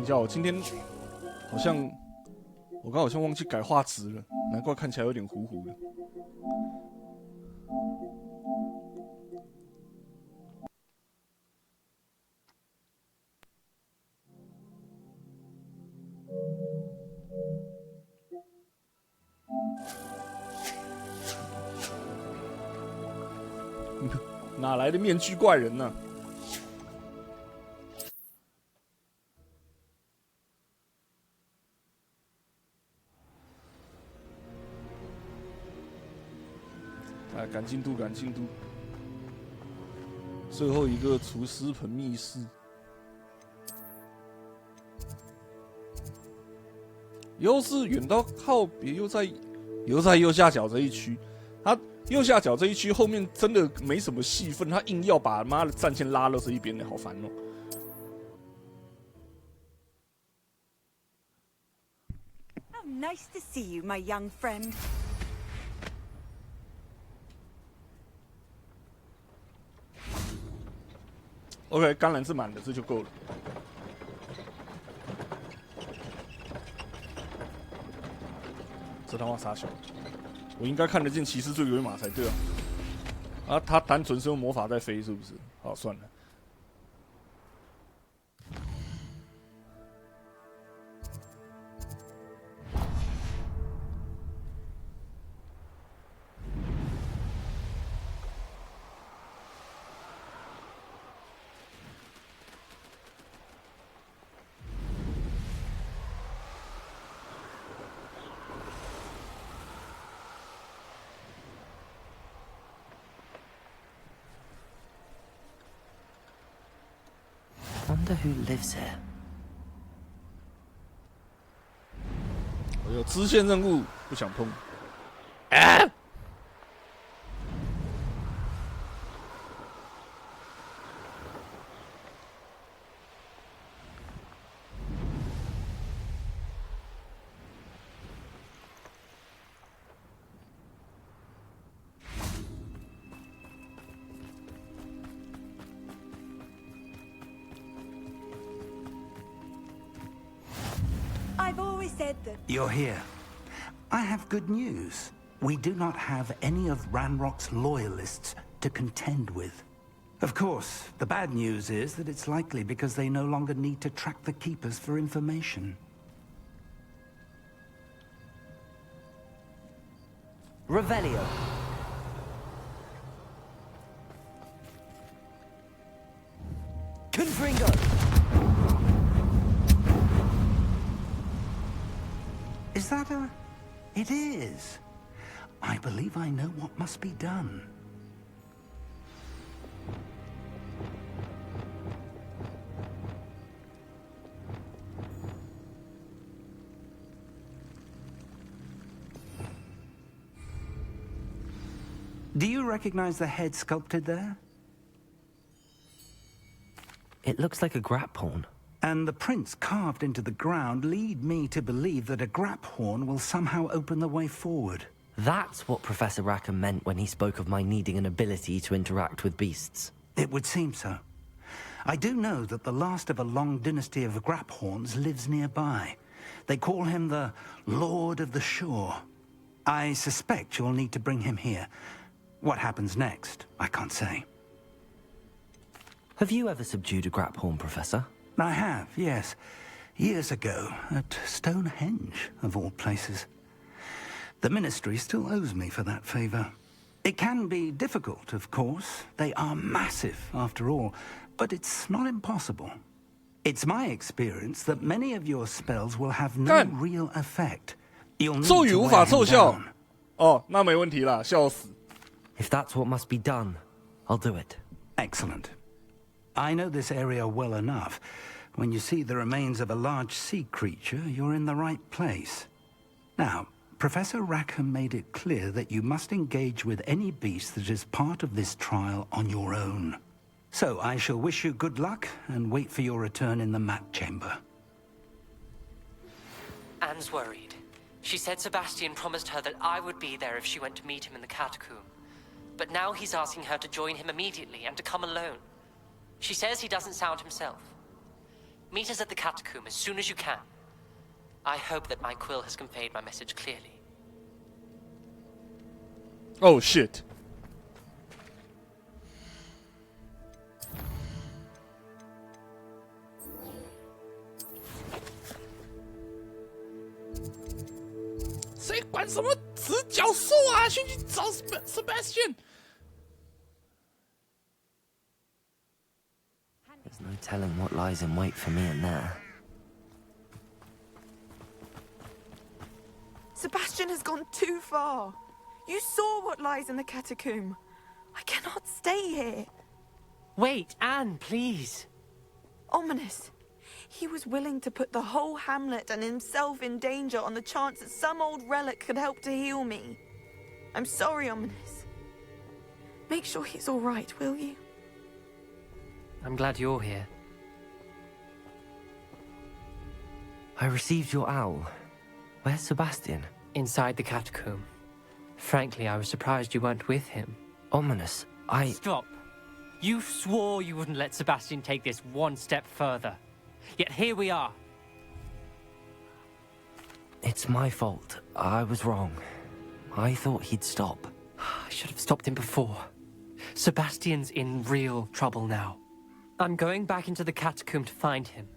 一下，我今天好像我刚好像忘记改画质了，难怪看起来有点糊糊的。哪来的面具怪人呢？哎，赶进度，赶进度！最后一个厨师盆密室，又是远到靠别，又在右下角这一区，他右下角这一区后面真的没什么戏份，他硬要把妈的战线拉到这一边呢，好烦哦。Oh, nice to see you, my young friend. OK， 橄榄是满的，这就够了。这他妈傻小，我应该看得见骑士最尾马才对啊！啊，他单纯是用魔法在飞，是不是？好，算了。Wonder who lives here. 我有支线任务，不想碰。啊！I've always said that. You're here. I have good news. We do not have any of Ranrock's loyalists to contend with. Of course, the bad news is that it's likely because they no longer need to track the Keepers for information. Revelio. Confringo. Is that a... It is. I believe I know what must be done. Do you recognize the head sculpted there? It looks like a grap horn. And the prints carved into the ground lead me to believe that a grap horn will somehow open the way forward. That's what Professor Rackham meant when he spoke of my needing an ability to interact with beasts. It would seem so. I do know that the last of a long dynasty of grap horns lives nearby. They call him the Lord of the Shore. I suspect you'll need to bring him here. What happens next, I can't say. Have you ever subdued a grap horn, Professor? I have, yes. Years ago, at Stonehenge, of all places. The Ministry still owes me for that favor. It can be difficult, of course. They are massive, after all, but it's not impossible. It's my experience that many of your spells will have no real effect. You'll need to wear him down. 哦，那没问题啦，笑死。If that's what must be done, I'll do it. Excellent. I know this area well enough. When you see the remains of a large sea creature, you're in the right place. Now, Professor Rackham made it clear that you must engage with any beast that is part of this trial on your own. So I shall wish you good luck and wait for your return in the map chamber. Anne's worried. She said Sebastian promised her that I would be there if she went to meet him in the catacomb. But now he's asking her to join him immediately and to come alone. She says he doesn't sound himself. Meet us at the catacomb as soon as you can. I hope that my quill has conveyed my message clearly. Oh shit！ 谁管什么直角兽啊？先去找 Sebastian。 There's no telling what lies in wait for me in there. Sebastian has gone too far. You saw what lies in the catacomb. I cannot stay here. Wait, Anne, please. Ominous. He was willing to put the whole hamlet and himself in danger on the chance that some old relic could help to heal me. I'm sorry, Ominous. Make sure he's all right, will you? I'm glad you're here. I received your owl. Where's Sebastian? Inside the catacomb. Frankly, I was surprised you weren't with him. Ominous, Stop. You swore you wouldn't let Sebastian take this one step further. Yet here we are. It's my fault. I was wrong. I thought he'd stop. I should have stopped him before. Sebastian's in real trouble now. I'm going back into the catacomb to find him.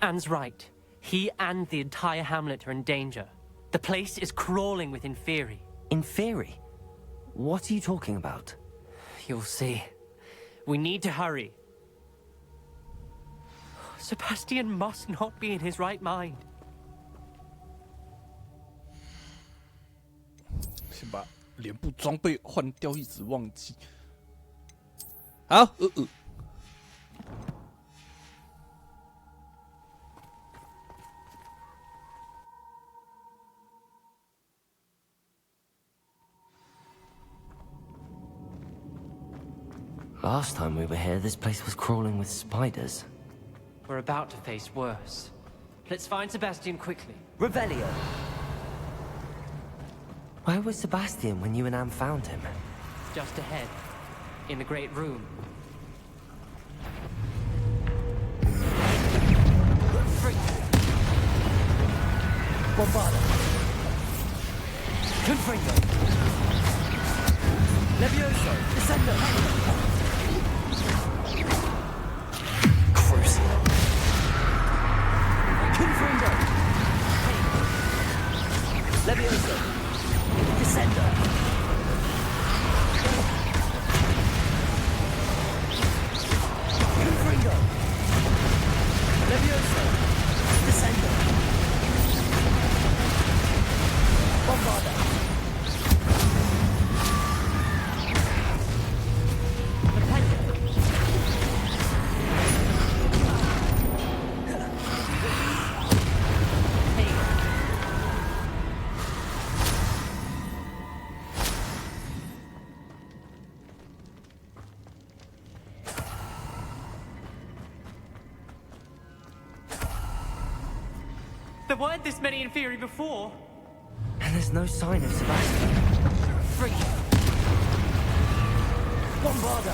Anne's right. He and the entire hamlet are in danger. The place is crawling with Inferi. Inferi? What are you talking about? You'll see. We need to hurry. Sebastian must not be in his right mind. 先把脸部装备换掉，一直忘记。好，Last time we were here, this place was crawling with spiders. We're about to face worse. Let's find Sebastian quickly. Revelio! Where was Sebastian when you and Anne found him? Just ahead, in the great room. Bombarda! Confringo! Levioso! Descendo! Crucio! Confringo! Levioso! Descendo! Confringo! Levioso! Descendo! Bombarda! There weren't this many Inferi before. And there's no sign of Sebastian. Fringa. Bombarda!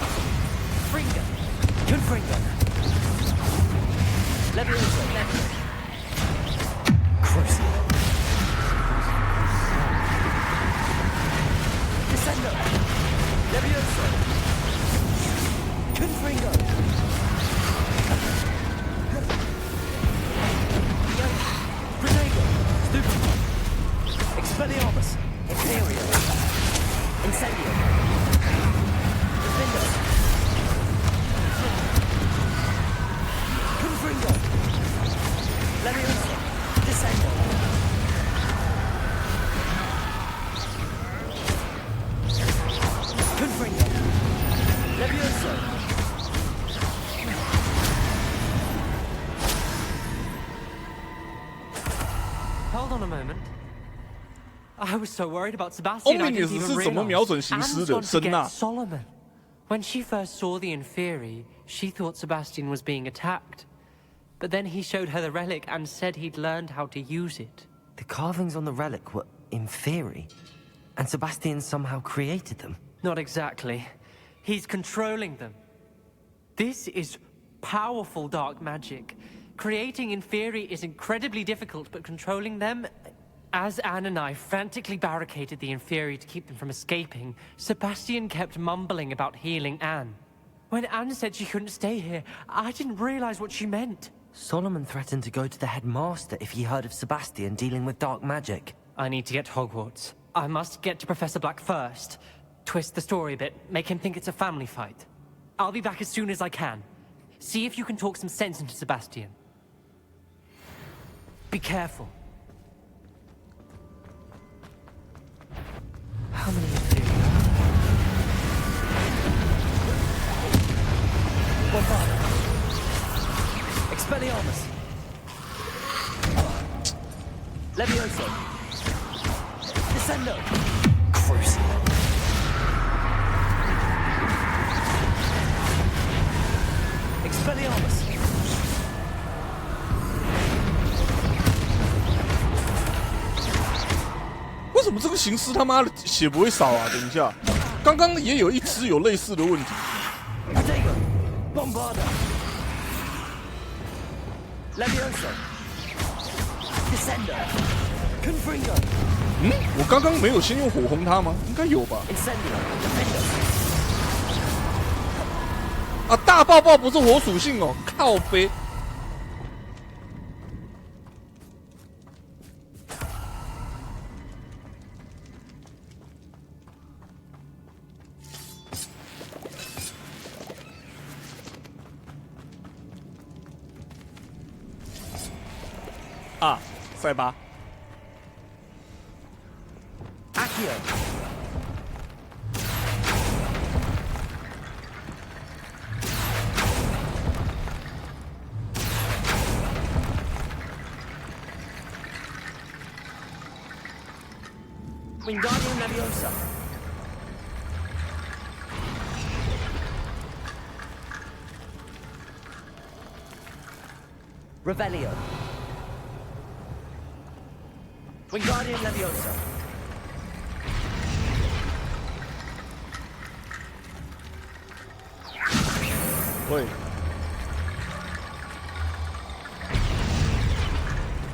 Fringa! Confringa! Levioso! Crucio! Descendo! Levioso! Confringo! Protego! Stupefy! Expelliarmus! Imperio! Incendio! Defendo! Confringo! Levioso! Descendo! Confringo! Levioso! Hold on a moment. I was so worried about Sebastian, I didn't even 是怎么瞄准行尸的？ realize. 声 Anne's 呐 gone to get Solomon. When she first saw the Inferi, she thought Sebastian was being attacked. But then he showed her the relic and said he'd learned how to use it. The carvings on the relic were Inferi, and Sebastian somehow created them. Not exactly. He's controlling them. This is powerful dark magic, Creating inferi is incredibly difficult, but controlling them... As Anne and I frantically barricaded the inferi to keep them from escaping, Sebastian kept mumbling about healing Anne. When Anne said she couldn't stay here, I didn't realize what she meant. Solomon threatened to go to the headmaster if he heard of Sebastian dealing with dark magic. I need to get to Hogwarts. I must get to Professor Black first. Twist the story a bit, make him think it's a family fight. I'll be back as soon as I can. See if you can talk some sense into Sebastian. Be careful. How many inferi? Bombard. Expelliarmus. Levioso. Descendo. Crucial. Expelliarmus. 为什么这个行尸他妈的血不会少啊？等一下，刚刚也有一只有类似的问题。Bombarda. Levioso. Descendo. Confringo. 我刚刚没有先用火轰他吗？应该有吧。Incendio. Defendo. 啊，大爆爆不是火属性哦，靠背。啊，塞巴。Accio. Wingardium Leviosa. Revelio. Wingardium Leviosa.喂。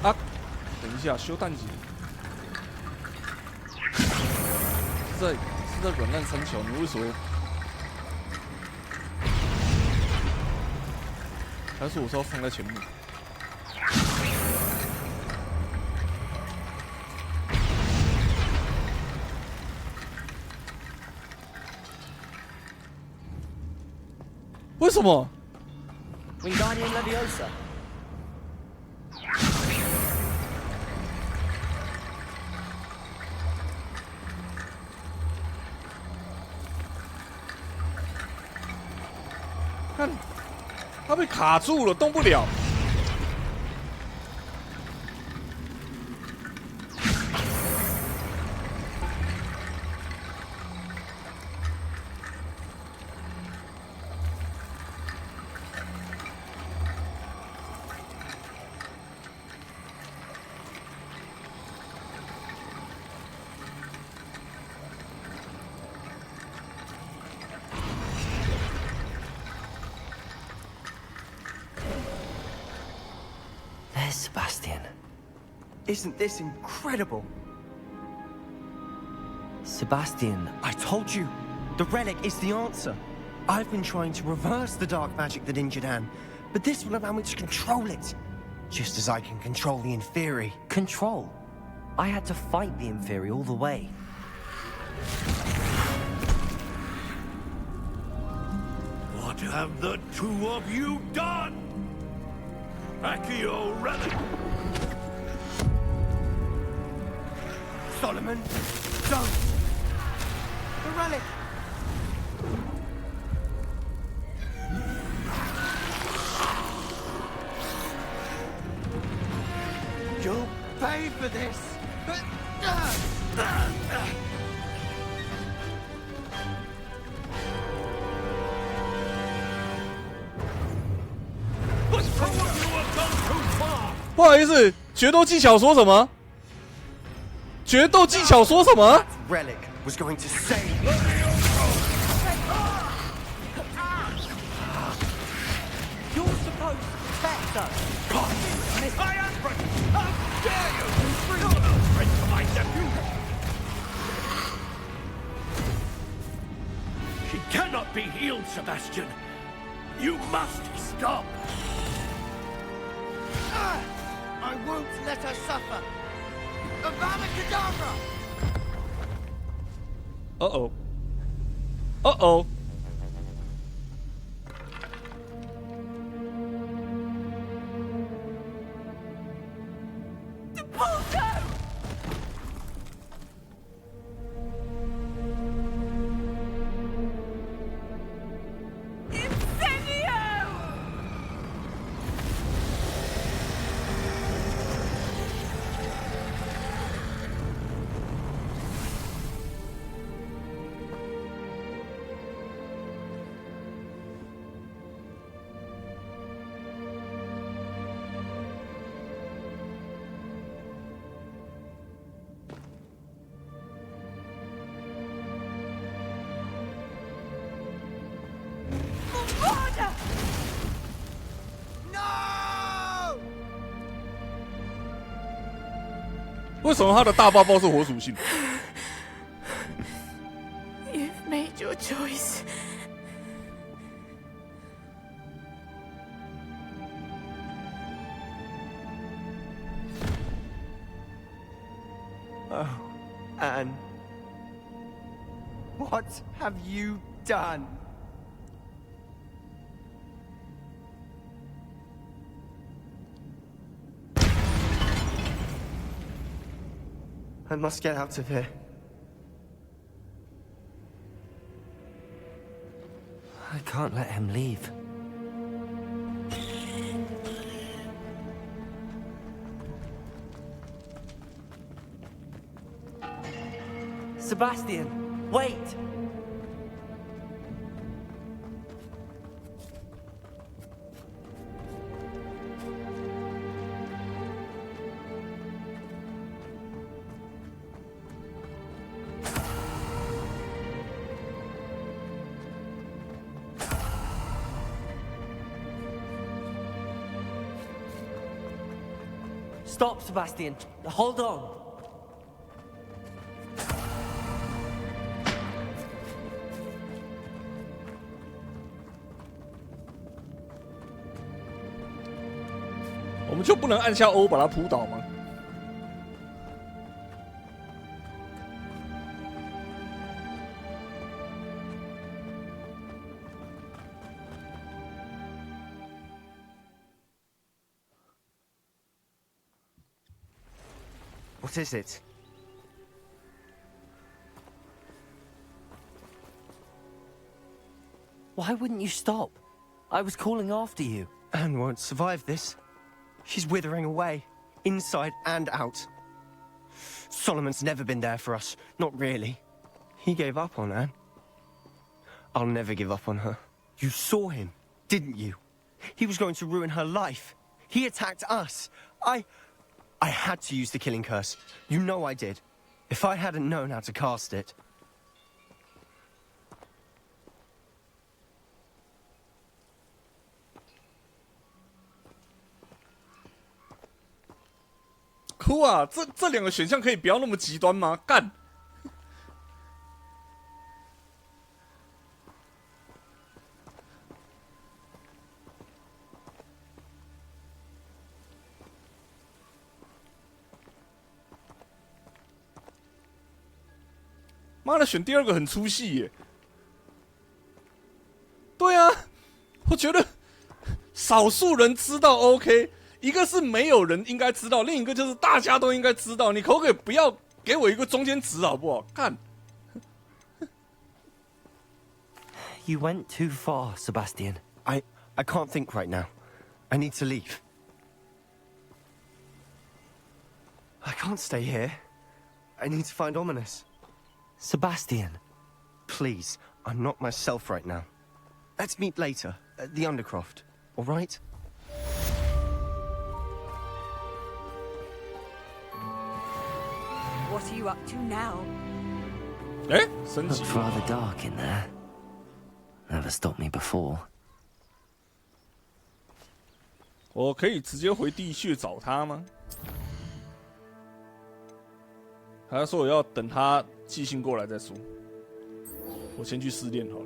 啊，等一下，修蛋姐。是在软烂三桥，你为什么？还是我是要放在前面？为什么 Wingardium Leviosa. “看，他被卡住了，动不了。”There's Sebastian. Isn't this incredible? Sebastian. I told you, the relic is the answer. I've been trying to reverse the dark magic that injured Anne, but this will allow me to control it. Just as I can control the inferi. Control? I had to fight the inferi all the way. What have the two of you done? Accio relic! Solomon, don't! The relic! You'll pay for this! The two of you have gone too far! 不好意思，决斗技巧说什么？决斗技巧说什么？ Relic was going to save you. You're supposed to protect us. I am friend! How dare you! You're no friend to my nephew! She cannot be healed, Sebastian. You must stop. I won't let her suffer. Avada Kedavra! Uh-oh. Uh-oh. No! 为什么他的大爆爆是火属性？ You've made your choice. Oh, Anne. What have you done? I must get out of here. I can't let him leave. Sebastian, wait! Stop, Sebastian. Hold on.我们就不能按下 O 把他扑倒吗？ What is it? Why wouldn't you stop? I was calling after you. Anne won't survive this. She's withering away, inside and out. Solomon's never been there for us, not really. He gave up on Anne. I'll never give up on her. You saw him, didn't you? He was going to ruin her life. He attacked us. I had to use the killing curse. You know I did. If I hadn't known how to cast it...哭啊！这两个选项可以不要那么极端吗？干！妈的，选第二个很出戏耶！对啊，我觉得少数人知道 OK。 一个是没有人应该知道，另一个就是大家都应该知道。你可不可以不要给我一个中间值好不好？看。You went too far, Sebastian. I can't think right now. I need to leave. I can't stay here. I need to find Ominous. Sebastian. Please, I'm not myself right now. Let's meet later at the Undercroft, all right? What are you up to now? 哎，升级 Looks rather dark in there. Never stopped me before. 我可以直接回地穴找他吗？还是说我要等他寄信过来再说？我先去试炼好了。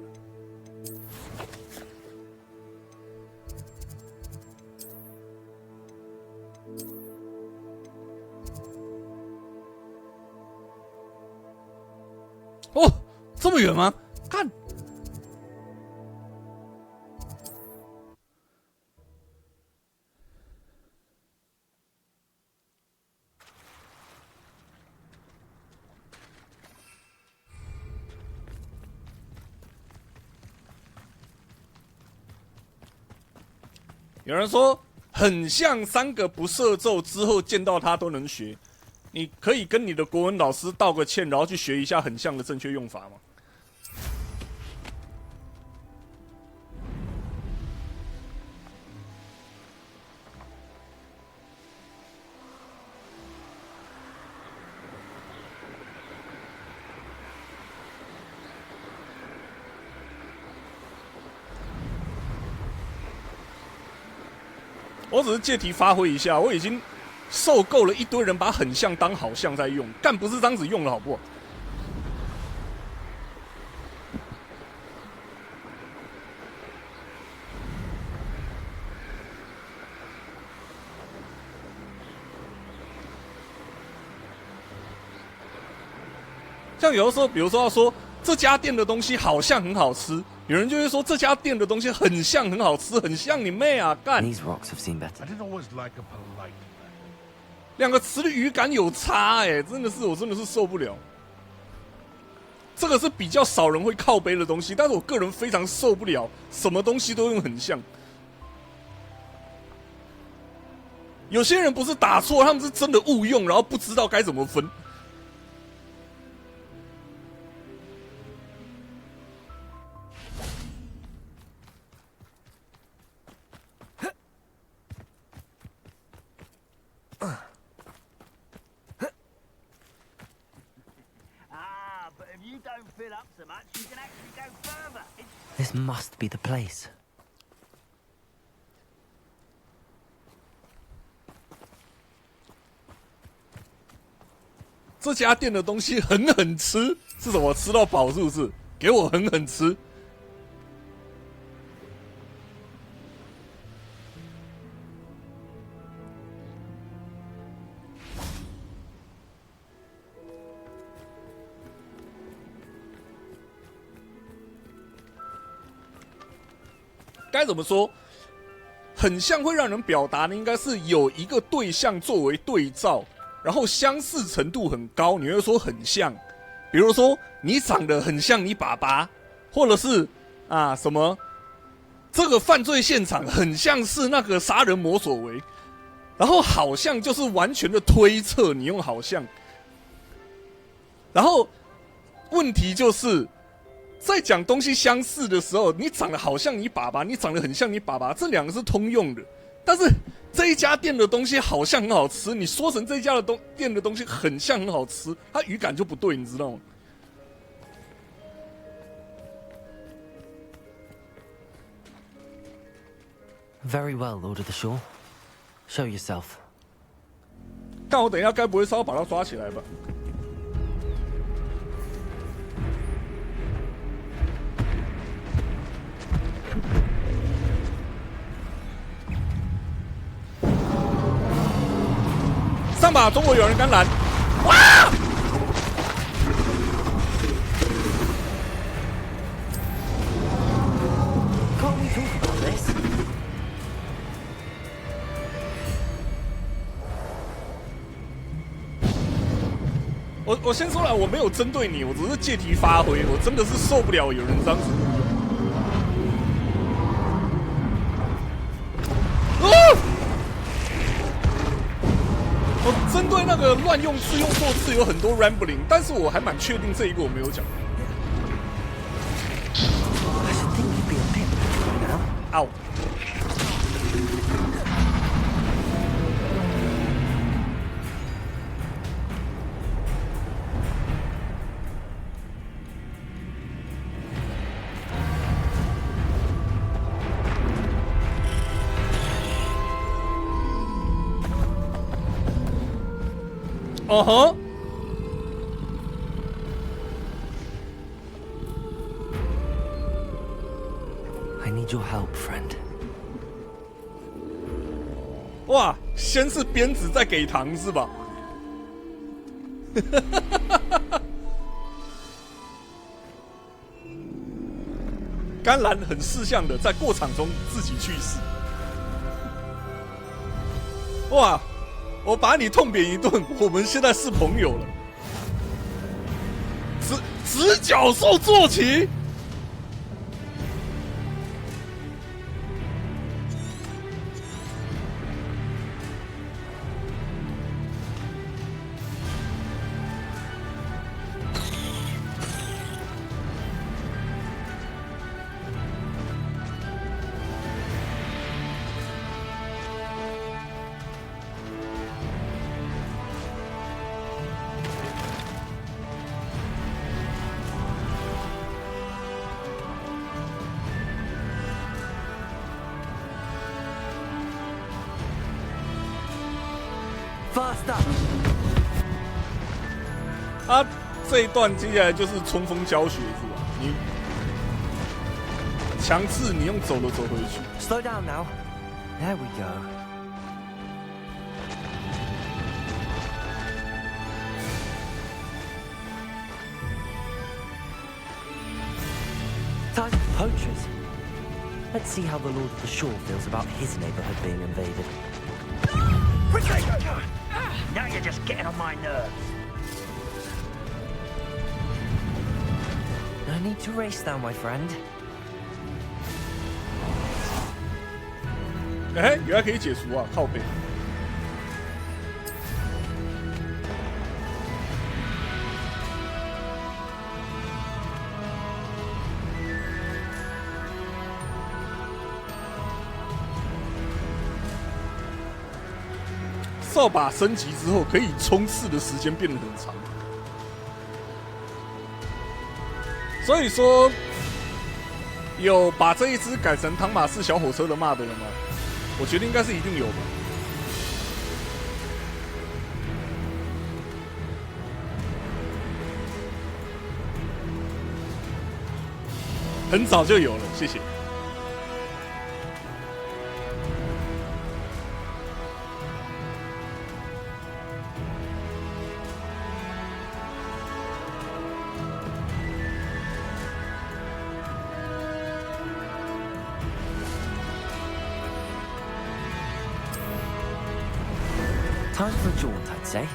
哦，这么远吗？看，有人说很像3个不射咒之后见到他都能学。你可以跟你的国文老师道个歉，然后去学一下很像的正确用法吗？我只是借题发挥一下，我已经受够了一堆人把很像当好像在用，干不是这样子用了好不好？像有的时候，比如说要说这家店的东西好像很好吃，有人就会说这家店的东西很像很好吃，很像你妹啊！干。 These rocks have seen better. I didn't always like a polite. 两个词的语感有差哎，真的是我真的是受不了。这个是比较少人会靠背的东西，但是我个人非常受不了，什么东西都用很像。有些人不是打错，他们是真的误用，然后不知道该怎么分。This must be the place. 这家店的东西狠狠吃，是什么？吃到饱是不是？给我狠狠吃！该怎么说？很像会让人表达的，应该是有一个对象作为对照。 然后相似程度很高，你会说很像，比如说你长得很像你爸爸，或者是啊什么，这个犯罪现场很像是那个杀人魔所为，然后好像就是完全的推测，你用好像，然后问题就是在讲东西相似的时候，你长得好像你爸爸，你长得很像你爸爸，这两个是通用的，但是。 这一家店的东西好像很好吃，你说成这一家的店的东西很像很好吃，它语感就不对，你知道吗？ Very well, Lord of the Shore. Show yourself. 但我等一下该不会是要把他抓起来吧？上吧，中国有人甘蓝！哇！我先说了，我没有针对你，我只是借题发挥。我真的是受不了有人这样子。我针对那个乱用字、用错字有很多 rambling， 但是我还蛮确定这一个我没有讲。嗷！哦吼。I need your help, friend. 哇，先是鞭子再给糖是吧？甘蓝很识相的在过场中自己去世。哇，我把你痛扁一顿，我们现在是朋友了。直角兽坐骑。他这一段接下来就是冲锋教学是吧？你强制你用走的走回去。Slow down now. There we go. Time for poachers. Let's see how the Lord of the Shore feels about his neighborhood being invaded. Now you're just getting on my nerves. No need to race now, my friend. 哎，原来可以解除啊！靠背。扫把升级之后，可以冲刺的时间变得很长。所以说，有把这一只改成汤马士小火车的骂的人吗？我觉得应该是一定有的。很早就有了，谢谢。Time for a jaunt, I'd say.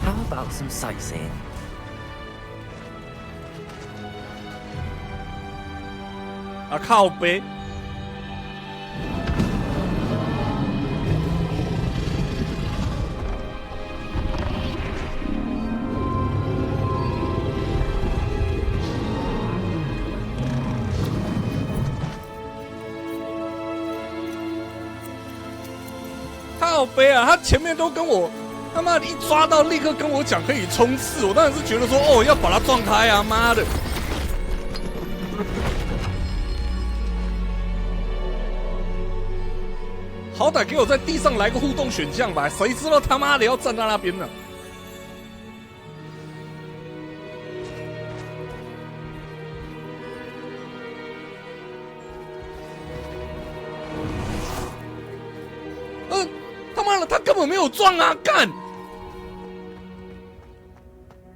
How about some sightseeing? Ah, 靠背。靠背啊！他前面都跟我他妈的一抓到立刻跟我讲可以冲刺，我当然是觉得说哦要把它撞开啊！妈的！好歹给我在地上来个互动选项吧，谁知道他妈的要站在那边呢？他妈的，他根本没有撞啊！干，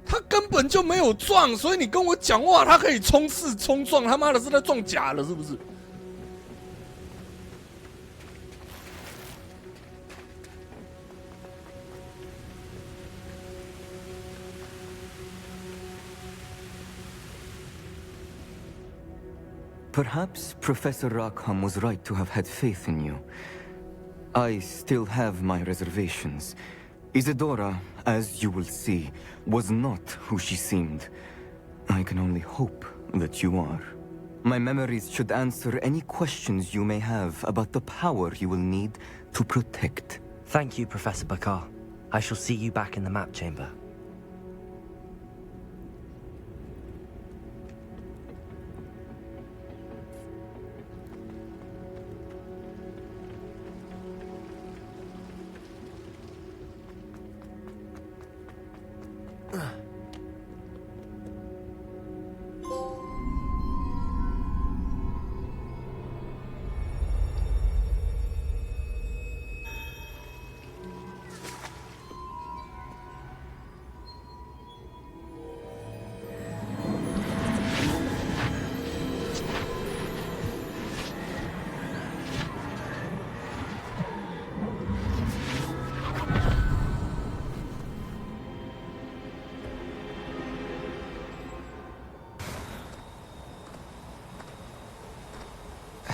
他根本就没有撞，所以你跟我讲话，他可以冲刺冲撞，他妈的是在撞假了，是不是？ Perhaps Professor Rackham was right to have had faith in you. I still have my reservations. Isadora, as you will see, was not who she seemed. I can only hope that you are. My memories should answer any questions you may have about the power you will need to protect. Thank you, Professor Bakar. I shall see you back in the map chamber.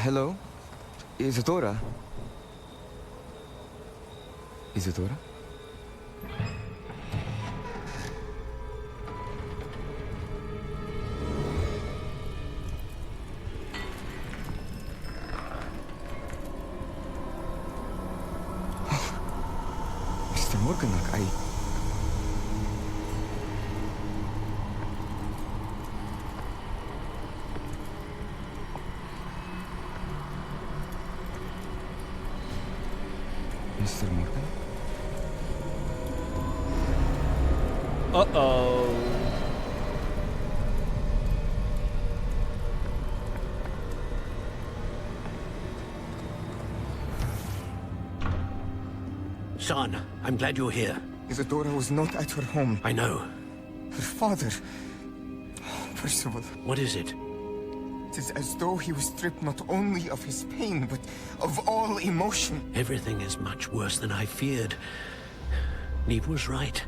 Hello? Isadora? Isadora? Mr. Morganach, Mr. Morgan? Uh-oh. Son, I'm glad you're here. Isadora was not at her home. I know. Her father... Percival. What is it? It is as though he was stripped not only of his pain, but of all emotion. Everything is much worse than I feared. Neve was right.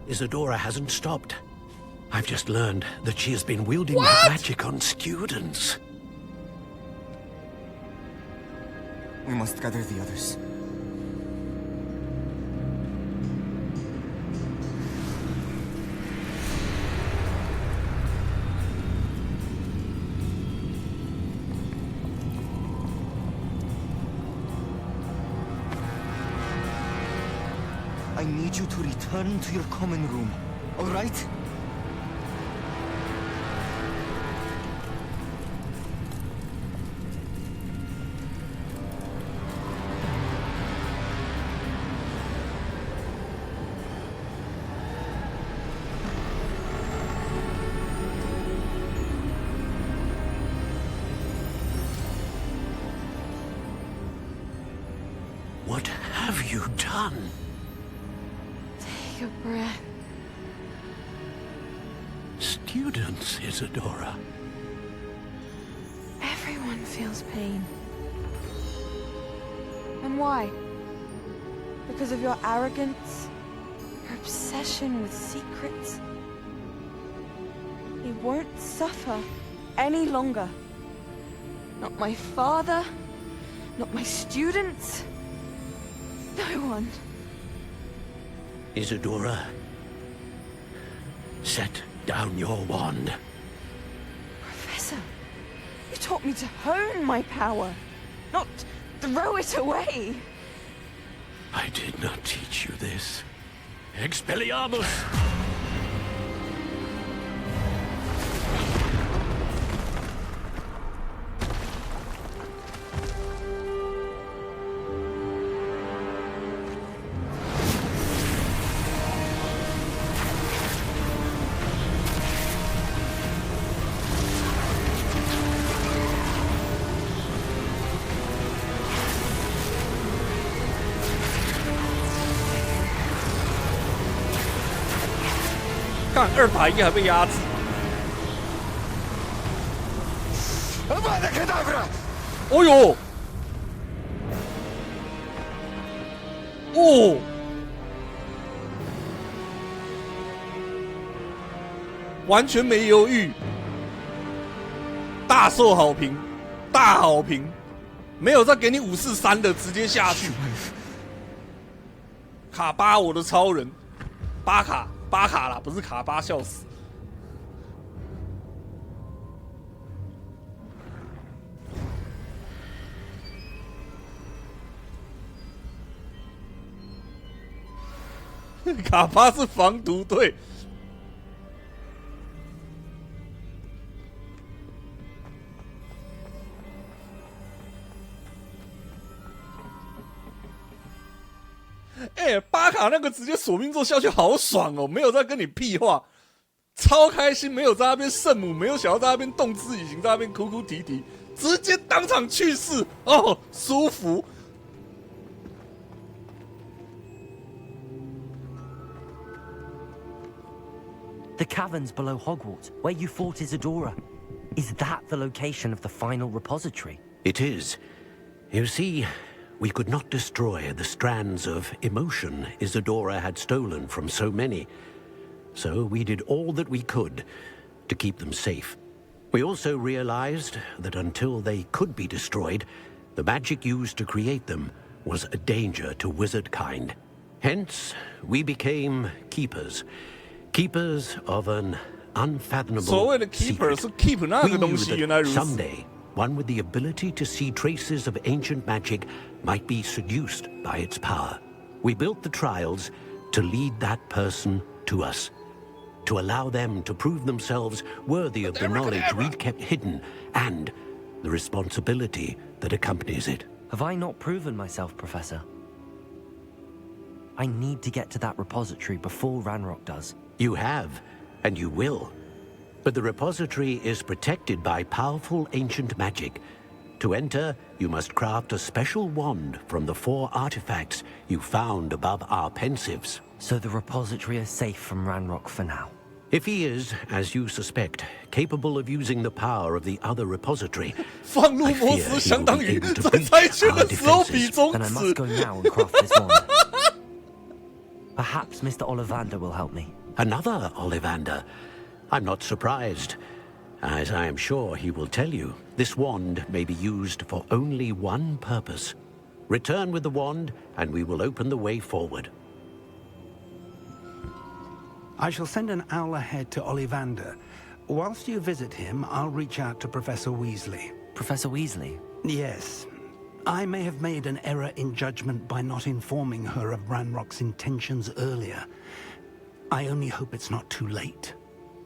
Isadora hasn't stopped. I've just learned that she has been wielding that magic on students. We must gather the others. I need you to return to your common room, all right? What have you done? Take a breath. Students, Isadora. Everyone feels pain. And why? Because of your arrogance? Your obsession with secrets? He won't suffer any longer. Not my father, not my students, no one. Isadora, set down your wand. Professor, you taught me to hone my power, not throw it away. I did not teach you this. Expelliarmus! 看2打1还被压制。哦呦！哦！完全没犹豫，大受好评，大好评，没有再给你543的，直接下去。卡巴，我的超人，巴卡啦，不是卡巴，笑死。卡巴是防毒队。巴卡那个直接索命咒下去好爽哦，没有在跟你屁话，超开心，没有在那边圣母，没有想要在那边动之以情，在那边哭哭啼啼，直接当场去世哦，舒服。The caverns below Hogwarts, where you fought Isadora. Is that the location of the final repository? It is. You see, we could not destroy the strands of emotion Isadora had stolen from so many. So we did all that we could to keep them safe. We also realized that until they could be destroyed, the magic used to create them was a danger to wizard kind. Hence, we became keepers. Keepers of an unfathomable 所谓的 keeper secret. 是 keep 那 We 个 knew 东西，原来 that 如此。 someday, one with the ability to see traces of ancient magic might be seduced by its power. We built the trials to lead that person to us, to allow them to prove themselves worthy of the knowledge we'd kept hidden and the responsibility that accompanies it. Have I not proven myself, Professor? I need to get to that repository before Ranrock does. You have, and you will. But the repository is protected by powerful ancient magic. To enter, you must craft a special wand from the 4 artifacts you found above our pensives. So the repository is safe from Ranrock for now. If he is, as you suspect, capable of using the power of the other repository, 放入魔石相当于在猜拳的时候比中 Then I 指 must。go now and craft this wand. Perhaps Mr. Ollivander will help me. Another Ollivander. I'm not surprised, as I am sure he will tell you. This wand may be used for only one purpose. Return with the wand, and we will open the way forward. I shall send an owl ahead to Ollivander. Whilst you visit him, I'll reach out to Professor Weasley. Professor Weasley? Yes. I may have made an error in judgment by not informing her of Ranrock's intentions earlier. I only hope it's not too late.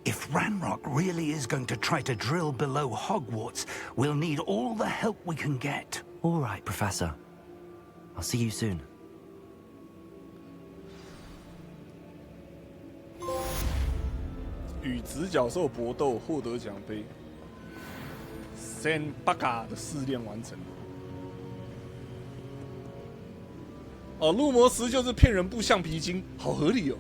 If Ranrock really is going to try to drill below Hogwarts, we'll need all the help we can get. All right, Professor. I'll see you soon. 与直角兽搏斗，获得奖杯。San Baga 的试炼完成。哦，入魔石就是骗人部橡皮筋，好合理哦。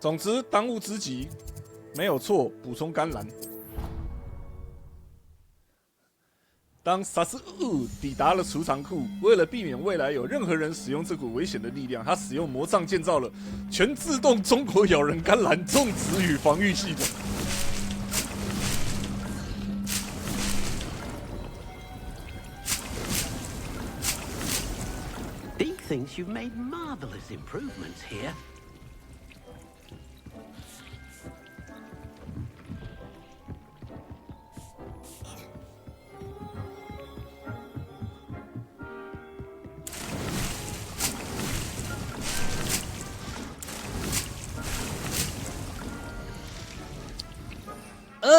总之，当务之急没有错，补充甘蓝。当萨斯乌抵达了储藏库，为了避免未来有任何人使用这股危险的力量，他使用魔杖建造了全自动中国咬人甘蓝种植与防御系统。He thinks you've made marvelous improvements here.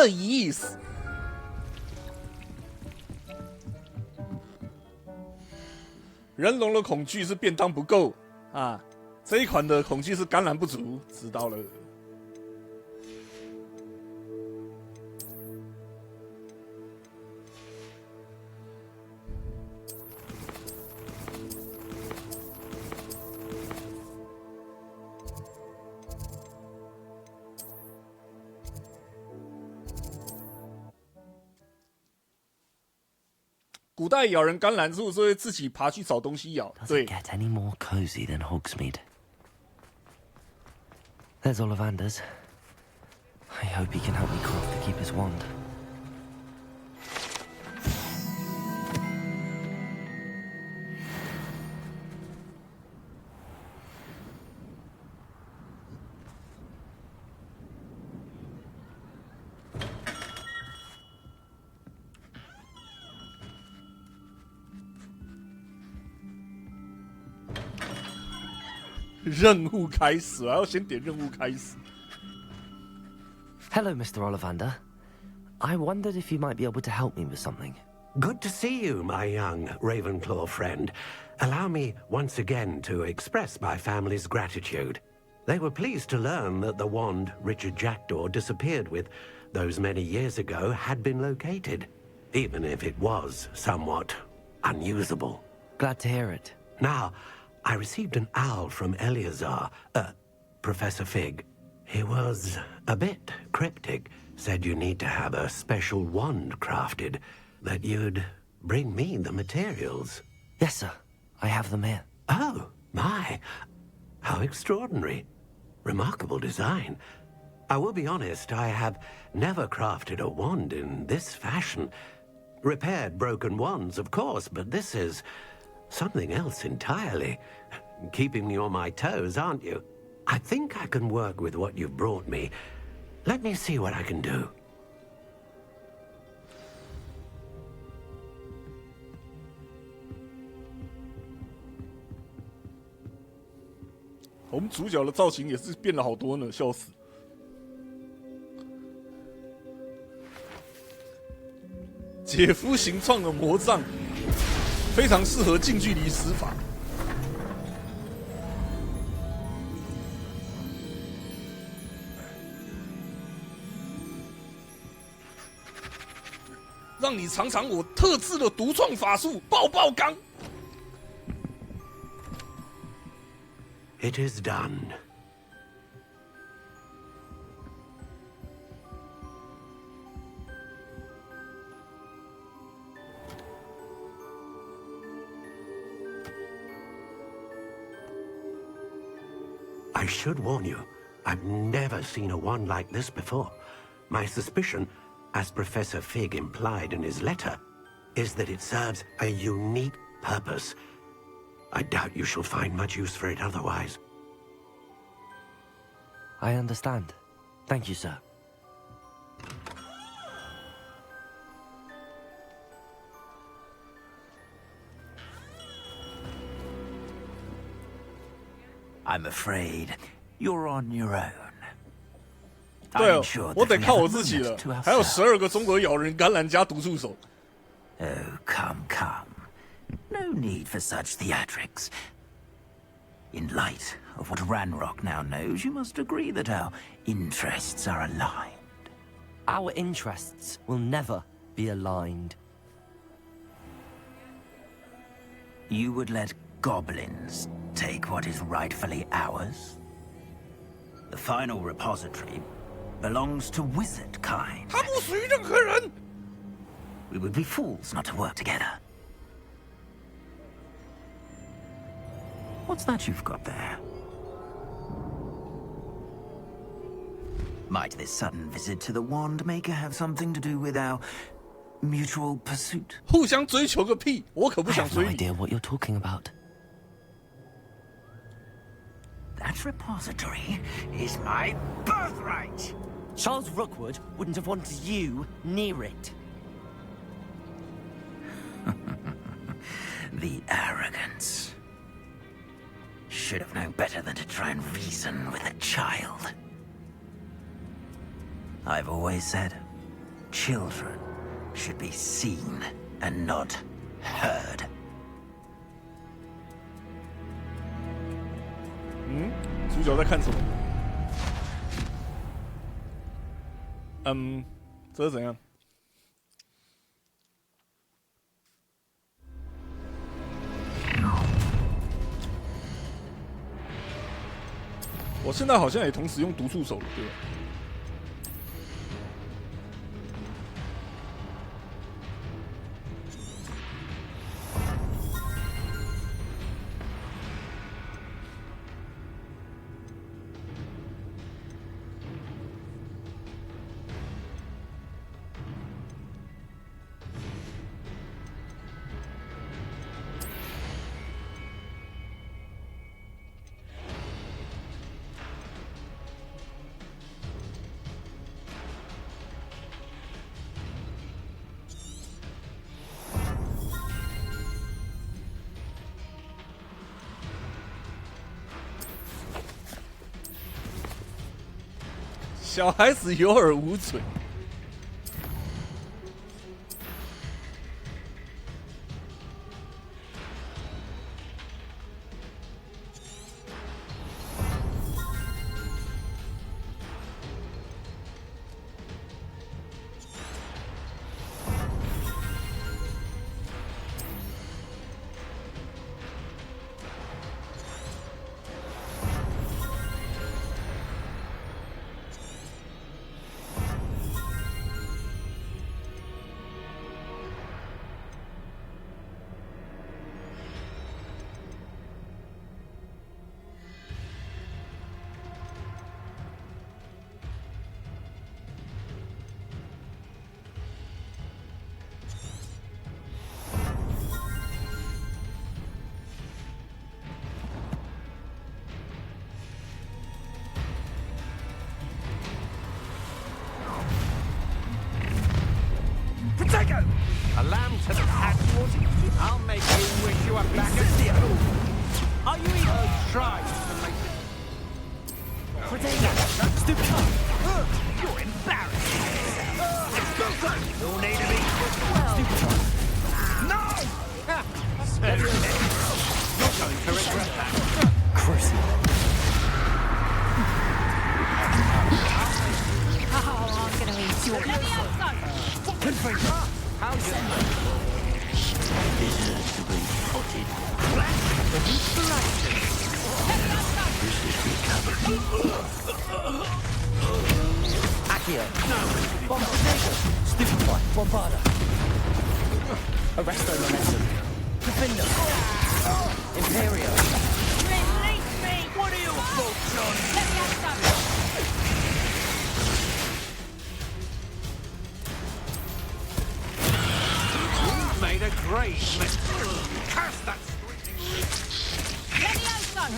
Yes。人龙的恐惧是便当不够啊！这一款的恐惧是甘蓝不足，知道了。古代咬人甘蓝是不是会自己爬去找东西咬？ Does it get any more cozy than Hogsmeade? There's Ollivander's. I hope he can help me craft the Keeper's wand. 任务开始，还要先点任务开始。Hello, Mr. Ollivander. I wondered if you might be able to help me with something. Good to see you, my young Ravenclaw friend. Allow me once again to express my family's gratitude. They were pleased to learn that the wand Richard Jackdaw disappeared with those many years ago had been located, even if it was somewhat unusable. Glad to hear it. Now, I received an owl from Eleazar, Professor Fig. He was a bit cryptic, said you need to have a special wand crafted, that you'd bring me the materials. Yes, sir. I have them here. Oh, my. How extraordinary. Remarkable design. I will be honest, I have never crafted a wand in this fashion. Repaired broken wands, of course, but this is something else entirely. Keeping me on my toes, aren't you? I think I can work with what you've brought me. Let me see what I can do. 我们主角的造型也是变了好多呢，笑死！姐夫形创的魔杖，非常适合近距离施法。让你尝尝我特制的独创法术——爆爆钢。It is done. I should warn you, I've never seen a wand like this before. My suspicion, as Professor Fig implied in his letter, is that it serves a unique purpose. I doubt you shall find much use for it otherwise. I understand. Thank you, sir. I'm afraid you're on your own. 对哦，我得靠我自己了。还有12个中国咬人橄榄加毒触手。Oh, come, come. No need for such theatrics. In light of what Ranrock now knows, you must agree that our interests are aligned. Our interests will never be aligned. You would let goblins take what is rightfully ours? The final repository belongs to wizard kind. 它不属于任何人。We would be fools not to work together. What's that you've got there? Might this sudden visit to the Wand Maker have something to do with our mutual pursuit? 互相追求个屁！我可不 I 想 have no 追你。 idea what you're talking about. That repository is my birthright! Charles Rookwood wouldn't have wanted you near it. The arrogance. Should have known better than to try and reason with a child. I've always said, children should be seen and not heard. 主角在看什么？这是怎样？我现在好像也同时用读触手了，对吧？小孩子有耳无嘴。A lamb to the Hatchwood? I'll make you wish you were back at the Are you even trying to make it? Stupid! You're embarrassing! You'll need to be... Stupid! No! You're going to regret that. Crazy. Oh, I'm gonna eat you. Let me outside! How's your Deserves to be potted. Accio. Bombardation. Stupefy. Bombarda. Arresto momentum. Defender. Imperio. Release me! What are your thoughts on? Let me outside! made a great mess. Curse that screeching. Let me outside!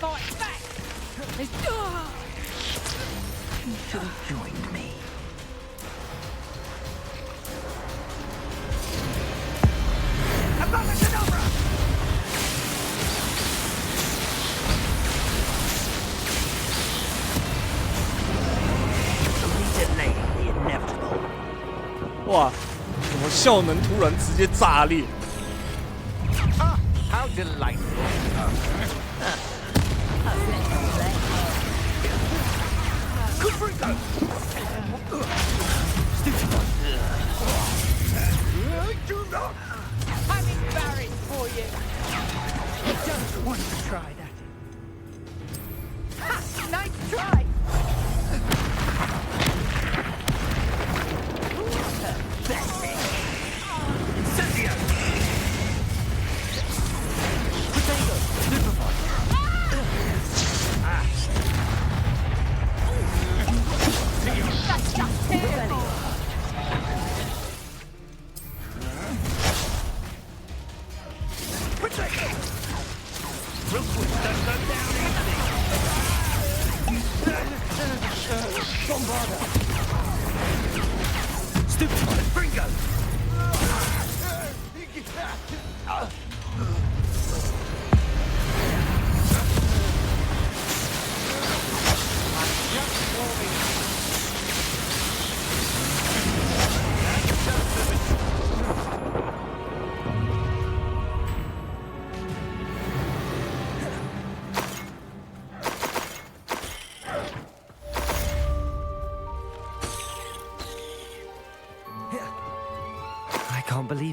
Fight back! You should have joined me. Delay the inevitable. 哇，怎么效能突然直接炸裂？ How delightful. Good freako! I'm embarrassed for you! I just want to try that. Ha! Nice try! Incendio! Potato. Stupefy. That's just terrible! Bombarda. Stupefy. Bringo!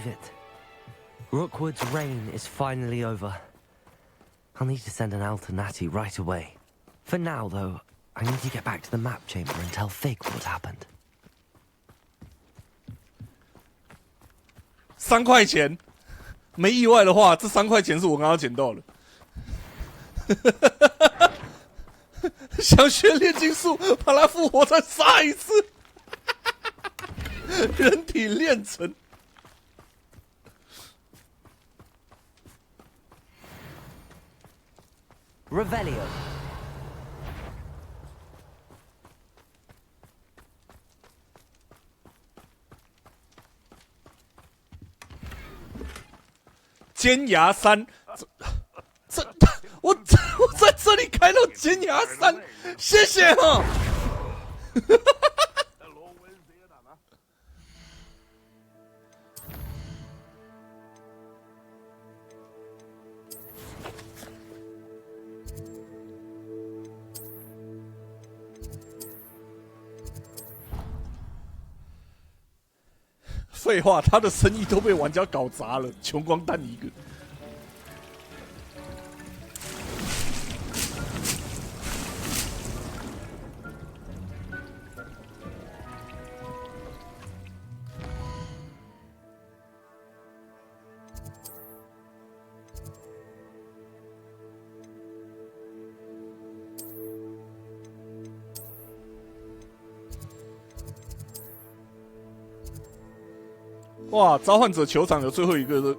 believe it. Rookwood's reign is finally over. I'll need to send an Alternati right away. For now, though, I need to get back to the map chamber and tell Fig what happened. 3块钱，没意外的话，这3块钱是我刚刚捡到的。想学炼金术，把它复活再杀一次，人体炼成。Revelio. 尖牙山，我在这里开到尖牙山，谢谢哈。废话，他的生意都被玩家搞砸了，穷光蛋一个。哇！召唤者球场有最后一个的，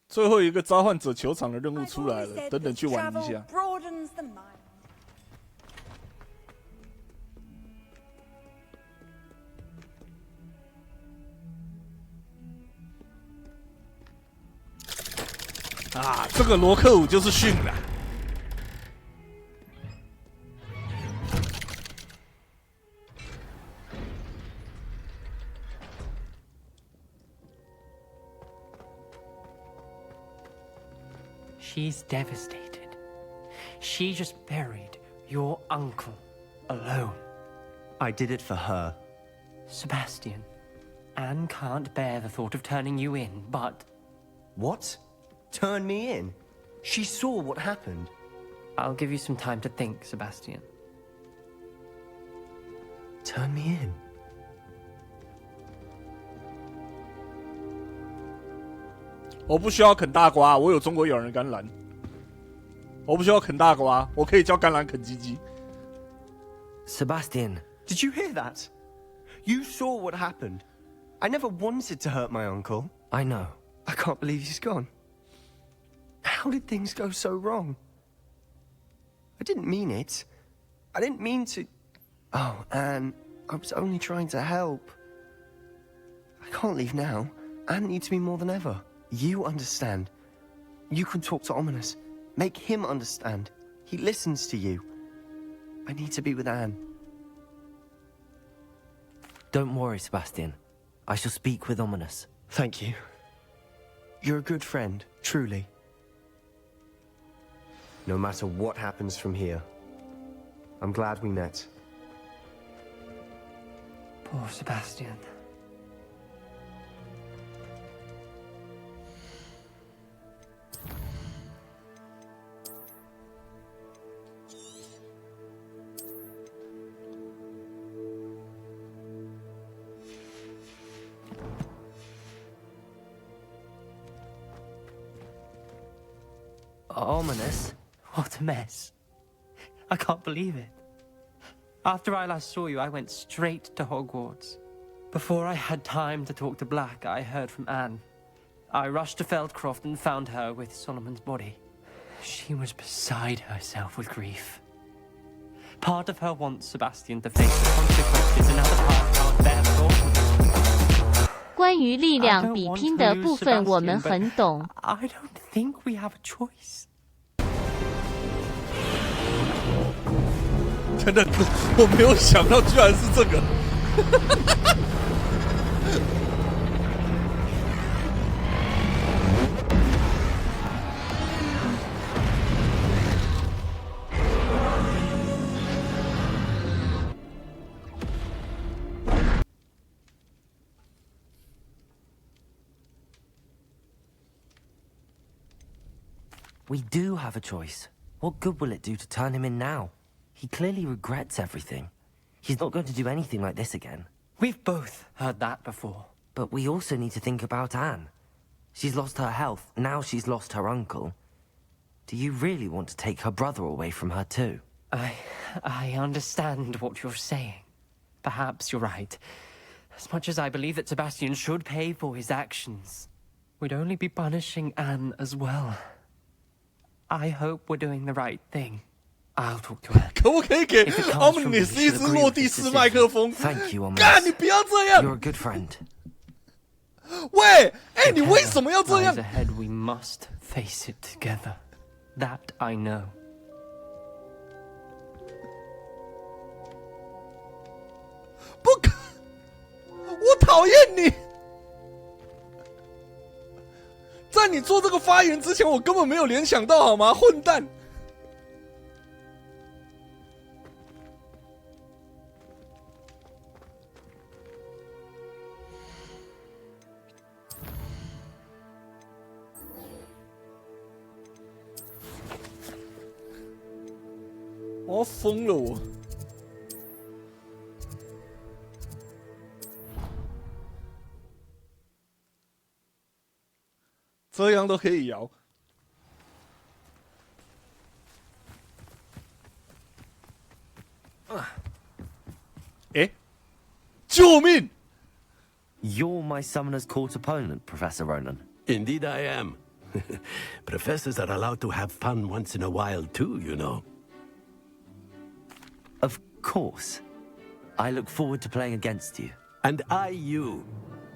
最后一个召唤者球场的任务出来了，等等去玩一下。啊，这个罗克伍就是训了。She's devastated. She just buried your uncle alone. I did it for her. Sebastian, Anne can't bear the thought of turning you in, but... What? Turn me in? She saw what happened. I'll give you some time to think, Sebastian. Turn me in? 我不需要啃大瓜，我有中国咬人甘蓝。我不需要啃大瓜，我可以叫甘蓝啃鸡鸡。Sebastian. Did you hear that? You saw what happened. I never wanted to hurt my uncle. I know. I can't believe he's gone. How did things go so wrong? I didn't mean it. I didn't mean to... Oh, Anne, I was only trying to help. I can't leave now. Anne needs me more than ever. You understand. You can talk to Ominous. Make him understand. He listens to you. I need to be with Anne. Don't worry, Sebastian. I shall speak with Ominous. Thank you. You're a good friend, truly. No matter what happens from here, I'm glad we met. Poor Sebastian. Ominous? What a mess. I can't believe it. After I last saw you, I went straight to Hogwarts. Before I had time to talk to Black, I heard from Anne. I rushed to Feldcroft and found her with Solomon's body. She was beside herself with grief. Part of her wants Sebastian to face the consequences, another part can't bear the thought of it. 关于力量比拼的部分，我们很懂。 I don't think we have a choice. 真的，我没有想到，居然是这个。We do have a choice. What good will it do to turn him in now? He clearly regrets everything. He's not going to do anything like this again. We've both heard that before. But we also need to think about Anne. She's lost her health, now she's lost her uncle. Do you really want to take her brother away from her too? I understand what you're saying. Perhaps you're right. As much as I believe that Sebastian should pay for his actions, we'd only be punishing Anne as well. I hope we're doing the right thing. I'll talk to Anne. 可不可以给 Omnis 一支落地式麦克风？ Thank you, Omnis. 干，你不要这样！ You're a good friend. 喂，哎，你为什么要这样？ Lies ahead, we must face it together. That I know. 不可，我讨厌你！在你做这个发言之前，我根本没有联想到，好吗？混蛋！我要疯了我！这样都可以摇。哎，救命 You're my summoner's court opponent, Professor Ronan. Indeed I am. Professors are allowed to have fun once in a while too, you know. Of course. I look forward to playing against you. And I you.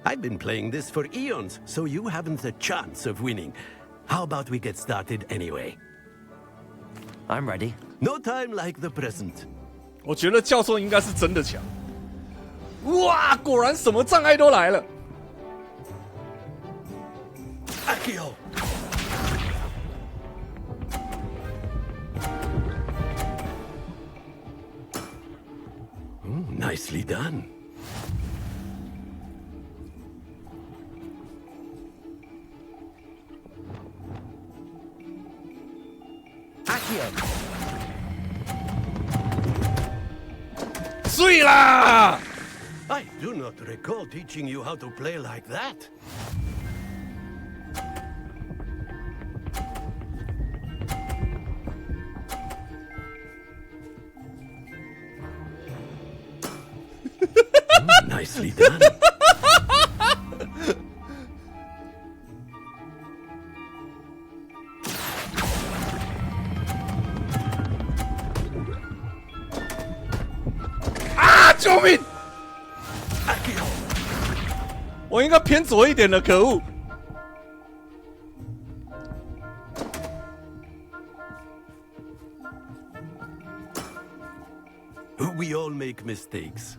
I've been playing this for eons, so you haven't a chance of winning. How about we get started anyway? I'm ready. No time like the present. 我觉得教授应该是真的强。哇，果然什么障碍都来了。Accio! Nicely done. Accio! 碎啦！ I do not recall teaching you how to play like that. Nicely done. Ah, 救命！我应该偏左一点的，可恶！ We all make mistakes.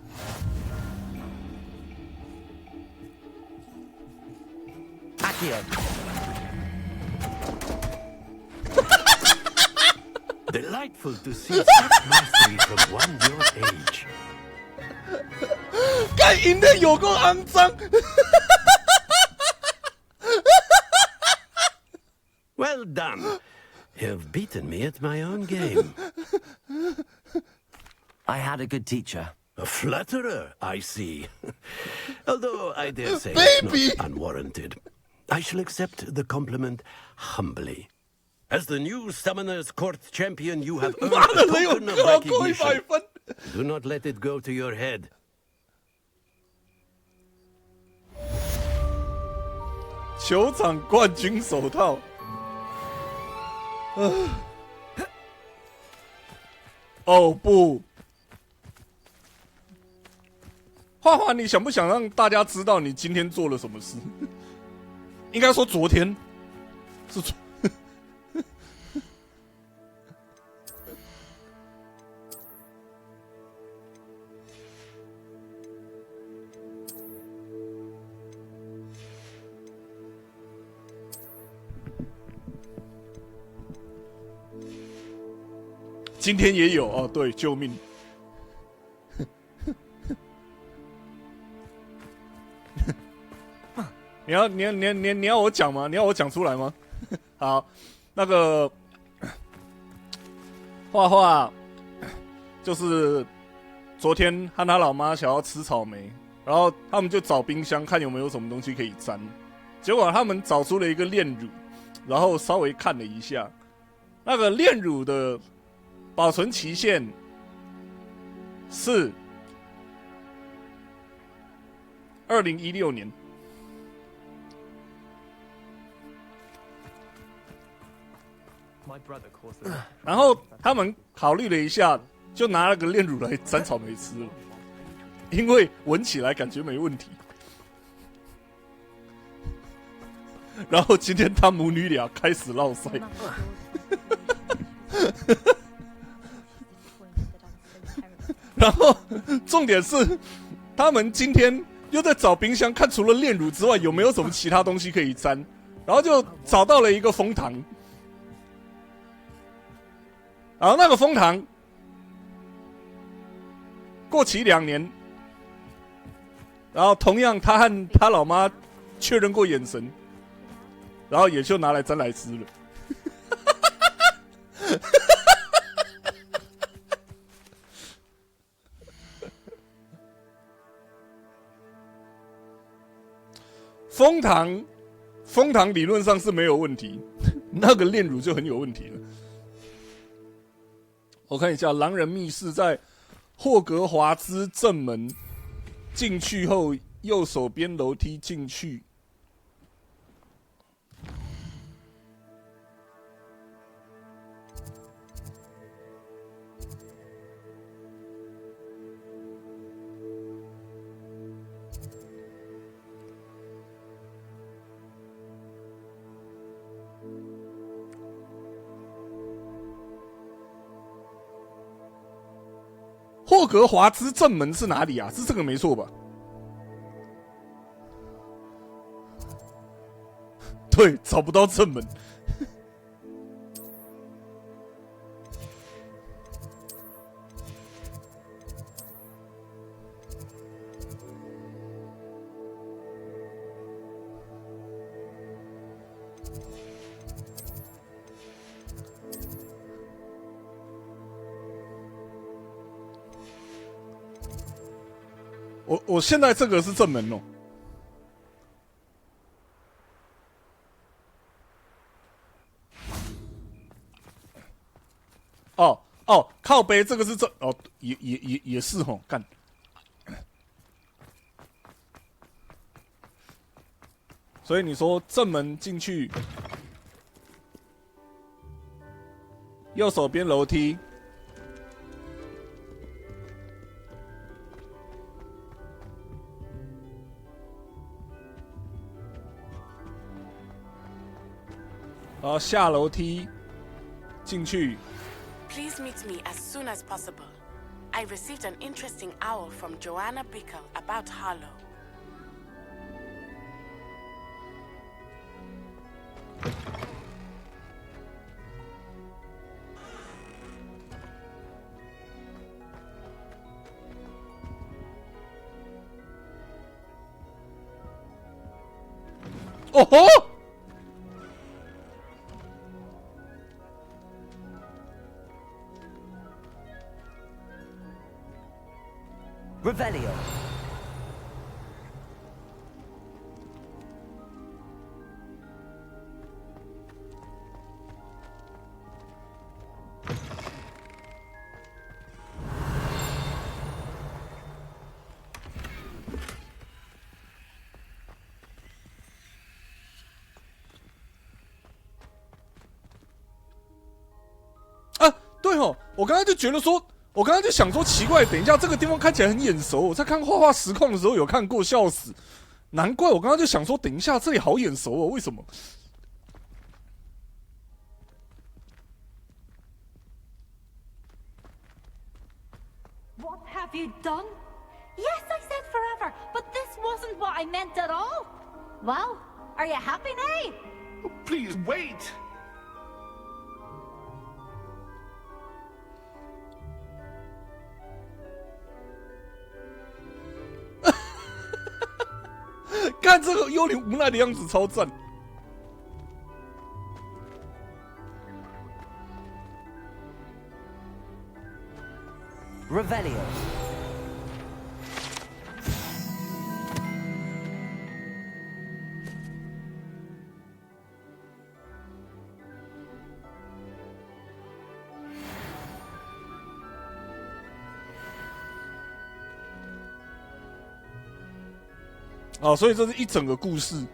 Accio! Delightful to see such mastery from one your age. 干赢的有够肮脏。Well done. You've beaten me at my own game. I had a good teacher. A flatterer, I see. Although I dare say Baby! it's not unwarranted. I shall accept the compliment humbly. As the new Summoner's Court champion, you have earned 妈 a 的，人有 token of 考过100 recognition. 分。 Do not let it go to your head. 酋长冠军手套。哦不！画画，你想不想让大家知道你今天做了什么事？应该说昨天是昨。今天也有哦，对，救命！你要我讲吗？你要我讲出来吗？好，那个画画就是昨天和他老妈想要吃草莓，然后他们就找冰箱看有没有什么东西可以沾，结果他们找出了一个炼乳，然后稍微看了一下，那个炼乳的保存期限是2016年。然后他们考虑了一下，就拿那个炼乳来沾草莓吃了，因为闻起来感觉没问题。然后今天他母女俩开始烙赛，然后重点是，他们今天又在找冰箱，看除了炼乳之外有没有什么其他东西可以沾，然后就找到了一个枫糖。然后那个枫糖过期2年，然后同样他和他老妈确认过眼神，然后也就拿来沾来吃了。枫糖理论上是没有问题，那个炼乳就很有问题了。我看一下，狼人密室在霍格华兹正门进去后，右手边楼梯进去。霍格华兹正门是哪里啊？是这个没错吧？对，找不到正门。我现在这个是正门哦。哦，靠背这个是正哦，也是吼，干。所以你说正门进去，右手边楼梯。然后下楼梯进去。 Please meet me as soon as possible. I received an interesting owl from Joanna Bickle about Harlow. Oh ho! Revelio. Ah, 对哦，我刚刚就觉得说。 我刚刚就想说奇怪，等一下这个地方看起来很眼熟，我在看画画实况的时候有看过，笑死！难怪我刚刚就想说，等一下这里好眼熟哦，为什么 ？What have you done? Yes, I said forever, but this wasn't what I meant at all. Well, are you happy now? Please wait. 看这个幽灵无奈的样子，超赞。Revelio. 哦，所以这是一整个故事。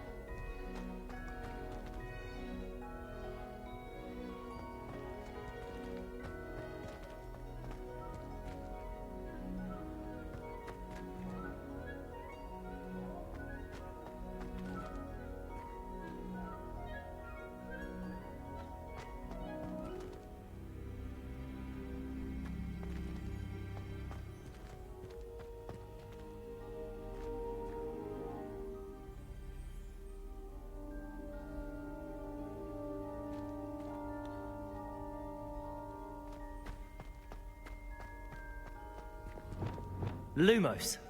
Lumos. “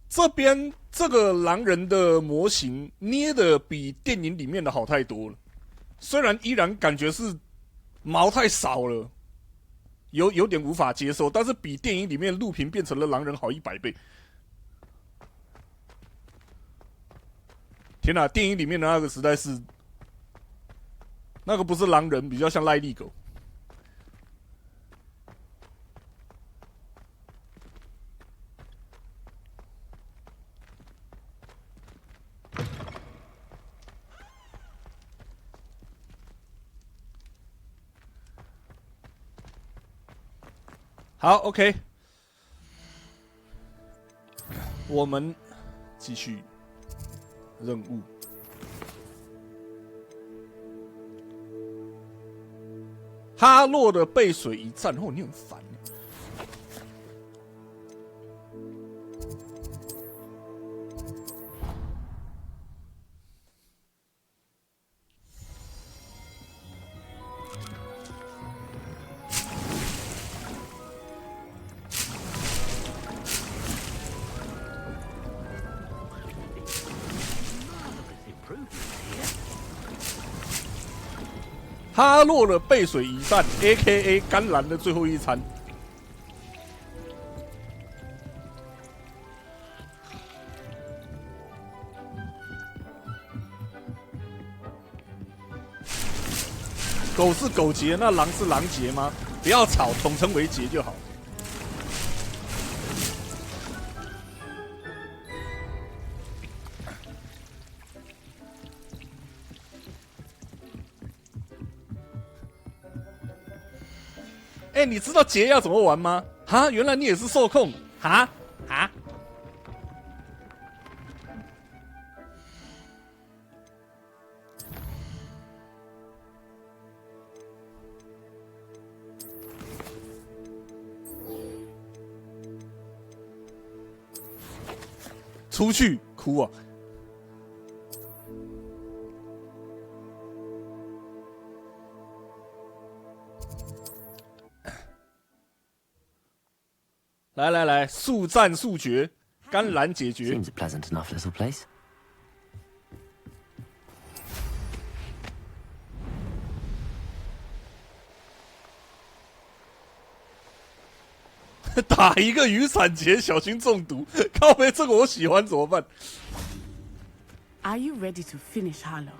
这边这个狼人的模型捏的比电影里面的好太多了，虽然依然感觉是毛太少了，有点无法接受，但是比电影里面陆平变成了狼人好100倍。天哪，电影里面的那个实在是，那个不是狼人，比较像赖痢狗。好 ，OK， 我们继续任务。哈洛的背水一战，哦，你很烦。哈洛的背水一战 ，A.K.A. 甘蓝的最后一餐。狗是狗节，那狼是狼节吗？不要吵，统称为节就好。欸，你知道节要怎么玩吗？哈，原来你也是受控。哈。出去哭啊！来，速战速决，甘蓝解决。Seems a pleasant enough little place. 打一个雨伞节，小心中毒。靠北，这个我喜欢，怎么办 Are you ready to finish Harlow?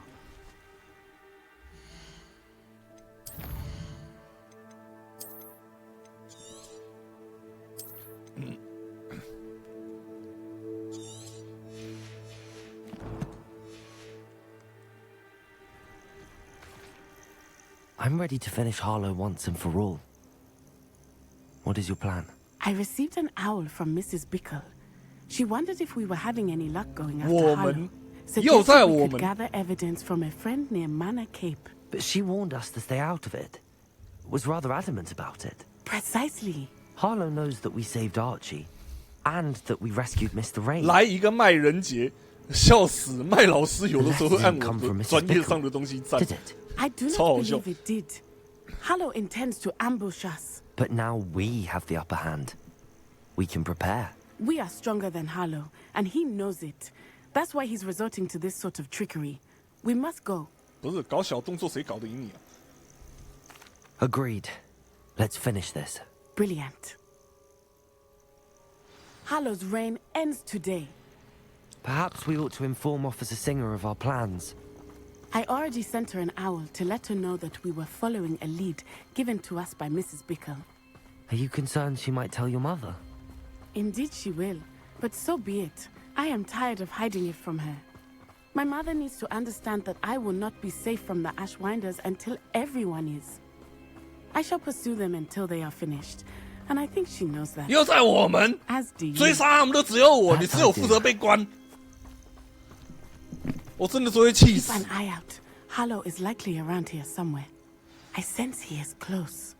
I'm ready to finish Harlow once and for all. What is your plan? I received an owl from Mrs. Bickle. She wondered if we were having any luck going after 我 Harlow. 们 Suggested we could gather evidence from a friend near Manor Cape. But she warned us to stay out of it. Was rather adamant about it. Precisely. Harlow knows that we saved Archie, and that we rescued Mr. Rain. 来一个卖人节，笑死！麦老师有的时候会按我的专业上的东西站。I do not believe it did. Harlow intends to ambush us. But now we have the upper hand. We can prepare. We are stronger than Harlow, and he knows it. That's why he's resorting to this sort of trickery. We must go. 不是搞小动作，谁搞得赢你啊 Agreed. Let's finish this. Brilliant. Harlow's reign ends today. Perhaps we ought to inform Officer Singer of our plans. I already sent her an owl to let her know that we were following a lead given to us by Mrs. Bickle. Are you concerned she might tell your mother? Indeed she will, but so be it. I am tired of hiding it from her. My mother needs to understand that I will not be safe from the Ashwinders until everyone is. I shall pursue them until they are finished, and I think she knows that. 又在我们 As do you. 追杀他们都只有我，你只有负责被关。我真的是会气 Keep 死。 an eye out. Harlow is likely around here somewhere. I sense he is close.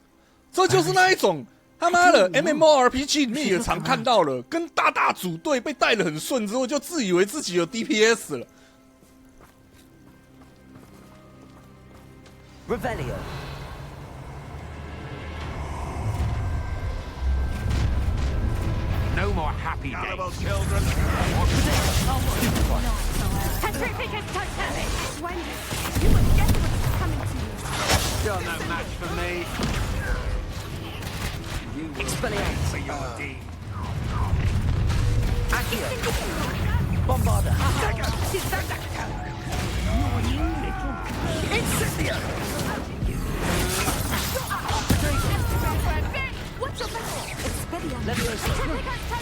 这就是那一种他妈的 MMORPG 里面也常看到了，跟大组队被带得很顺之后，就自以为自己有 DPS 了。 Revelio. No more happy days, children. Petrificus totally! You must get what's coming to you. You're no match for me. You will Expelliarmus. for your deed. Accio. Bombarda. Incendio! What's the matter?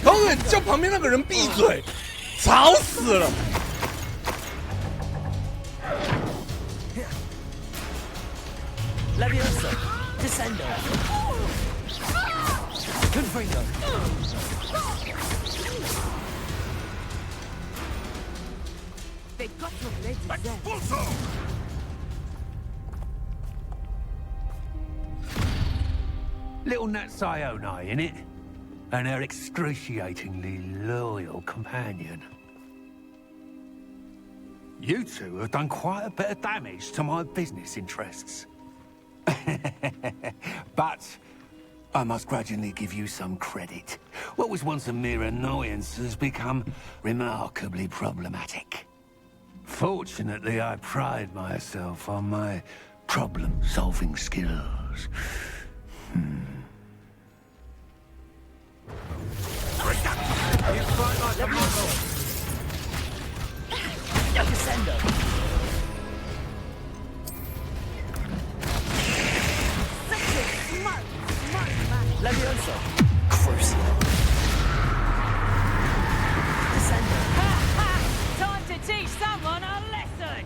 可不可以叫旁边那个人闭嘴？吵死了！ Leviosa. Descendo. Confringo. They got your lady there. Little Nat Sione, innit? And her excruciatingly loyal companion. You two have done quite a bit of damage to my business interests. But I must grudgingly give you some credit. What was once a mere annoyance has become remarkably problematic. Fortunately, I pride myself on my problem-solving skills. You fight like a muscle. Descendo. Leviosa. Crucial. Descendo. Time to teach someone a lesson.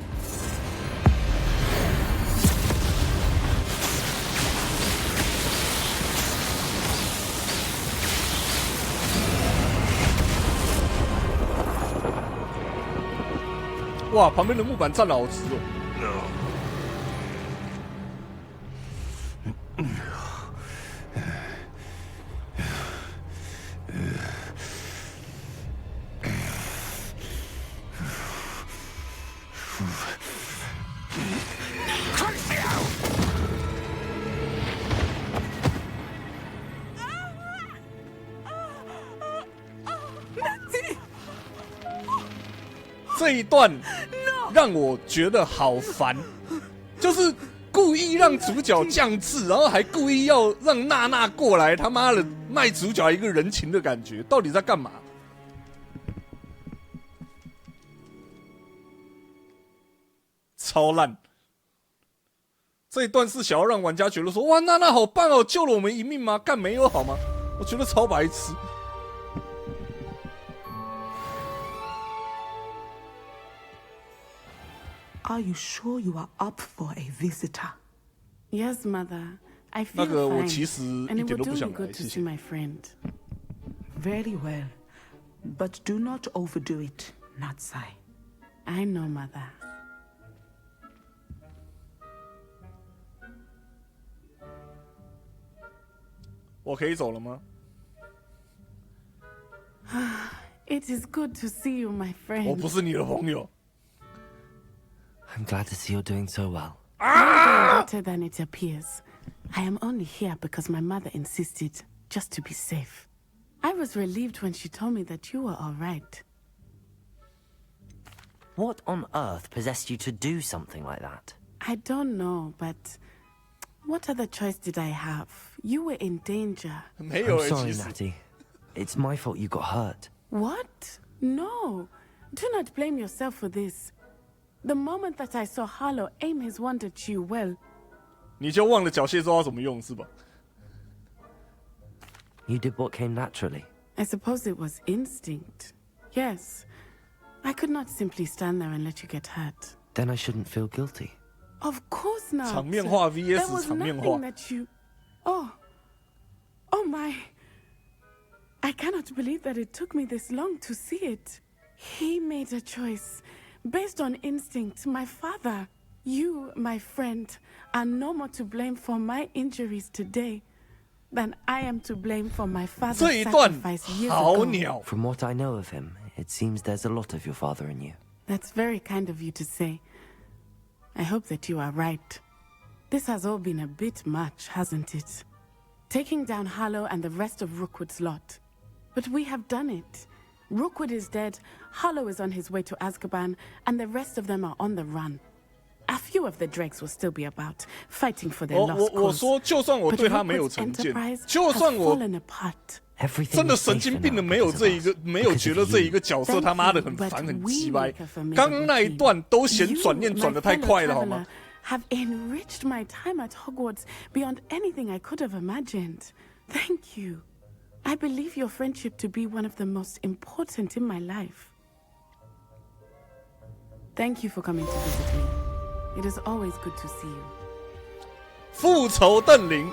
"哇，旁边的木板站得好直哦。 这一段让我觉得好烦，就是故意让主角降智，然后还故意要让娜娜过来，他妈的卖主角一个人情的感觉，到底在干嘛？超烂！这一段是想要让玩家觉得说，哇，娜娜好棒哦，救了我们一命吗？干没有好吗？我觉得超白痴。 Are you sure you are up for a visitor? Yes, Mother. I 那 feel 个我 fine, 其实 and 一 it 点 would 都不 do 想 me 来， good to 谢 see 谢。 my friend. Very well. But do not overdo it, Natsai. I know, Mother. 我可以走了吗？ It It is good to see you, my friend. 我不是你的朋友。I'm glad to see you're doing so well. You're better than it appears. I am only here because my mother insisted, just to be safe. I was relieved when she told me that you were all right. What on earth possessed you to do something like that? I don't know, but what other choice did I have? You were in danger. I'm sorry, Natty. It's my fault you got hurt. What? No. Do not blame yourself for this. The moment that I saw Harlow aim his wand at you, well... 你就忘了缴械招要怎么用是吧？ You did what came naturally. I suppose it was instinct. Yes. I could not simply stand there and let you get hurt. Then I shouldn't feel guilty. Of course not. 场面化 There VS was 场面 nothing 化。 that you... Oh my... I cannot believe that it took me this long to see it. He made a choice. Based on instinct, my father, you, my friend, are no more to blame for my injuries today than I am to blame for my father's sacrifice years ago. From what I know of him, it seems there's a lot of your father in you. That's very kind of you to say. I hope that you are right. This has all been a bit much, hasn't it? Taking down Harlow and the rest of Rookwood's lot. But we have done it. Rookwood is dead, Harlow is on his way to Azkaban, and the rest of them are on the run. A few of the dregs will still be about, fighting for their lost cause. 我说，就算我对他没有成见，就算我真的神经病的没有这一个，没有觉得这一个角色他妈的很烦很鸡掰。刚刚那一段都嫌转念转得太快了，好吗？ Have enriched my time at Hogwarts beyond anything I could have imagined. Thank you. I believe your friendship to be one of the most important in my life. Thank you for coming to visit me. It is always good to see you. 复仇邓林，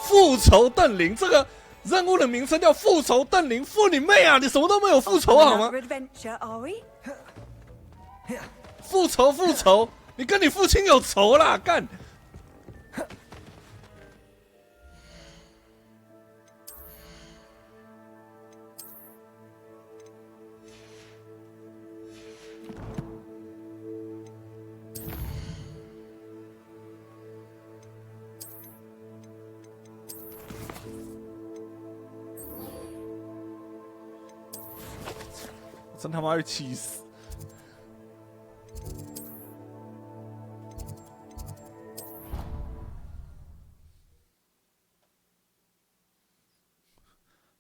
复仇邓林，这个任务的名称叫复仇邓林，复你妹啊！你什么都没有复仇好吗？复仇复仇，你跟你父亲有仇啦，干！ 真他妈会气死！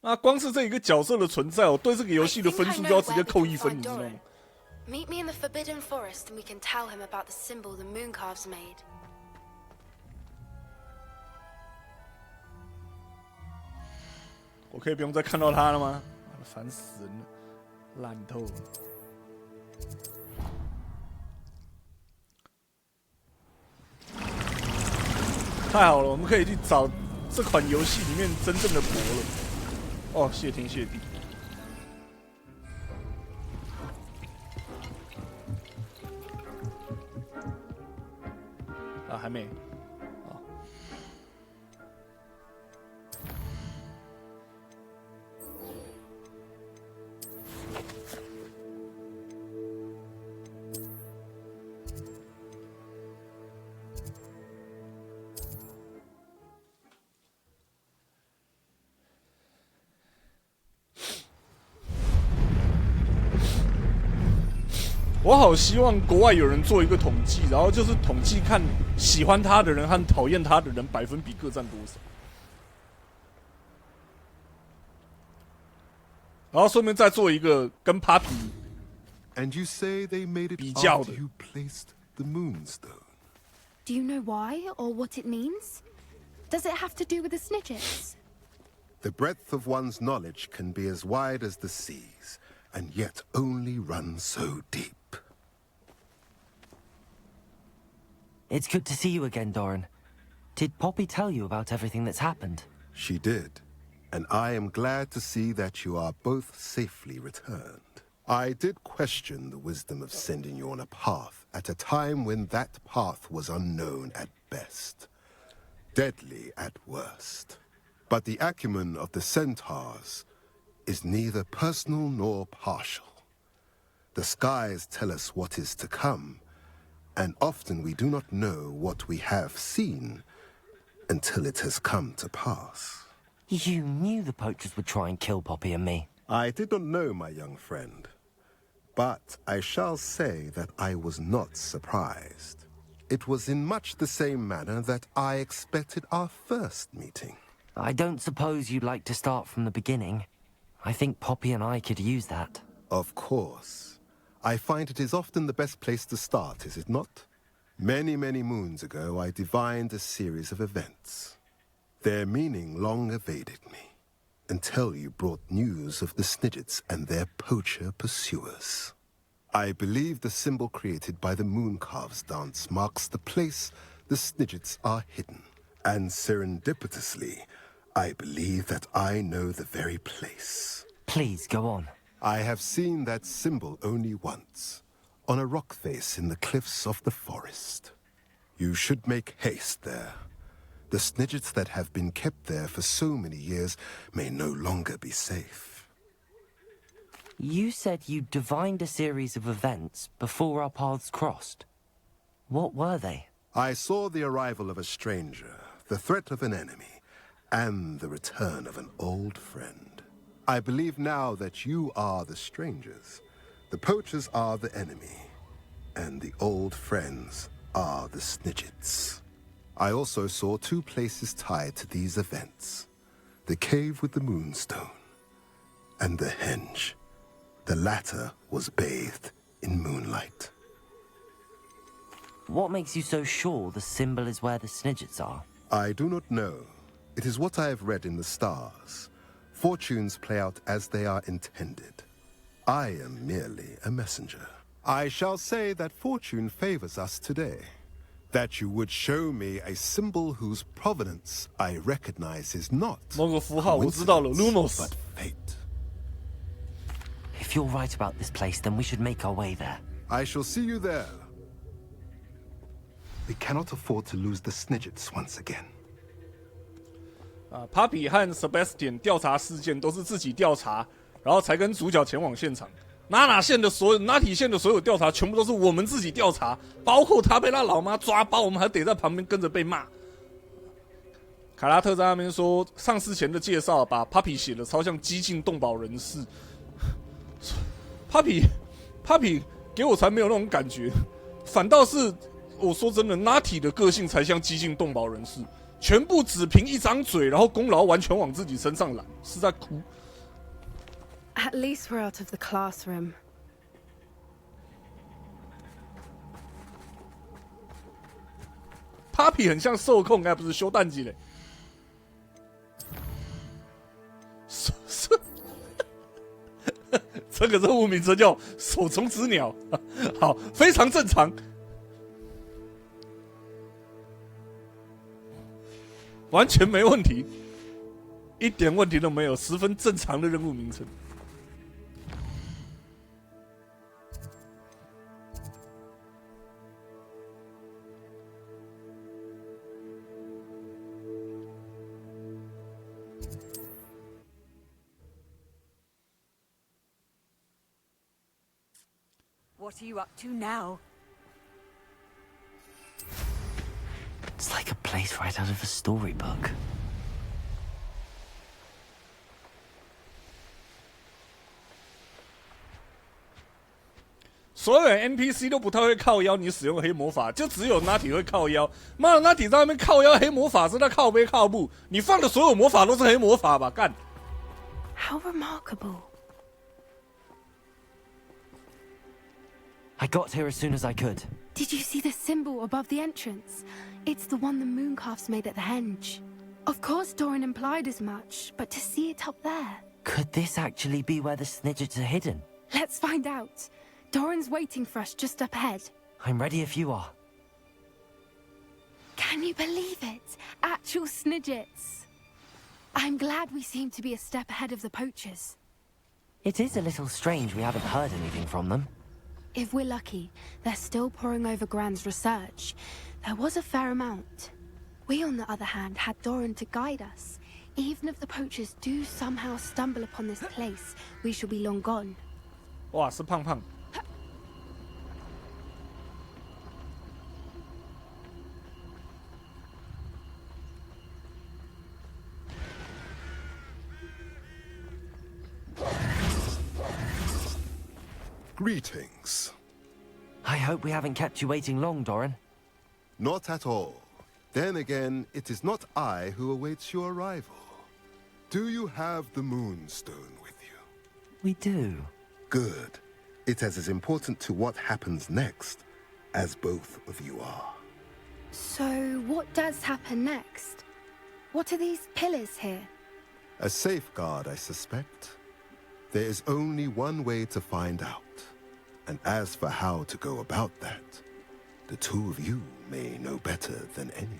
那光是这一个角色的存在，我对这个游戏的分数就要直接扣1分，你知道吗？ Meet me in the Forbidden Forest, and we can tell him about the symbol the Mooncalves made. 我可以不用再看到他了吗？烦死人了！ 烂透了！太好了，我们可以去找这款游戏里面真正的博了。哦，谢天谢地！啊，还没。 我好希望国外有人做一个统计，然后就是统计看喜欢他的人和讨厌他的人百分比各占多少，然后顺便再做一个跟 Papi 比较的。 Do you know why or what it means? Does it have to do with the snitches? The breadth of one's knowledge can be as wide as the seas, and yet only run so deep. It's good to see you again, Doran. Did Poppy tell you about everything that's happened? She did, and I am glad to see that you are both safely returned. I did question the wisdom of sending you on a path at a time when that path was unknown at best, deadly at worst. But the acumen of the centaurs is neither personal nor partial. The skies tell us what is to come, and often we do not know what we have seen until it has come to pass. You knew the poachers would try and kill Poppy and me. I did not know, my young friend, but I shall say that I was not surprised. It was in much the same manner that I expected our first meeting. I don't suppose you'd like to start from the beginning. I think Poppy and I could use that. Of course. I find it is often the best place to start, is it not? Many, many moons ago, I divined a series of events. Their meaning long evaded me, until you brought news of the Snidgets and their poacher pursuers. I believe the symbol created by the Mooncalves dance marks the place the Snidgets are hidden. And serendipitously, I believe that I know the very place. Please, go on. I have seen that symbol only once, on a rock face in the cliffs of the forest. You should make haste there. The Snidgets that have been kept there for so many years may no longer be safe. You said you divined a series of events before our paths crossed. What were they? I saw the arrival of a stranger, the threat of an enemy, and the return of an old friend. I believe now that you are the strangers, the poachers are the enemy, and the old friends are the Snidgets. I also saw two places tied to these events, the cave with the moonstone, and the henge. The latter was bathed in moonlight. What makes you so sure the symbol is where the Snidgets are? I do not know. It is what I have read in the stars. Fortunes play out as they are intended. I am merely a messenger. I shall say that fortune favors us today. That you would show me a symbol whose provenance I recognize is not coincidence, but fate. If you're right about this place, then we should make our way there. I shall see you there. We cannot afford to lose the Snidgets once again. Poppy 和 Sebastian 调查事件都是自己调查，然后才跟主角前往现场。娜县的所有调查全部都是我们自己调查，包括他被他老妈抓包，我们还得在旁边跟着被骂。凯拉特在那边说，上市前的介绍把 Poppy 写的超像激进动保人士。Poppy 给我才没有那种感觉，反倒是我说真的 ，Natty 的个性才像激进动保人士。全部只凭一张嘴，然后功劳完全往自己身上揽，是在哭。At least we're out of the classroom. Poppy 很像受控，还不是修蛋机嘞。这个任务名称叫“手中之鸟”，好，非常正常。完全没问题，一点问题都没有，十分正常的任务名称。What are you up to now? It's like a place right out of a storybook. 所有人 NPC 都不太会靠腰，你使用黑魔法，就只有 Natty 会靠腰。妈的 ，Natty 在那边靠腰，黑魔法是在靠背靠步。你放的所有魔法都是黑魔法吧？干！ How remarkable. I got here as soon as I could. Did you see the symbol above the entrance? It's the one the Mooncalves made at the henge. Of course Doran implied as much, but to see it up there... Could this actually be where the Snidgets are hidden? Let's find out. Doran's waiting for us just up ahead. I'm ready if you are. Can you believe it? Actual Snidgets. I'm glad we seem to be a step ahead of the poachers. It is a little strange we haven't heard anything from them. If we're lucky, they're still poring over Gran's research. There was a fair amount. We, on the other hand, had Doran to guide us. Even if the poachers do somehow stumble upon this place, we shall be long gone. 哇，是胖胖。Greetings. I hope we haven't kept you waiting long, Doran. Not at all. Then again, it is not I who awaits your arrival. Do you have the Moonstone with you? We do. Good. It is as important to what happens next as both of you are. So, what does happen next? What are these pillars here? A safeguard, I suspect. There is only one way to find out. And as for how to go about that, the two of you may know better than anyone.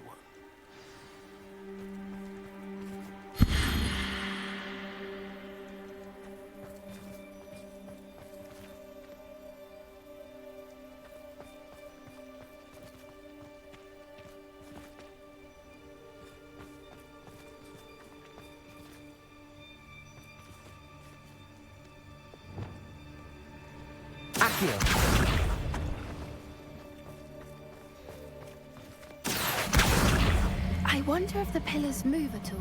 I wonder if the pillars move at all.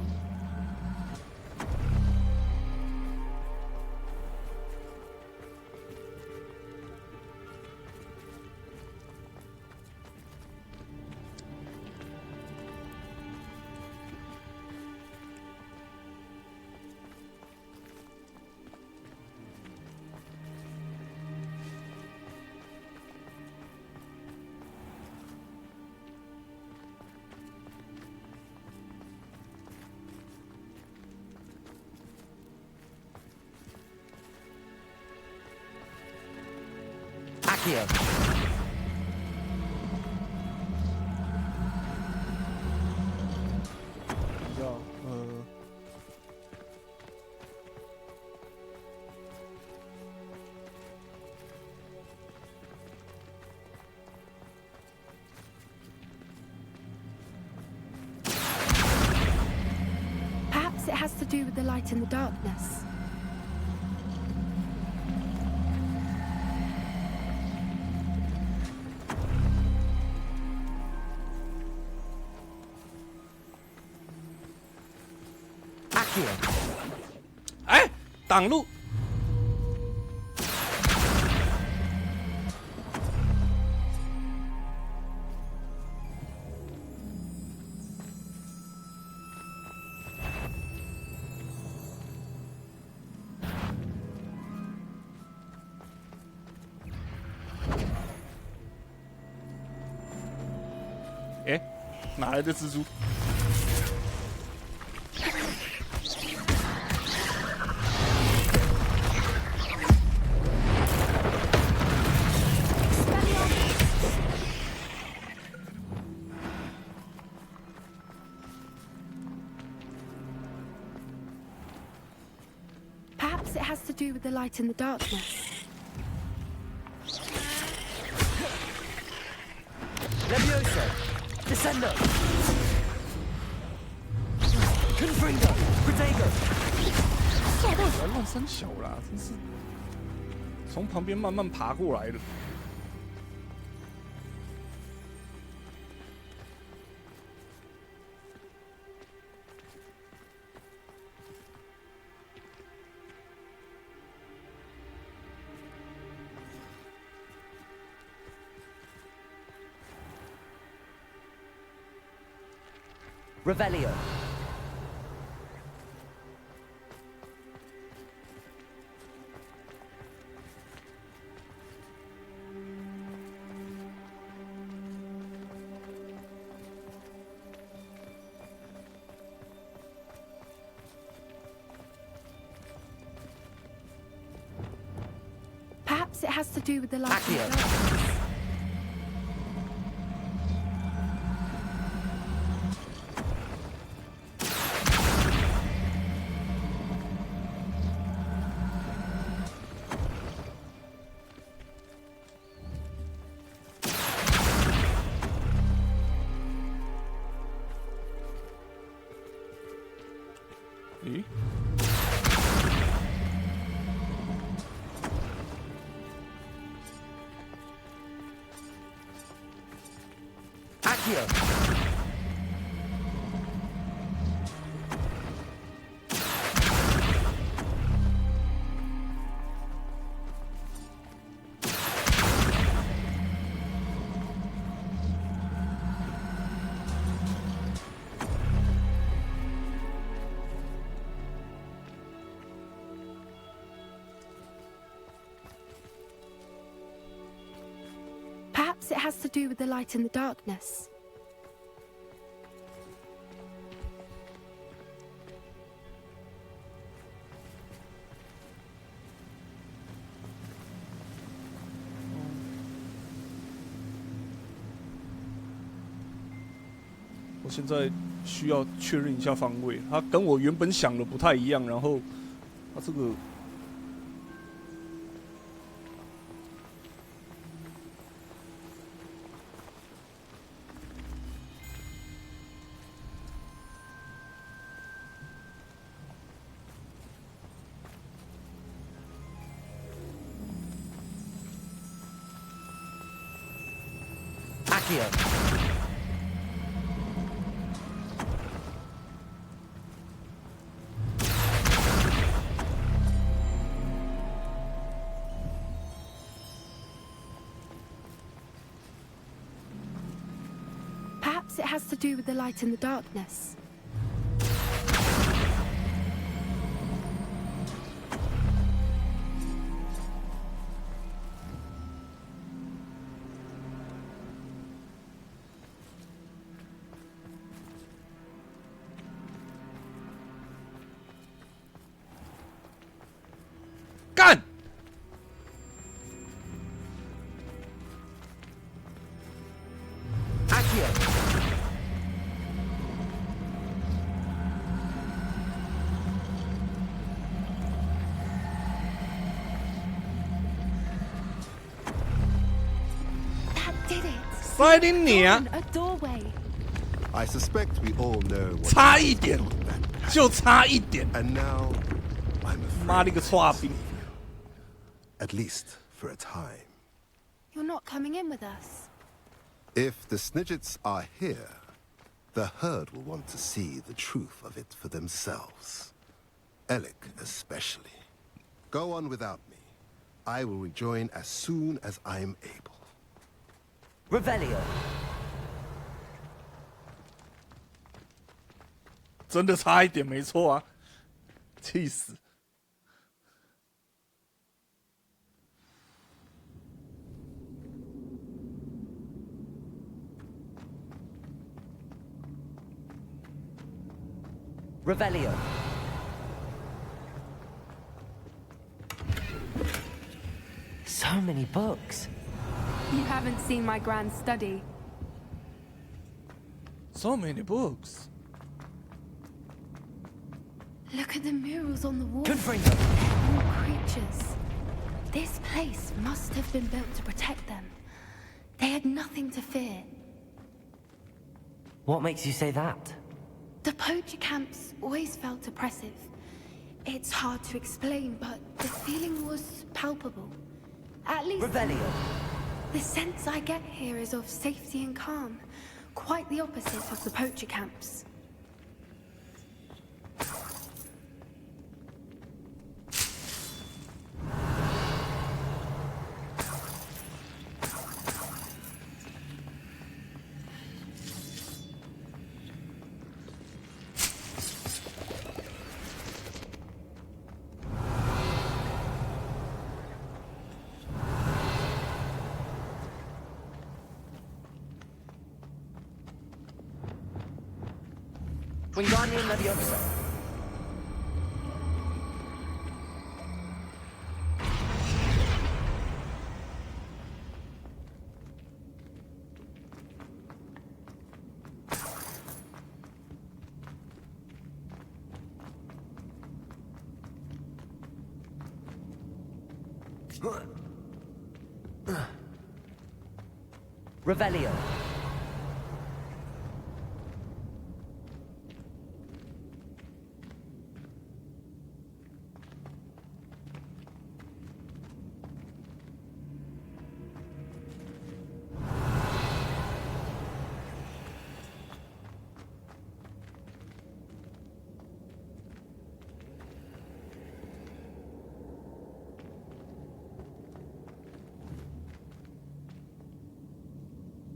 Accio. Perhaps it has to do with the light and the darkness. Accio. 哎，挡路。哎，哪来的蜘蛛？ Perhaps it has to do with the light and the darkness. Levioso. Descendo. Confringo. Protego. 到底在乱三小啦，真是从旁边慢慢爬过来的。Revelio. Perhaps it has to do with the light and the Accio. darkness. Accio! Perhaps it has to do with the light and the darkness. "我现在需要确认一下方位，它跟我原本想的不太一样，然后它这个。Accio! Perhaps it has to do with the light and the darkness.塞你娘 A doorway. I suspect we all know what 差一点，就差一点。 And now, I'm 妈 afraid 了个臭逼！ at least for a time. You're not coming in with us. If the Snidgets are here, the herd will want to see the truth of it for themselves. Alec especially. Go on without me. I will rejoin as soon as I am able. Revelio! 真的差一点，没错啊，气死！ Revelio! So many books. You haven't seen my grand study. So many books. Look at the murals on the wall. Confringo! They're all creatures. This place must have been built to protect them. They had nothing to fear. What makes you say that? The poacher camps always felt oppressive. It's hard to explain, but the feeling was palpable. At least... Revelio! The sense I get here is of safety and calm. Quite the opposite of the poacher camps. Wingardium Leviosa. Revelio.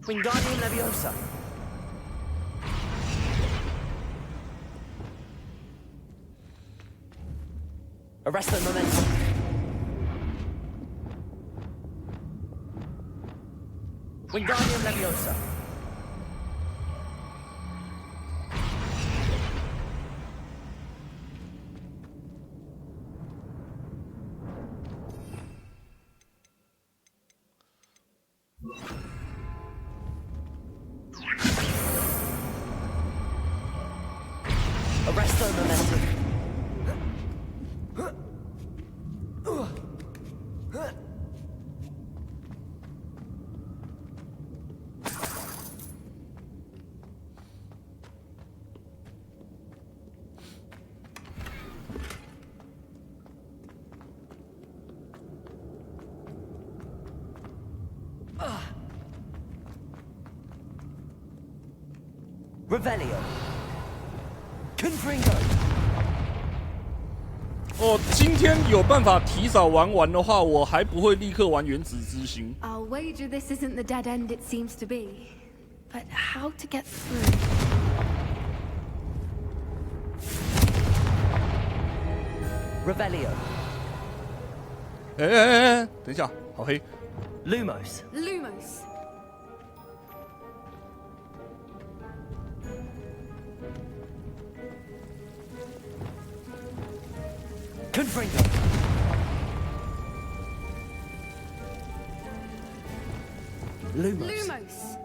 Wingardium Leviosa. Arresto Momentum. Wingardium Leviosa. Arresto Momentum. Revelio. Confringo. 哦，今天有办法提早玩完的话，我还不会立刻玩原子之心。I'll wager this isn't the dead end it seems to be. But how to get through? Revelio. 哎，等一下，好黑。Lumos. Lumos. Confringo. Lumos. Lumos.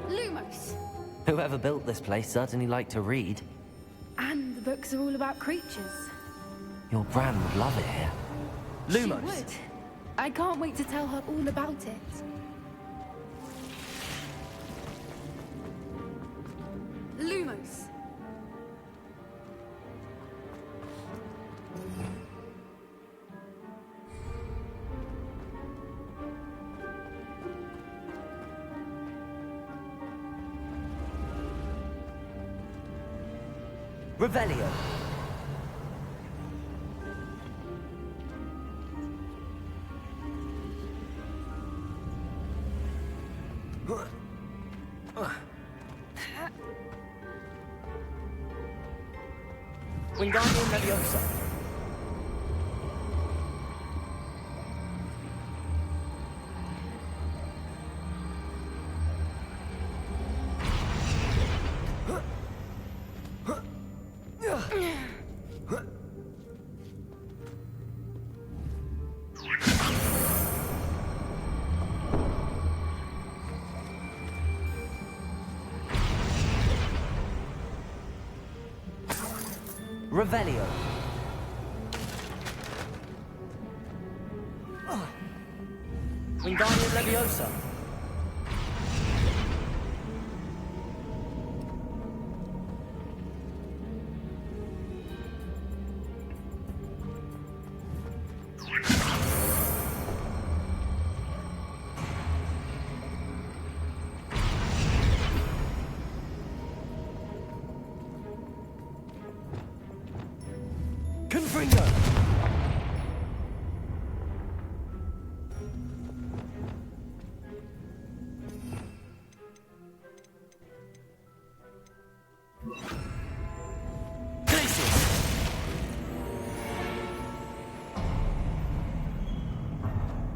Lumos. Whoever built this place certainly liked to read. And the books are all about creatures. Your Bran would love it here. Lumos. She would. I can't wait to tell her all about it. Lumos. Revelio. Wingardium Leviosa. Revelio. Wingardium Leviosa. Confringo.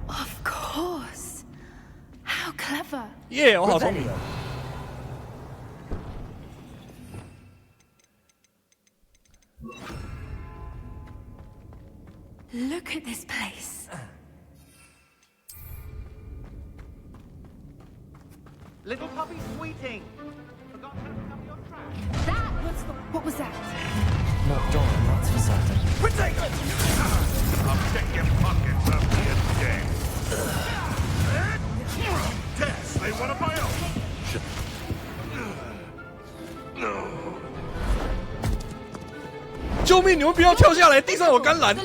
Of course. How clever. Yeah, 我好聪明。Look at this place. Little puppy sweeting. Forgot how to cover your trash. That was the... What was that? Not Dora, that's for certain. Retake it! I'll check your pockets after you're dead. Tess, they want a bio. 救命！你们不要跳下来，地上有甘蓝。 Ready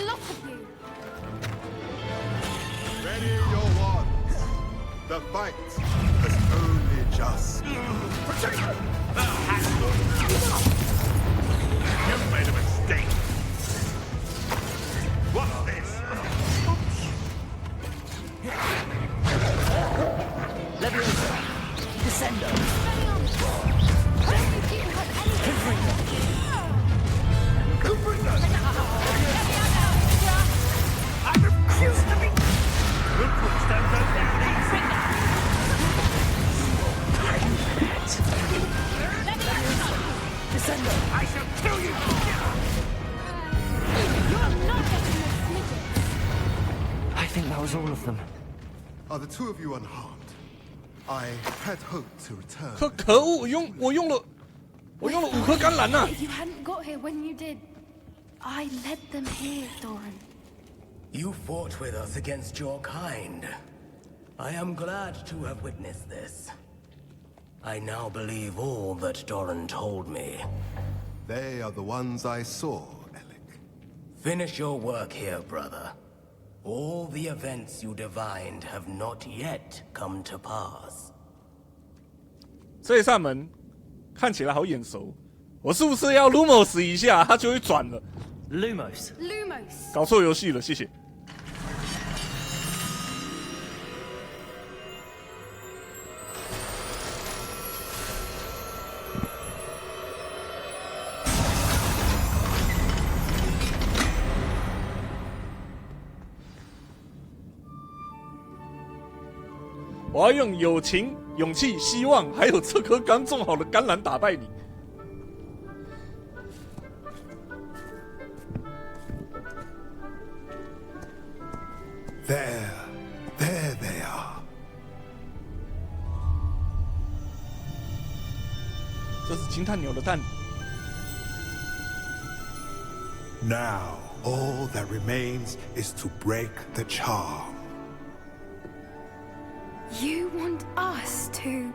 your one. The fight has only just. You've made a mistake. What's this? Leviosa. Descendo. Confringo. I refuse to be. Rookwood stands out down easy. Descendo. I shall kill you. You're not getting those snitches. I think that was all of them. Are the two of you unharmed? I had hoped to return. 可恶，我用了5颗甘蓝呐、If you hadn't got here when you did, I led them here, Doran. You fought with us against your kind. I am glad to have witnessed this. I now believe all that Doran told me. They are the ones I saw, Alec. Finish your work here, brother. All the events you divined have not yet come to pass. 这一扇门看起来好眼熟，我是不是要 Lumos 一下，它就会转了 ？Lumos， 搞错游戏了，谢谢。我要用友情、勇气、希望，还有这颗刚种好的甘蓝打败你。There they are. 这是金碳鸟的蛋。Now, all that remains is to break the charm. You want us to...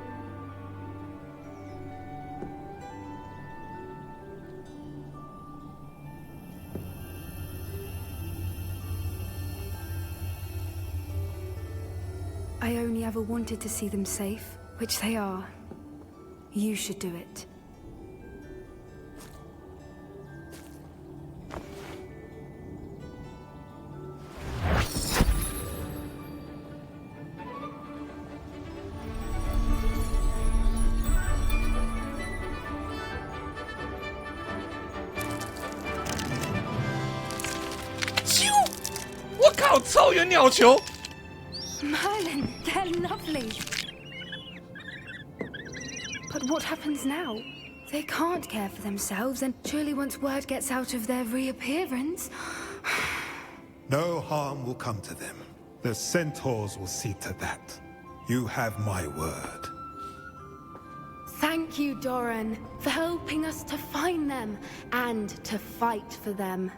I only ever wanted to see them safe, which they are. You should do it.靠，超远鸟球 Merlin, they're lovely. But what happens now? They can't care for themselves, and surely once word gets out of their reappearance... No harm will come to them. The centaurs will see to that. You have my word. Thank you, Doran, for helping us to find them and to fight for them.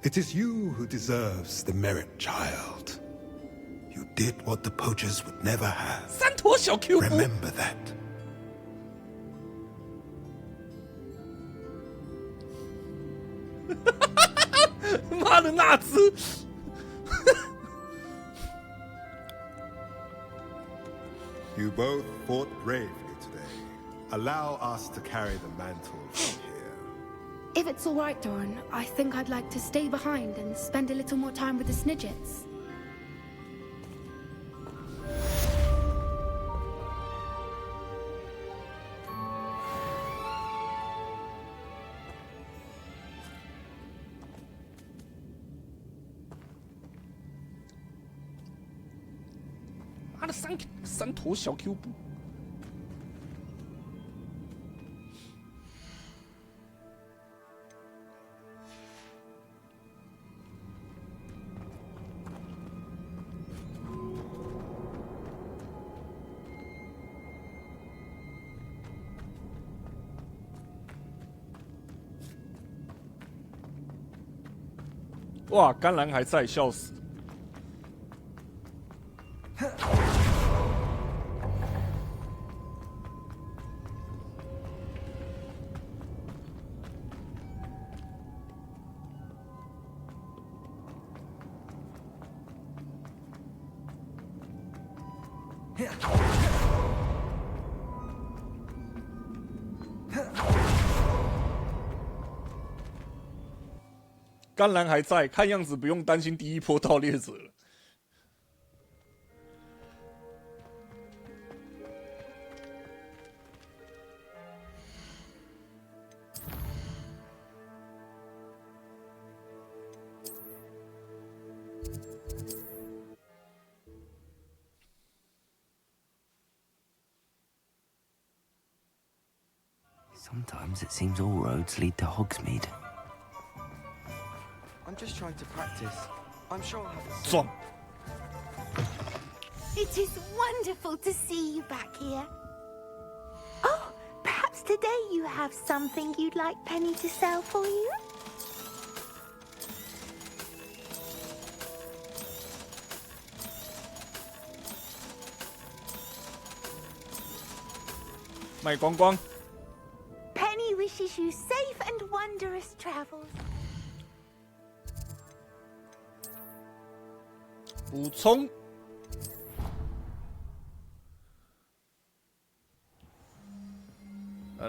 It is you who deserves the merit, child. You did what the poachers would never have. 三坨小 Q 步 Remember that. 妈的，纳兹！ You both fought bravely today. Allow us to carry the mantle from here. If it's all right, Doran, I think I'd like to stay behind and spend a little more time with the Snidgets. "妈的，三坨小 Q 步。哇，甘蓝还在，笑死！甘蓝还在，看样子不用担心第一波盗猎者了。Sometimes it seems all roads lead to Hogsmeade. I'm just trying to practice. I'm sure I'll have it. 撞。It is wonderful to see you back here. Oh, perhaps today you have something you'd like Penny to sell for you? 卖光光。Penny wishes you safe and wondrous travels. 补充。来。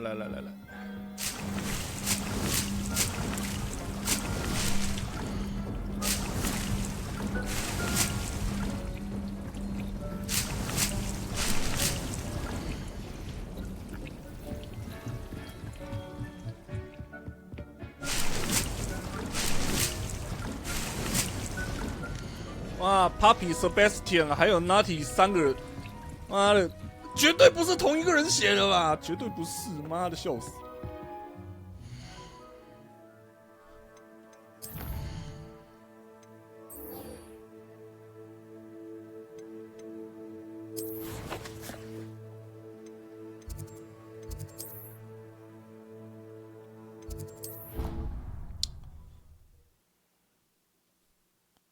哇 ，Puppy、Sebastian 还有 Natty 3个人，妈的，绝对不是同一个人写的吧？绝对不是，妈的，笑死！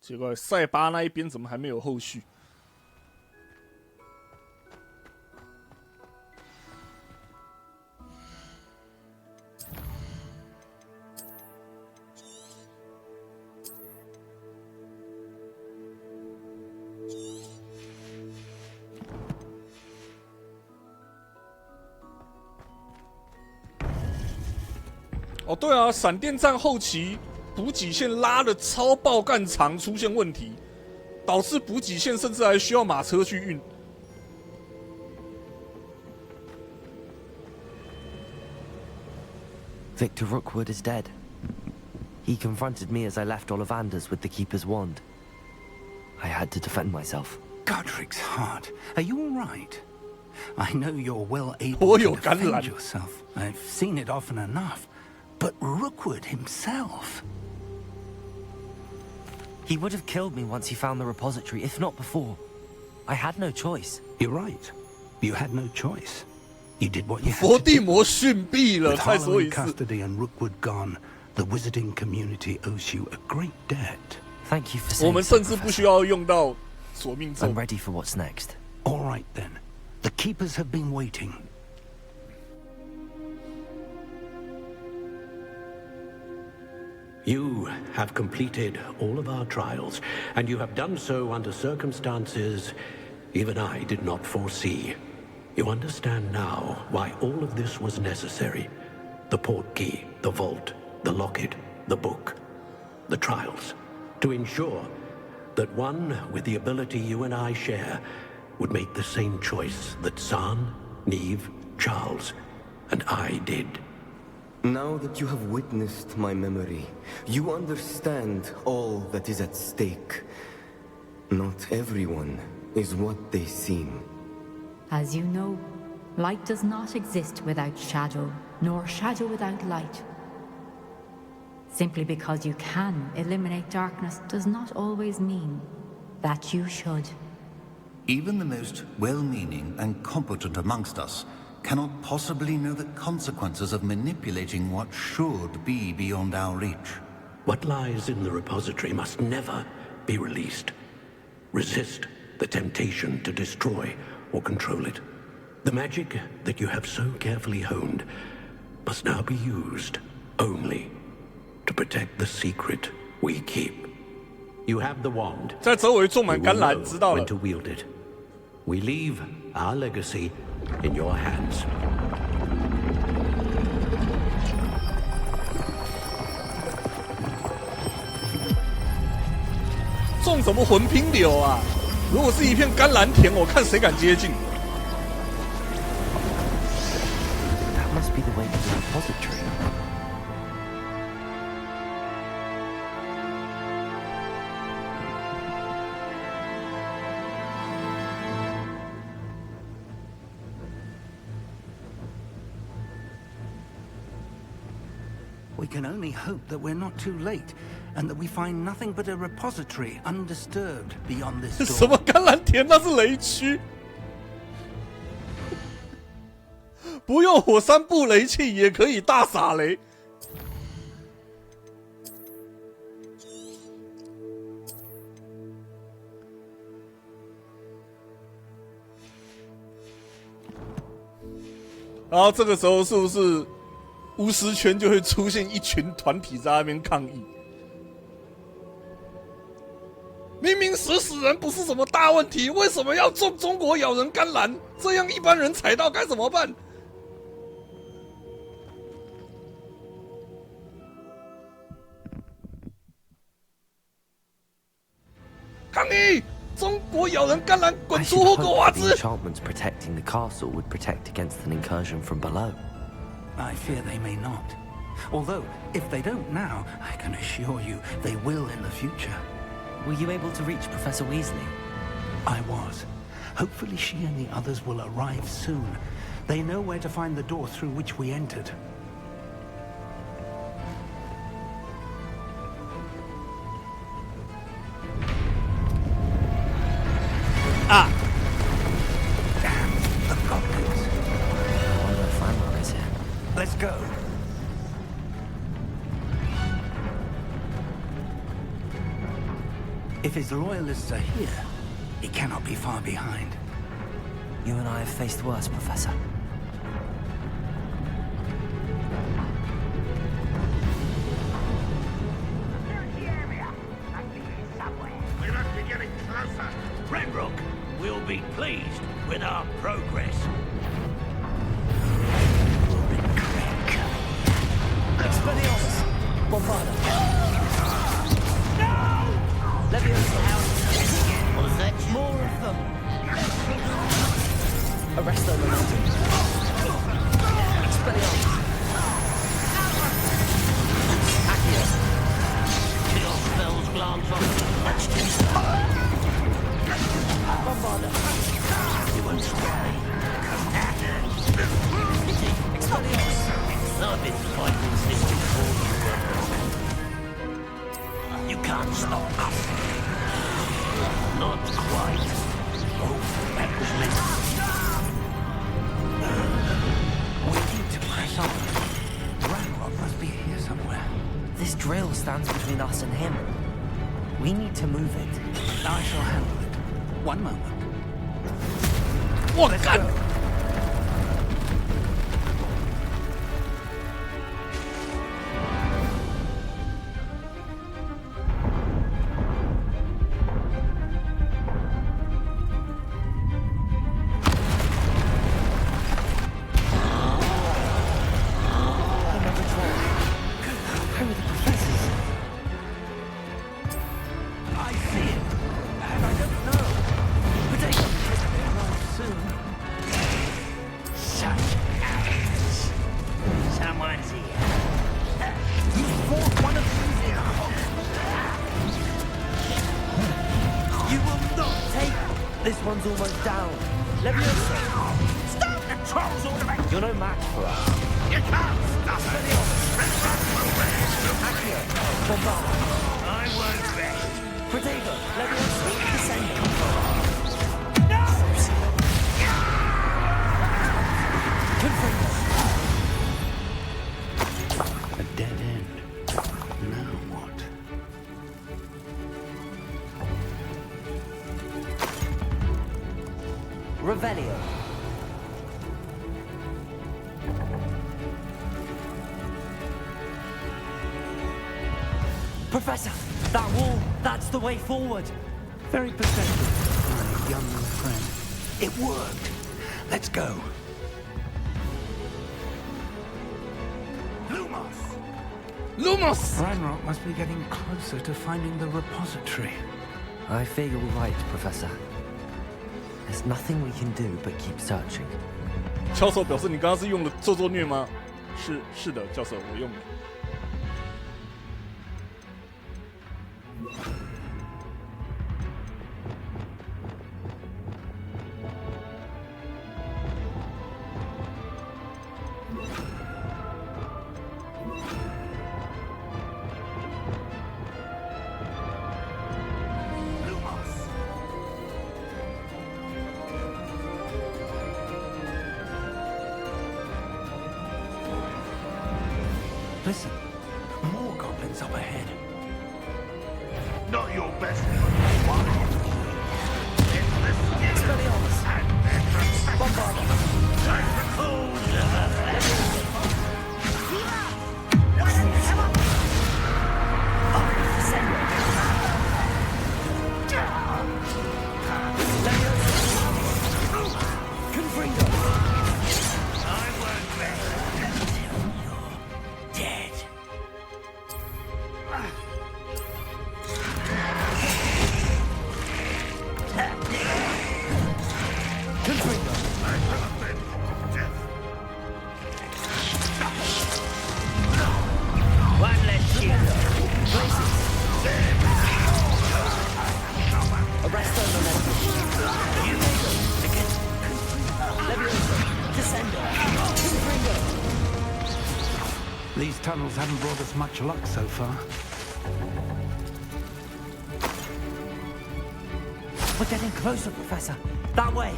奇怪，塞巴那一边怎么还没有后续？哦，对啊，闪电战后期补给线拉的超爆干长，出现问题，导致补给线甚至还需要马车去运。Victor Rookwood is dead. He confronted me as I left Ollivanders with the Keeper's wand. I had to defend myself. Godric's heart. Are you all right? I know you're well able to defend yourself. I've seen it often enough. But Rookwood himself... He would have killed me once he found the repository, if not before. I had no choice. You're right. You had no choice. You did what you had 伏地魔逊毙了， With 再说 Harlow 一 in 次。 custody and Rookwood gone, the wizarding community owes you a great debt. Thank you for 我 saying 们 so, 甚至不需要用到索命咒。 I'm ready for what's next. All right then. The keepers have been waiting. You have completed all of our trials, and you have done so under circumstances even I did not foresee. You understand now why all of this was necessary. The portkey, the vault, the locket, the book, the trials. To ensure that one with the ability you and I share would make the same choice that Zahn, Neve, Charles, and I did. Now that you have witnessed my memory, you understand all that is at stake. Not everyone is what they seem. As you know, light does not exist without shadow, nor shadow without light. Simply because you can eliminate darkness does not always mean that you should. Even the most well-meaning and competent amongst us cannot possibly know the consequences of manipulating what should be beyond our reach. What lies in the repository must never be released. Resist the temptation to destroy or control it. The magic that you have so carefully honed must now be used only to protect the secret we keep. You have the wand. 在周围种满橄榄， You will 知道 know 了 when。to wield it. We leave our legacy in your hands. 种什么魂拼柳啊？如果是一片甘蓝田，我看谁敢接近。That must be the way to the repository. We can only hope that we're not too late, and that we find nothing but a repository undisturbed beyond this door. 什么甘蓝田？那是雷区，不用火山布雷器也可以大撒雷。然后这个时候是不是巫师圈就会出现一群团体在那边抗议？明明死人不是什么大问题，为什么要种中国咬人甘蓝？这样一般人踩到该怎么办？抗议！中国咬人甘蓝，滚出霍格华兹！ The enchantments protecting the castle would protect against an incursion from below. I fear they may not. Although, if they don't now, I can assure you they will in the future. Were you able to reach Professor Weasley? I was. Hopefully she and the others will arrive soon. They know where to find the door through which we entered. Ah! Damn, the goblins. I wonder if Ranrock is here. Let's go. If his loyalists are here, he cannot be far behind. You and I have faced worse, Professor. We must be getting closer. Ranrock will be pleased with our progress. Expelliarmus! Bombarda! No! Leviosa! Was that you? More of them! Arresto Momentum! Expelliarmus! Accio! Your spells glance on. That's just Bombarda! you won't stay. Expelliarmus! I've been fighting since before you can't stop us. Not quite. Oh, that was meant. We need to press on. Ranrock must be here somewhere. This drill stands between us and him. We need to move it. I shall handle it. One moment. 我干！ Someone's here. You fought one of these here. You will not take... This one's almost down. Leviosa! Stop the trolls all the way. You're no match for us. You can't stop it. Accio! Bombarda! I won't rest. Protego! Leviosa! Descend! Confringo! A dead end. Now what? Revelio! Professor! That wall! That's the way forward! Very perceptive, my young friend. It worked. Let's go. Lumos! Ranrock must be getting closer to finding the repository. I fear you're right, Professor. There's nothing we can do but keep searching. 教授表示你刚刚是用了做虐吗？是的，教授，我用了。Listen, more goblins up ahead. Not your best. These tunnels haven't brought us much luck so far. We're getting closer, Professor. That way.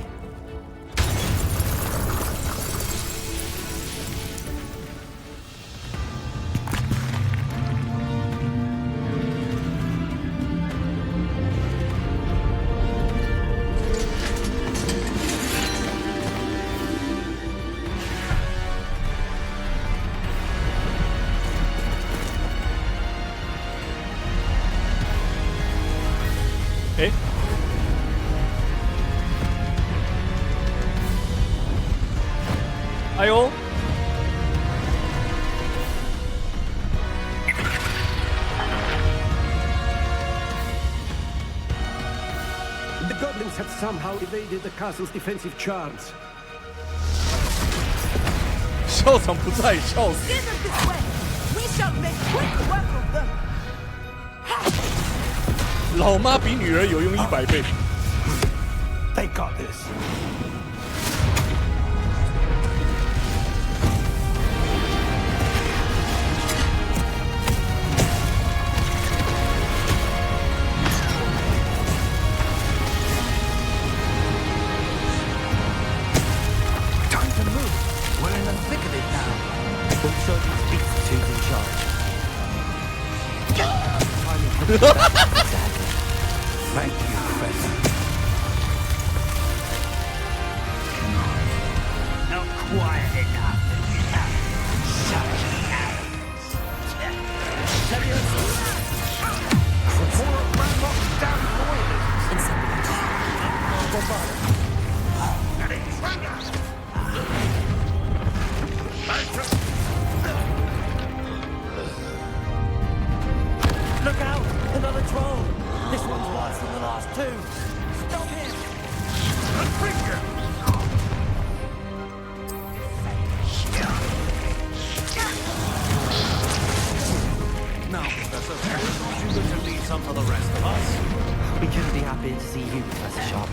The goblins had somehow evaded the castle's defensive charms. 校长不在，笑死。 Get them this way. We shall make quick work of them. 老妈比女儿有用100倍。They got this. Time to move. We're in the thick of it now. We'll show these beasts who's in charge. Thank you, Professor. Not quiet enough. Shut More Ranrock damn boilers. Look out! Another troll! This one's worse than the last two! Stop him! Now, Professor, aren't you going to leave some for the rest of us? We couldn't be happier to see you, Professor Sharp.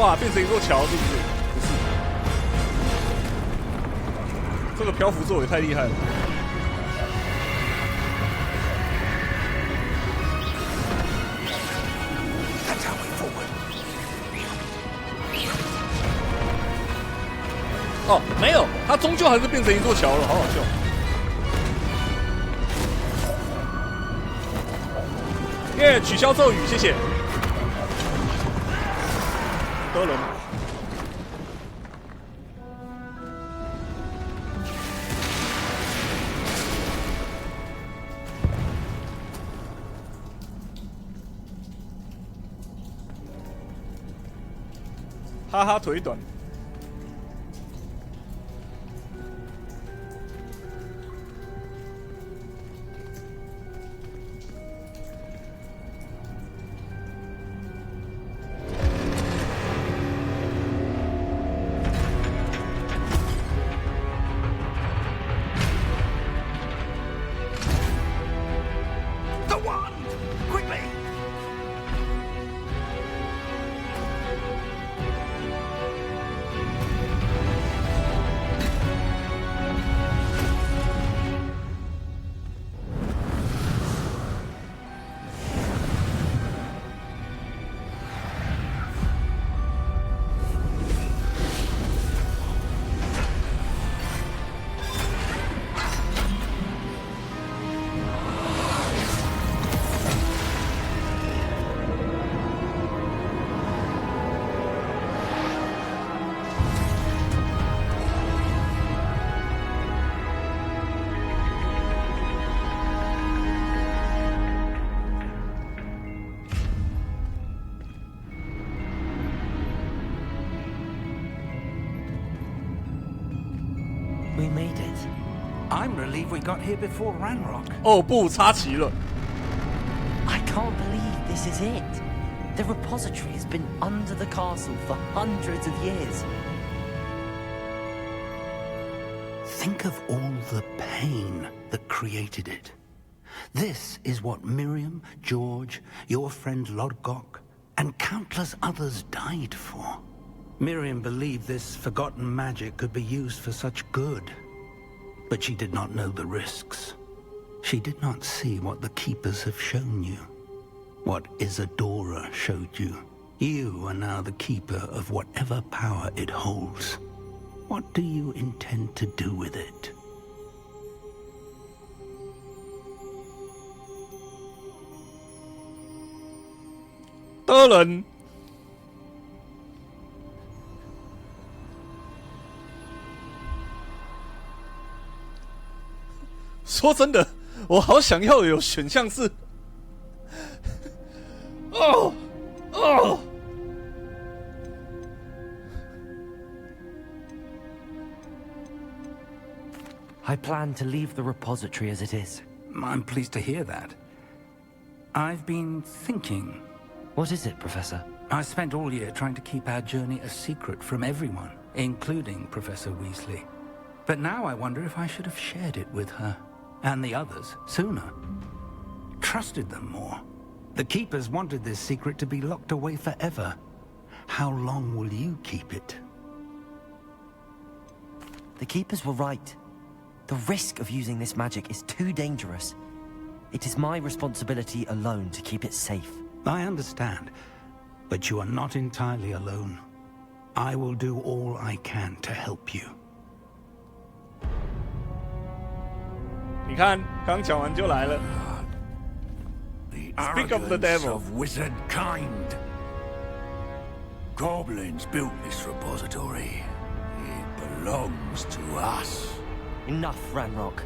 哇，变成一座桥，是不是？不是，这个漂浮作也太厉害了。哦，没有，它终究还是变成一座桥了，好好笑。耶，取消咒语，谢谢。德伦，哈哈，腿短。We made it. I'm relieved we got here before Ranrock. 哦不，插旗了。 I can't believe this is it. The repository has been under the castle for hundreds of years. Think of all the pain that created it. This is what Miriam, George, your friend Lodgok, and countless others died for. Miriam believed this forgotten magic could be used for such good. But she did not know the risks. She did not see what the Keepers have shown you. What Isadora showed you. You are now the Keeper of whatever power it holds. What do you intend to do with it? Dolan. 说真的，我好想要有选项是，I plan to leave the repository as it is. I'm pleased to hear that. I've been thinking. What is it, Professor? I spent all year trying to keep our journey a secret from everyone, including Professor Weasley. But now I wonder if I should have shared it with her. And the others, sooner. Trusted them more. The Keepers wanted this secret to be locked away forever. How long will you keep it? The Keepers were right. The risk of using this magic is too dangerous. It is my responsibility alone to keep it safe. I understand, but you are not entirely alone. I will do all I can to help you. 你看，刚讲完就来了。Speak of the devil. Of wizard kind. Goblins built this repository. It belongs to us. Enough, Ranrock.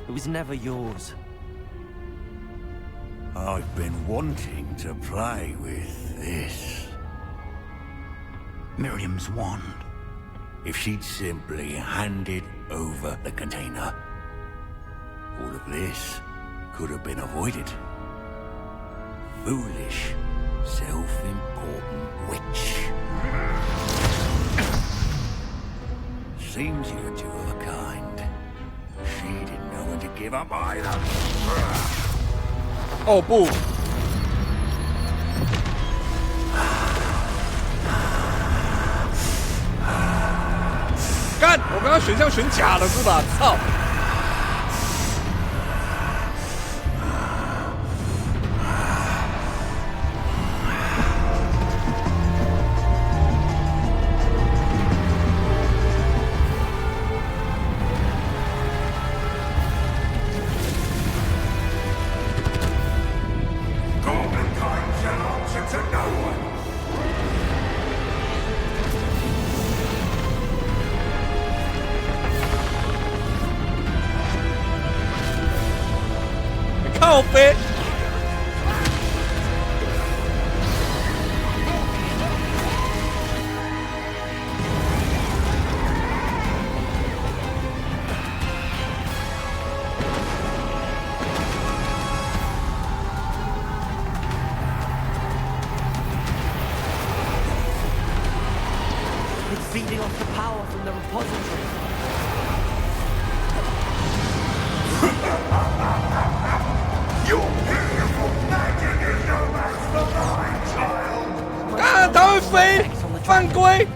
It was never yours. I've been wanting to play with this. Miriam's wand. If she'd simply handed over the container, all of this could have been avoided. Foolish, self-important witch. Seems you're two of a kind. She didn't know when to give up either. 哦不！ I 干！我刚刚选项选假了是吧？操！靠背。It's feeding off the power from the repository. Your beautiful magic is no match for mine, child. 干，它会飞，犯规。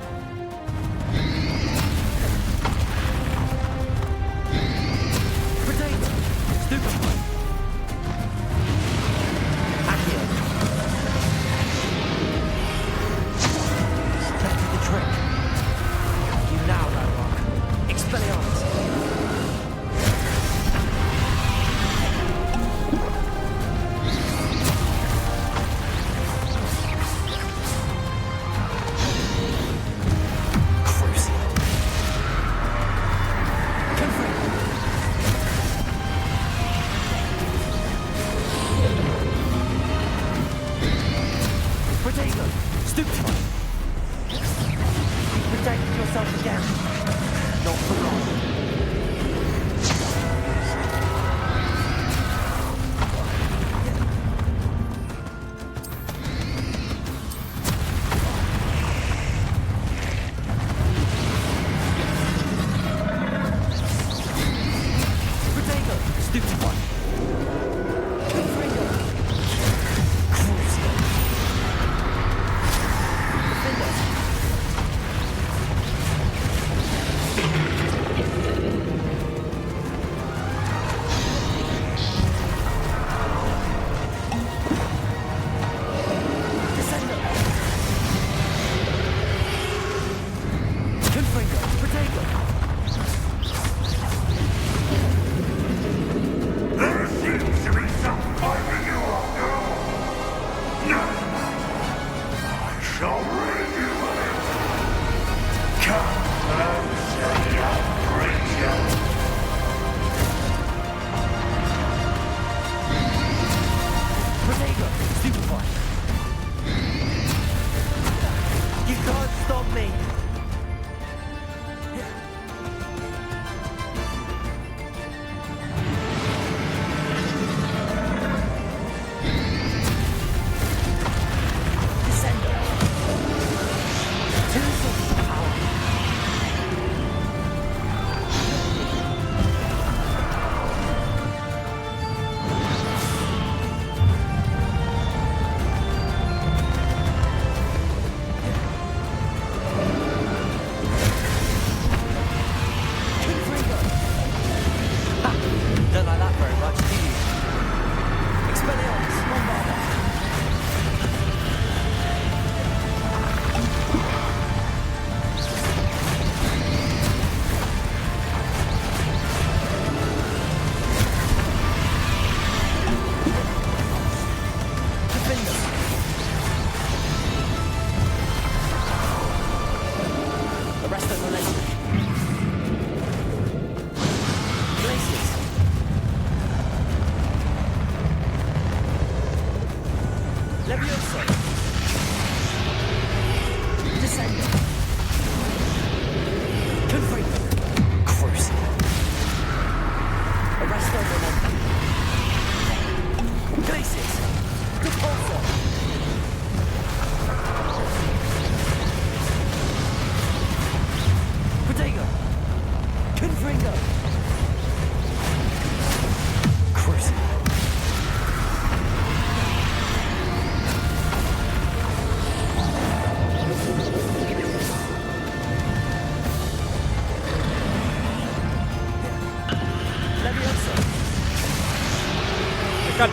干！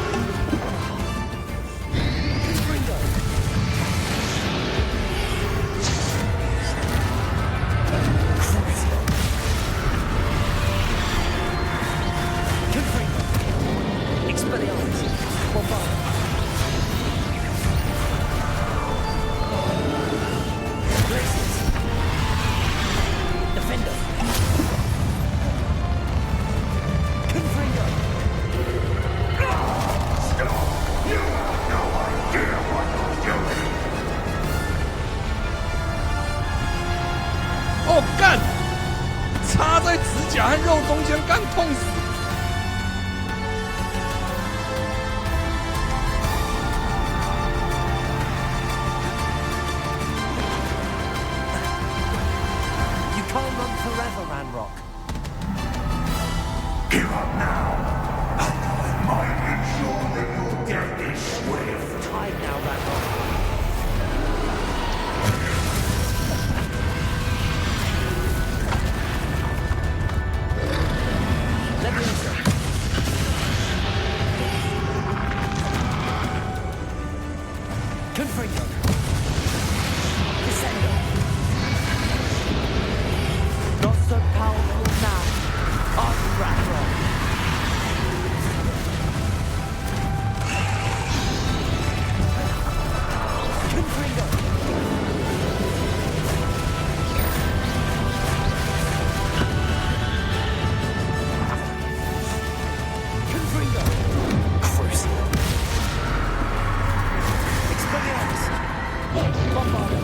哦干！插在指甲和肉中间，干痛死！ Can't run forever, Ranrock. Give up now. I might ensure that your death is swift. Hide now, Ranrock. Leviosa. Confringo. Descendo. Not so powerful now. On Ranrock. Confringo. Confringo. Crucible. Expelliarmus. Bombardo.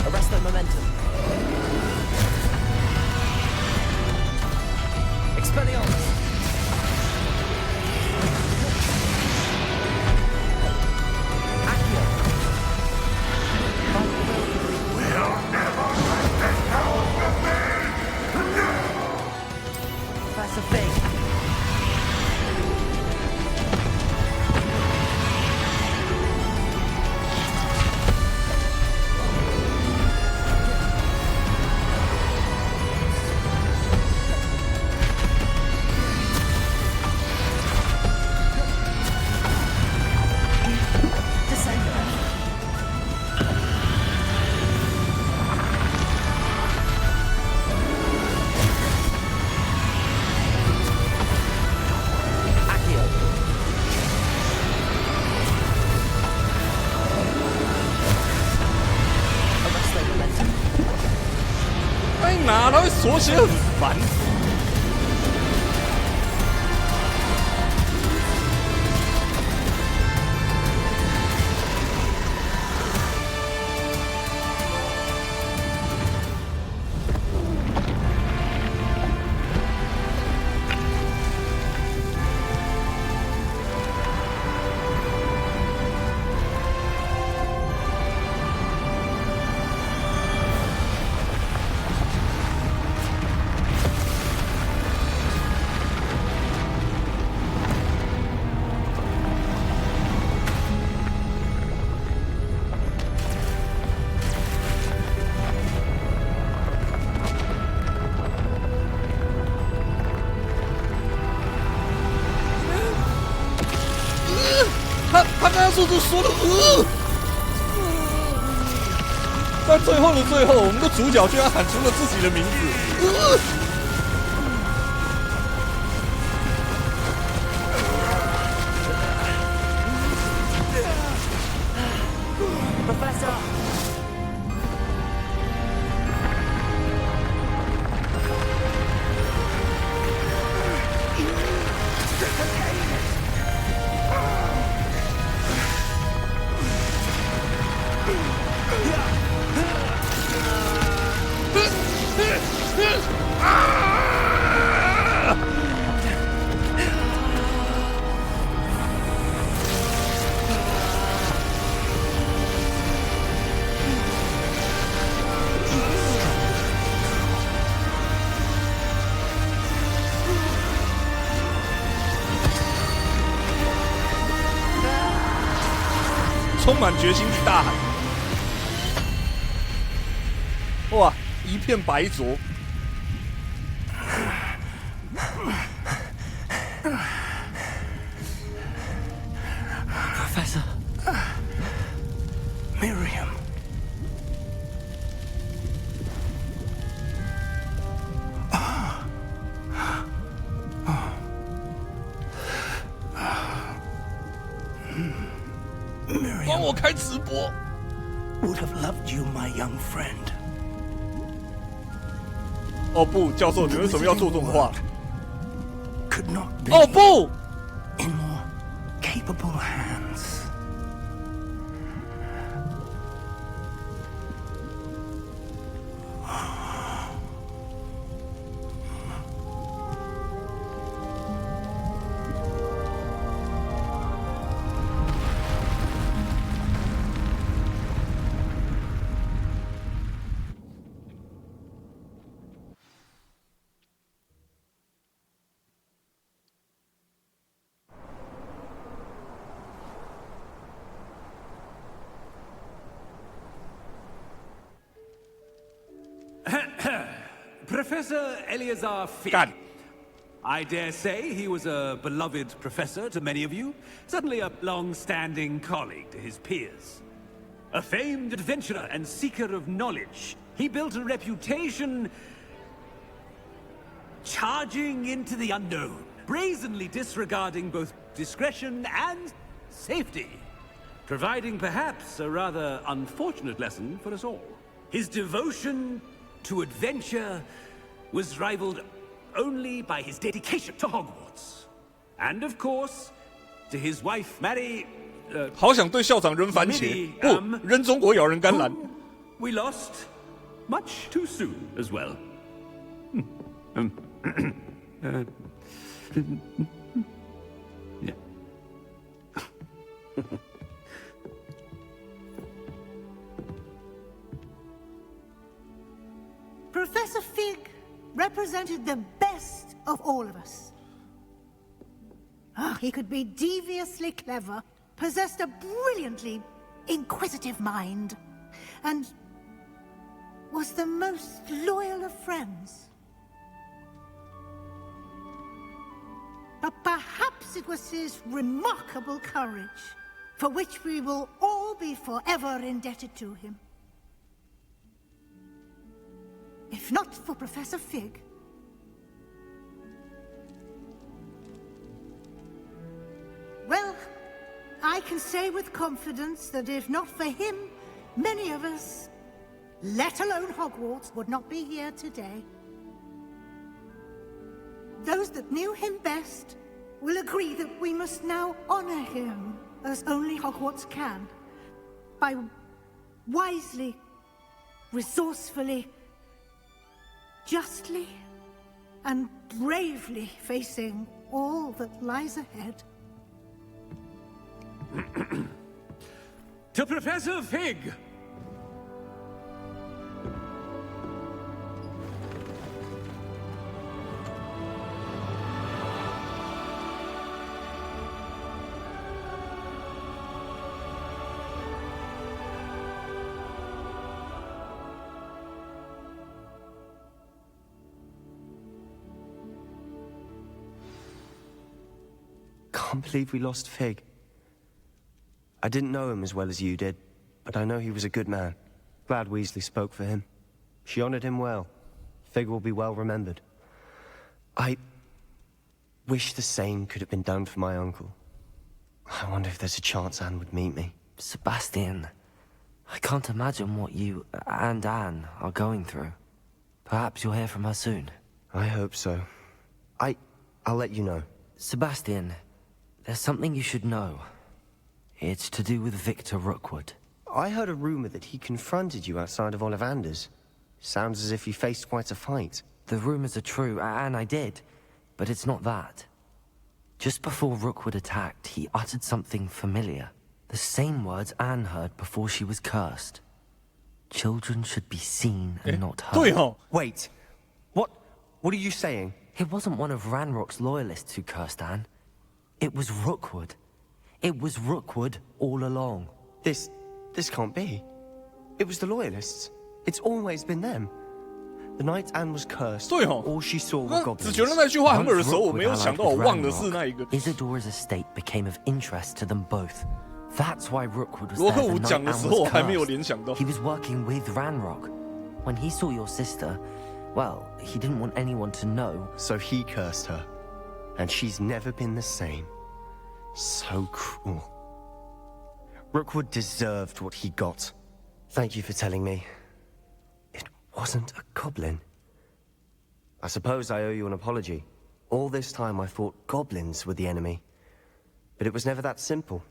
Arrest their momentum. Expelliarmus. Accio. We'll never let this house remain. Professor Fig. Arrest their momentum. 哎，哪他会缩写很烦。数字说的在最后的最后，我们的主角居然喊出了自己的名字。充满决心地大喊：“哇！一片白灼。” Professor. Miriam. Miriam. 帮我开直播。 Would have loved you, my young friend. 哦不，教授，你为什么要做这种话？ Could not be 哦不 in more capable hands. Professor Eleazar Fig. God. I dare say he was a beloved professor to many of you, certainly a long-standing colleague to his peers. A famed adventurer and seeker of knowledge, he built a reputation charging into the unknown, brazenly disregarding both discretion and safety, providing perhaps a rather unfortunate lesson for us all. His devotion to adventure was rivaled only by his dedication to Hogwarts. And of course, to his wife Mary... 好想对校长扔番茄，不扔中国咬人甘蓝。We lost much too soon as well. Yeah. Professor Fig represented the best of all of us. He could be deviously clever, possessed a brilliantly inquisitive mind, and was the most loyal of friends. But perhaps it was his remarkable courage, for which we will all be forever indebted to him. If not for Professor Fig, well, I can say with confidence that if not for him, many of us, let alone Hogwarts, would not be here today. Those that knew him best will agree that we must now honor him as only Hogwarts can, by wisely, resourcefully, justly, and bravely facing all that lies ahead. To Professor Fig! Can't believe we lost Fig. I didn't know him as well as you did, but I know he was a good man. Glad Weasley spoke for him. She honored him well. Figure will be well remembered. I wish the same could have been done for my uncle. I wonder if there's a chance Anne would meet me. Sebastian, I can't imagine what you and Anne are going through. Perhaps you'll hear from her soon. I hope so. I'll let you know. Sebastian, there's something you should know. It's to do with Victor Rookwood. I heard a rumor that he confronted you outside of Ollivander's. Sounds as if you faced quite a fight. The rumors are true, and I did. But it's not that. Just before Rookwood attacked, he uttered something familiar. The same words Anne heard before she was cursed. Children should be seen and not heard. Wait. What are you saying? It wasn't one of Ranrock's loyalists who cursed Anne. It was Rookwood. It was Rookwood all along. This can't be. It was the loyalists. It's always been them. The night Anne was cursed, all she saw were goblins. 只觉得那句话很耳熟，我没有想到我忘的是那一个。Isadora's estate became of interest to them both. That's why Rookwood was there 罗克 the 武 night 讲的 Anne 时候，我 was 还没有 cursed. 联想到。 He was working with Ranrock. When he saw your sister, well, he didn't want anyone to know. So he cursed her. And she's never been the same. So cruel. Rookwood deserved what he got. Thank you for telling me. It wasn't a goblin. I suppose I owe you an apology. All this time I thought goblins were the enemy. But it was never that simple.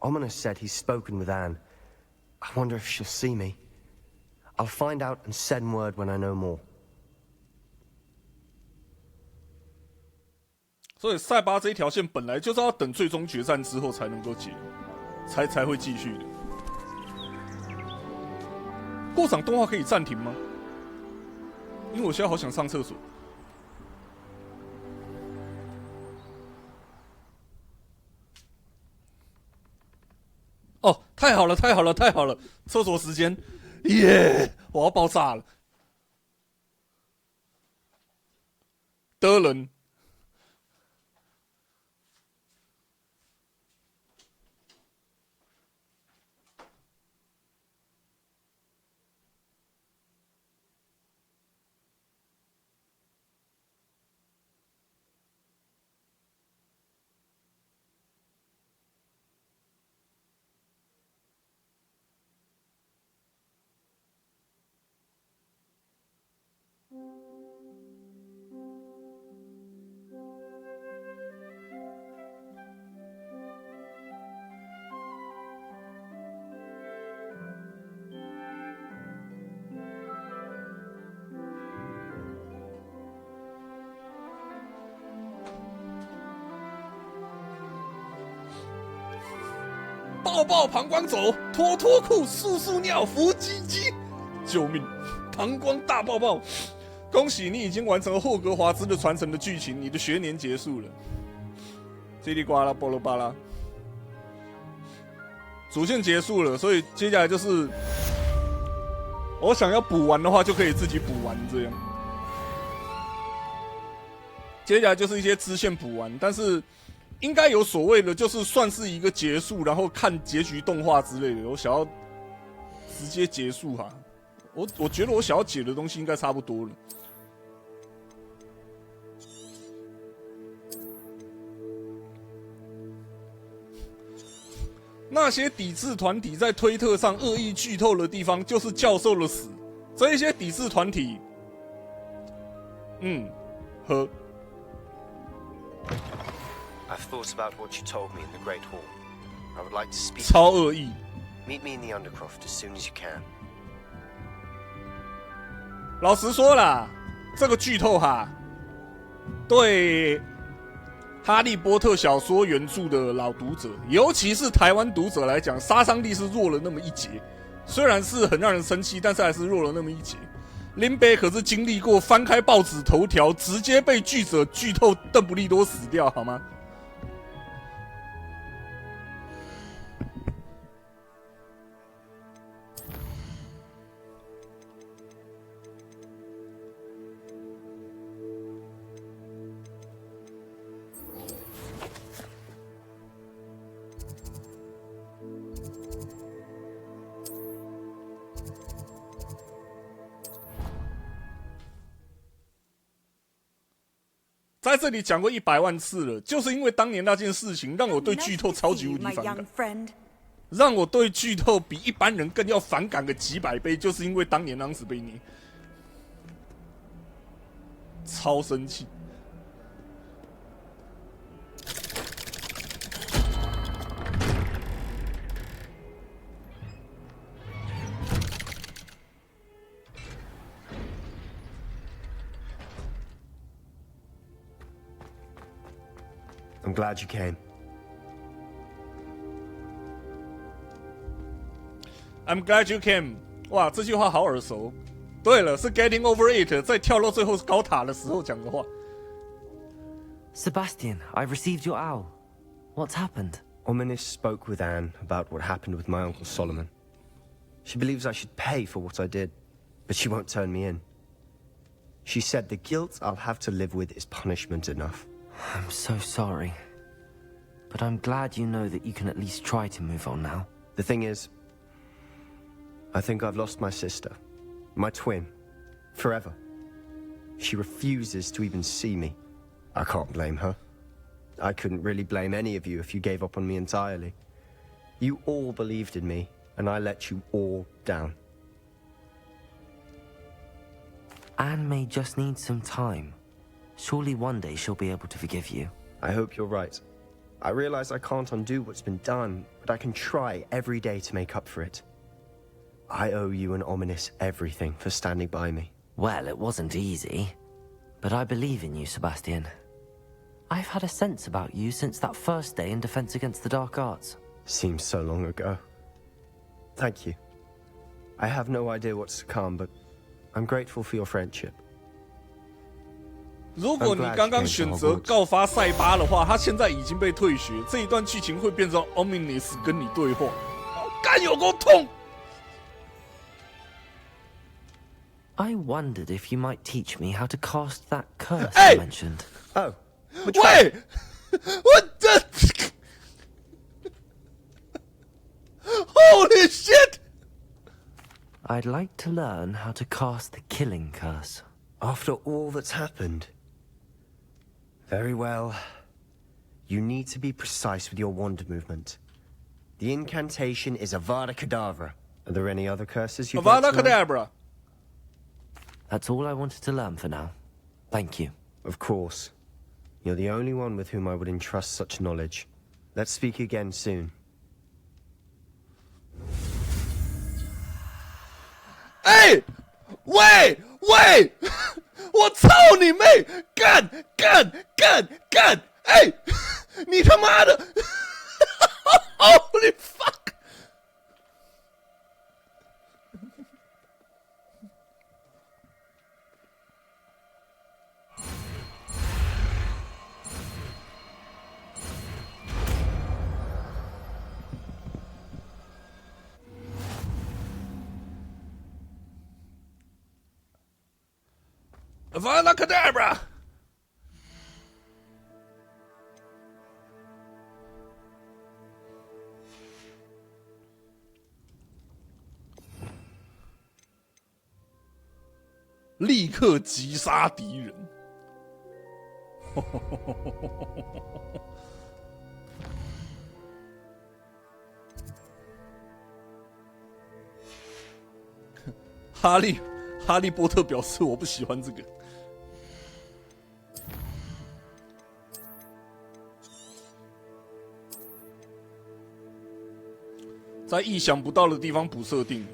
Ominous said he's spoken with Anne. I wonder if she'll see me. I'll find out and send word when I know more. 所以塞巴这一条线本来就是要等最终决战之后才能够解，才会继续的。过场动画可以暂停吗？因为我现在好想上厕所。哦，太好了，太好了，太好了！厕所时间，耶！我要爆炸了。的人。抱抱膀胱走，脱脱裤，漱漱尿，扶鸡鸡，救命！膀胱大抱抱！恭喜你已经完成了霍格华兹的传承的剧情，你的学年结束了。叽里呱啦，波罗巴拉，主线结束了，所以接下来就是我想要补完的话，就可以自己补完这样。接下来就是一些支线补完，但是。应该有所谓的，就是算是一个结束，然后看结局动画之类的。我想要直接结束哈，我觉得我想要解的东西应该差不多了。那些抵制团体在推特上恶意剧透的地方，就是教授的死。这一些抵制团体，和。I've thought about what you told me in the Great Hall. I would like to speak. 超恶意。Meet me in the Undercroft as soon as you can. 老实说啦，这个剧透哈，对哈利波特小说原著的老读者，尤其是台湾读者来讲，杀伤力是弱了那么一截。虽然是很让人生气，但是还是弱了那么一截。林北可是经历过翻开报纸头条，直接被记者剧透邓布利多死掉，好吗？在这里讲过100万次了，就是因为当年那件事情，让我对剧透超级无敌反感，让我对剧透比一般人更要反感个几百倍，就是因为当年当时被你超生气。I'm glad you came. I'm glad you came. 哇，这句话好耳熟。对了，是 Getting Over It 在跳到最后高塔的时候讲的话。Sebastian, I received your owl. What's happened? Ominis spoke with Anne about what happened with my Uncle Solomon. She believes I should pay for what I did, but she won't turn me in. She said the guilt I'll have to live with is punishment enough. I'm so sorry. But I'm glad you know that you can at least try to move on now. The thing is, I think I've lost my sister, my twin, forever. She refuses to even see me. I can't blame her. I couldn't really blame any of you if you gave up on me entirely. You all believed in me, and I let you all down. Anne may just need some time. Surely one day she'll be able to forgive you. I hope you're right. I realize I can't undo what's been done, but I can try every day to make up for it. I owe you and Ominis everything for standing by me. Well, it wasn't easy. But I believe in you, Sebastian. I've had a sense about you since that first day in Defense Against the Dark Arts. Seems so long ago. Thank you. I have no idea what's to come, but I'm grateful for your friendship. 如果你刚刚选择告发塞巴的话，他现在已经被退学，这一段剧情会变成 Ominis 跟你对话，干有够痛。I wondered if you might teach me how to cast that curse you mentioned. Oh, wait, what the? Holy shit! I'd like to learn how to cast the killing curse. After all that's happened. Very well. You need to be precise with your wand movement. The incantation is Avada Kedavra. Are there any other curses you'd like to learn? Avada Kedavra. That's all I wanted to learn for now. Thank you. Of course. You're the only one with whom I would entrust such knowledge. Let's speak again soon. Hey! Wait! 我操你妹！干！哎，你他妈的 ！Holy fuck！ Avada Kedavra！ 立刻击杀敌人！哈利波特表示我不喜欢这个。在意想不到的地方补设定。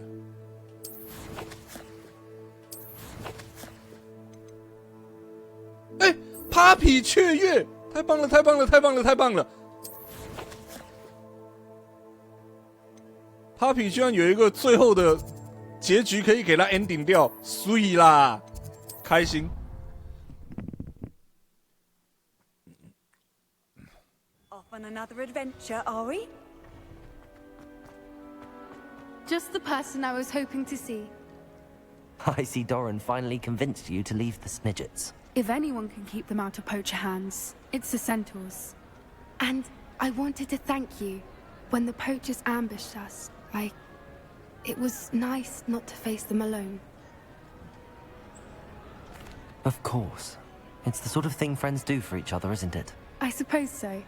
哎 ，Papi 雀跃，太棒了！Papi 居然有一个最后的结局可以给他 ending 掉，碎啦，开心。Off on another adventure, are we? Just the person I was hoping to see. I see Doran finally convinced you to leave the Snidgets. If anyone can keep them out of poacher hands, it's the centaurs. And I wanted to thank you. When the poachers ambushed us, it was nice not to face them alone. Of course. It's the sort of thing friends do for each other, isn't it? I suppose so.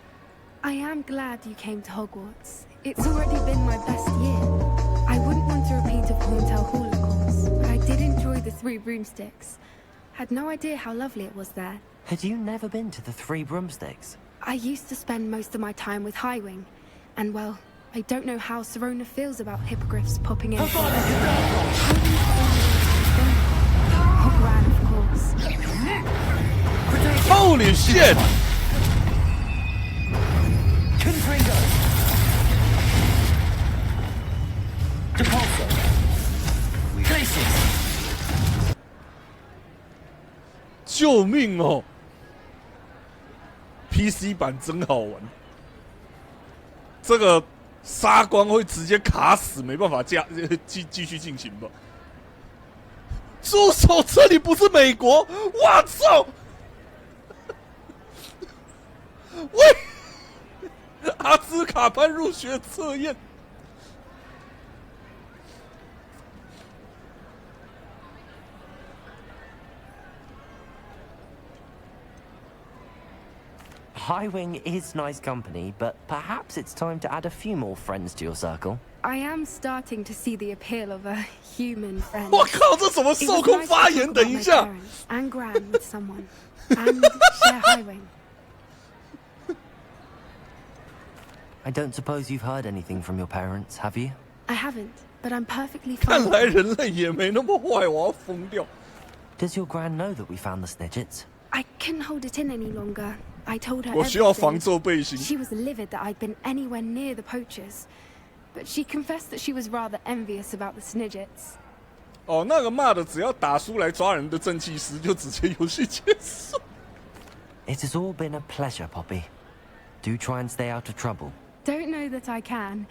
I am glad you came to Hogwarts. It's already been my best year. I wouldn't want to repeat of Horntail Hall, of course, but I did enjoy the Three Broomsticks. Had no idea how lovely it was there. Had you never been to the Three Broomsticks? I used to spend most of my time with Highwing, and well, I don't know how Serona feels about hippogriffs popping in. Hogran, of course. Holy shit! Confringo! Depulso! Glacius! 救命哦 ！PC 版真好玩，这个杀光会直接卡死，没办法继续进行吧。住手！这里不是美国！我操！喂，阿兹卡班入学测验。Highwing is nice company, but perhaps it's time to add a few more friends to your circle. I am starting to see the appeal of a human friend. 我靠，这什么受控发言？等一下。And Gran with someone, and share Highwing. I don't suppose you've heard anything from your parents, have you? I haven't, but I'm perfectly 看 fine. 来人类也没那么坏，我要疯掉。Does your Gran know that we found the Snidgets? I couldn't hold it in any longer. I told her 我需要 everything. 防皱背心。 She was livid that I'd been anywhere near the poachers, but she confessed that she was rather envious about the Snidgets. 哦，那个骂的只要打输来抓人的正气师，就直接游戏结束。It has all been a pleasure, Poppy. Do try and stay out of trouble. Don't know that I can.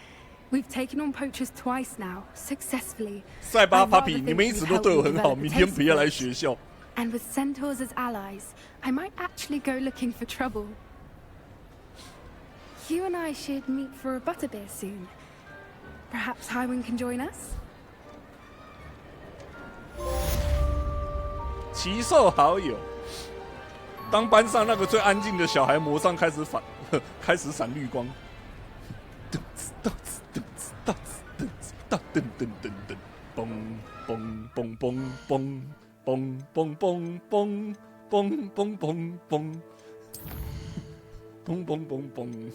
We've taken on poachers twice now, successfully. 塞巴 I'd rather Papi， think 你们一直 we've 都对我 helped 很 me 好， develop 明 a 天 taste 不要 for 来 it. 学校。 And with centaurs as allies, I might actually go looking for trouble. You and I should meet for a butterbeer soon. Perhaps Highwing can join us? 奇兽好友。当班上那个最安静的小孩魔上开始闪绿光。噔噔噔噔噔噔噔噔噔，嘣嘣嘣嘣嘣嘣嘣嘣嘣嘣嘣嘣嘣，嘣嘣嘣嘣。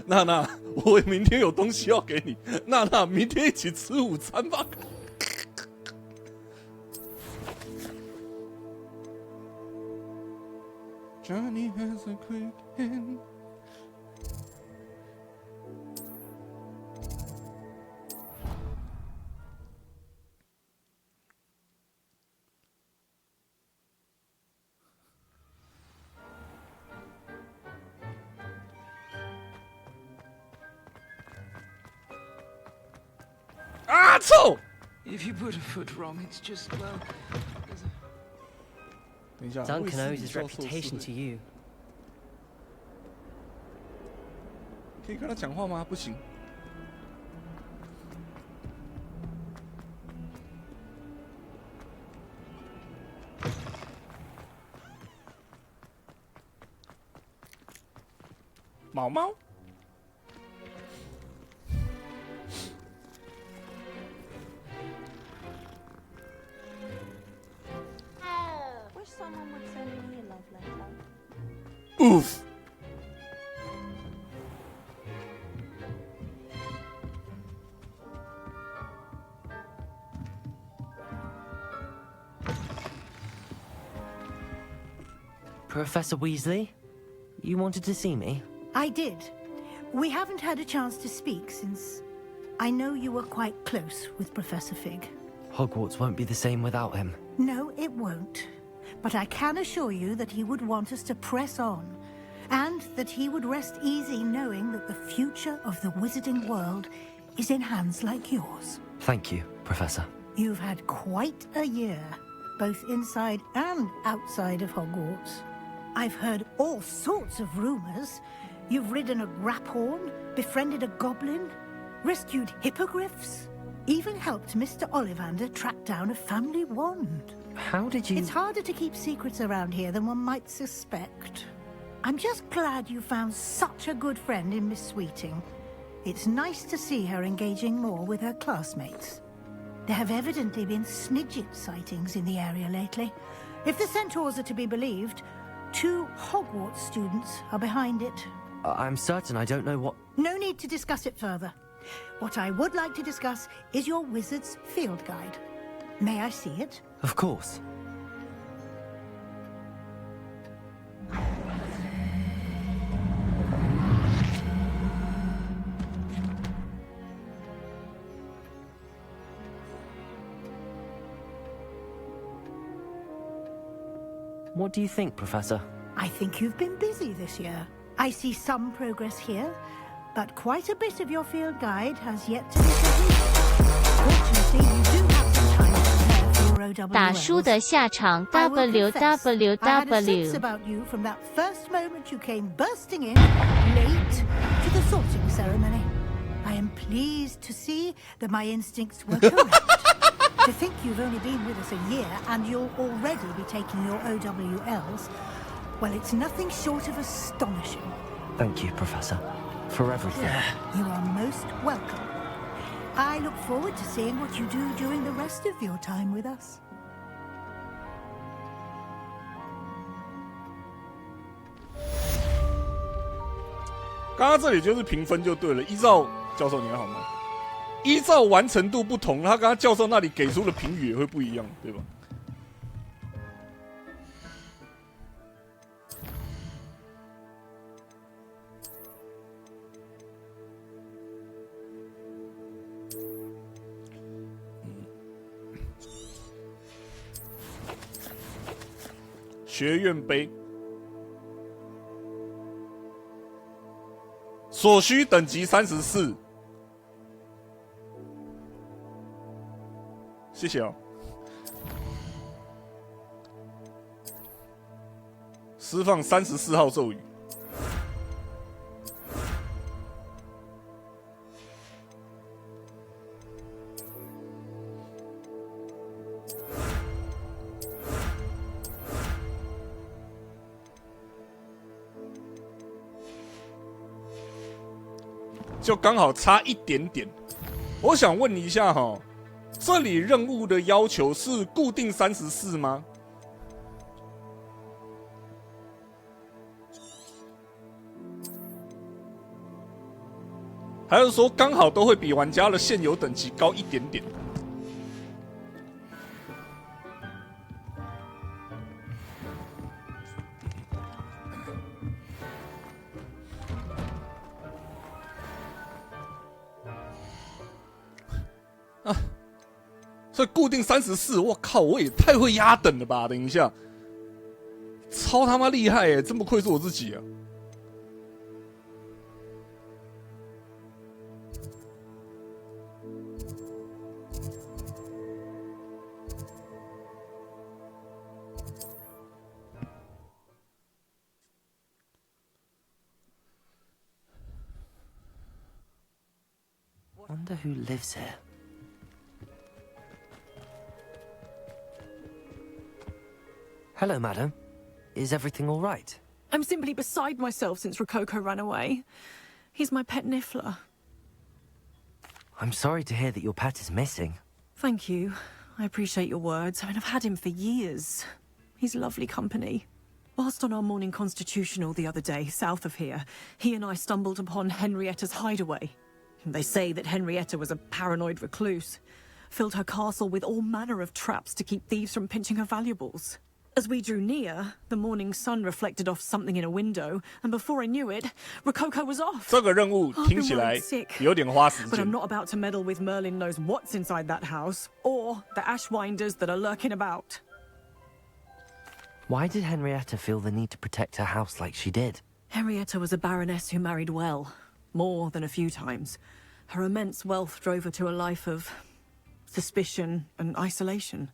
娜娜，我明天有东西要给你。娜娜，明天一起吃午餐吧。Johnny has a quick hand. Ah, 臭！ If you put a foot wrong, it's just, well... 等一下 Duncan owes his reputation to you. 可以跟他讲话吗？不行。毛毛。Wish someone would send me a love letter. Oof. Professor Weasley, you wanted to see me? I did. We haven't had a chance to speak since I know you were quite close with Professor Fig. Hogwarts won't be the same without him. No, it won't. But I can assure you that he would want us to press on, and that he would rest easy knowing that the future of the wizarding world is in hands like yours. Thank you, Professor. You've had quite a year, both inside and outside of Hogwarts. I've heard all sorts of rumors. You've ridden a graphorn, befriended a goblin, rescued hippogriffs, even helped Mr. Ollivander track down a family wand. how did you... It's harder to keep secrets around here than one might suspect. I'm just glad you found such a good friend in Miss Sweeting. It's nice to see her engaging more with her classmates. There have evidently been Snidget sightings in the area lately. If the Centaurs are to be believed, 2 Hogwarts students are behind it. I'm certain I don't know what... No need to discuss it further. What I would like to discuss is your wizard's field guide. May I see it? Of course. What do you think, Professor? I think you've been busy this year. I see some progress here, but quite a bit of your field guide has yet to be completed. Fortunately, you do have some time to prepare for your OWLs. 打书的下场 I will confess, I had a sense www. about you from that first moment you came bursting in, late, to the sorting ceremony. I am pleased to see that my instincts were correct. To think you've only been with us a year and you'll already be taking your OWLs, well, it's nothing short of astonishing. Thank you, Professor, for everything. You are most welcome. I look forward to seeing what you do during the rest of your time with us. 刚刚这里就是评分就对了，依照教授你还好吗？依照完成度不同，他刚刚教授那里给出的评语也会不一样，对吧？学院杯所需等级34。谢谢哦。释放34号咒语。就刚好差一点点。我想问一下哈，这里任务的要求是固定34吗？还是说刚好都会比玩家的现有等级高一点点？啊，所以固定34，我靠，我也太会压等了吧！等一下，超他妈厉害耶！真不愧是我自己啊！ Wonder who lives here. Hello, madam. Is everything all right? I'm simply beside myself since Rococo ran away. He's my pet Niffler. I'm sorry to hear that your pet is missing. Thank you. I appreciate your words. I mean, I've had him for years. He's lovely company. Whilst on our morning constitutional the other day, south of here, he and I stumbled upon Henrietta's hideaway. They say that Henrietta was a paranoid recluse, filled her castle with all manner of traps to keep thieves from pinching her valuables. As we drew near, the morning sun reflected off something in a window, and before I knew it, Rococo was off. 这个任务听起来有点花时 But 间。 I'm not about to meddle with Merlin knows what's inside that house, or the Ashwinders that are lurking about. Why did Henrietta feel the need to protect her house like she did? Henrietta was a baroness who married well. More than a few times. Her immense wealth drove her to a life of suspicion and isolation.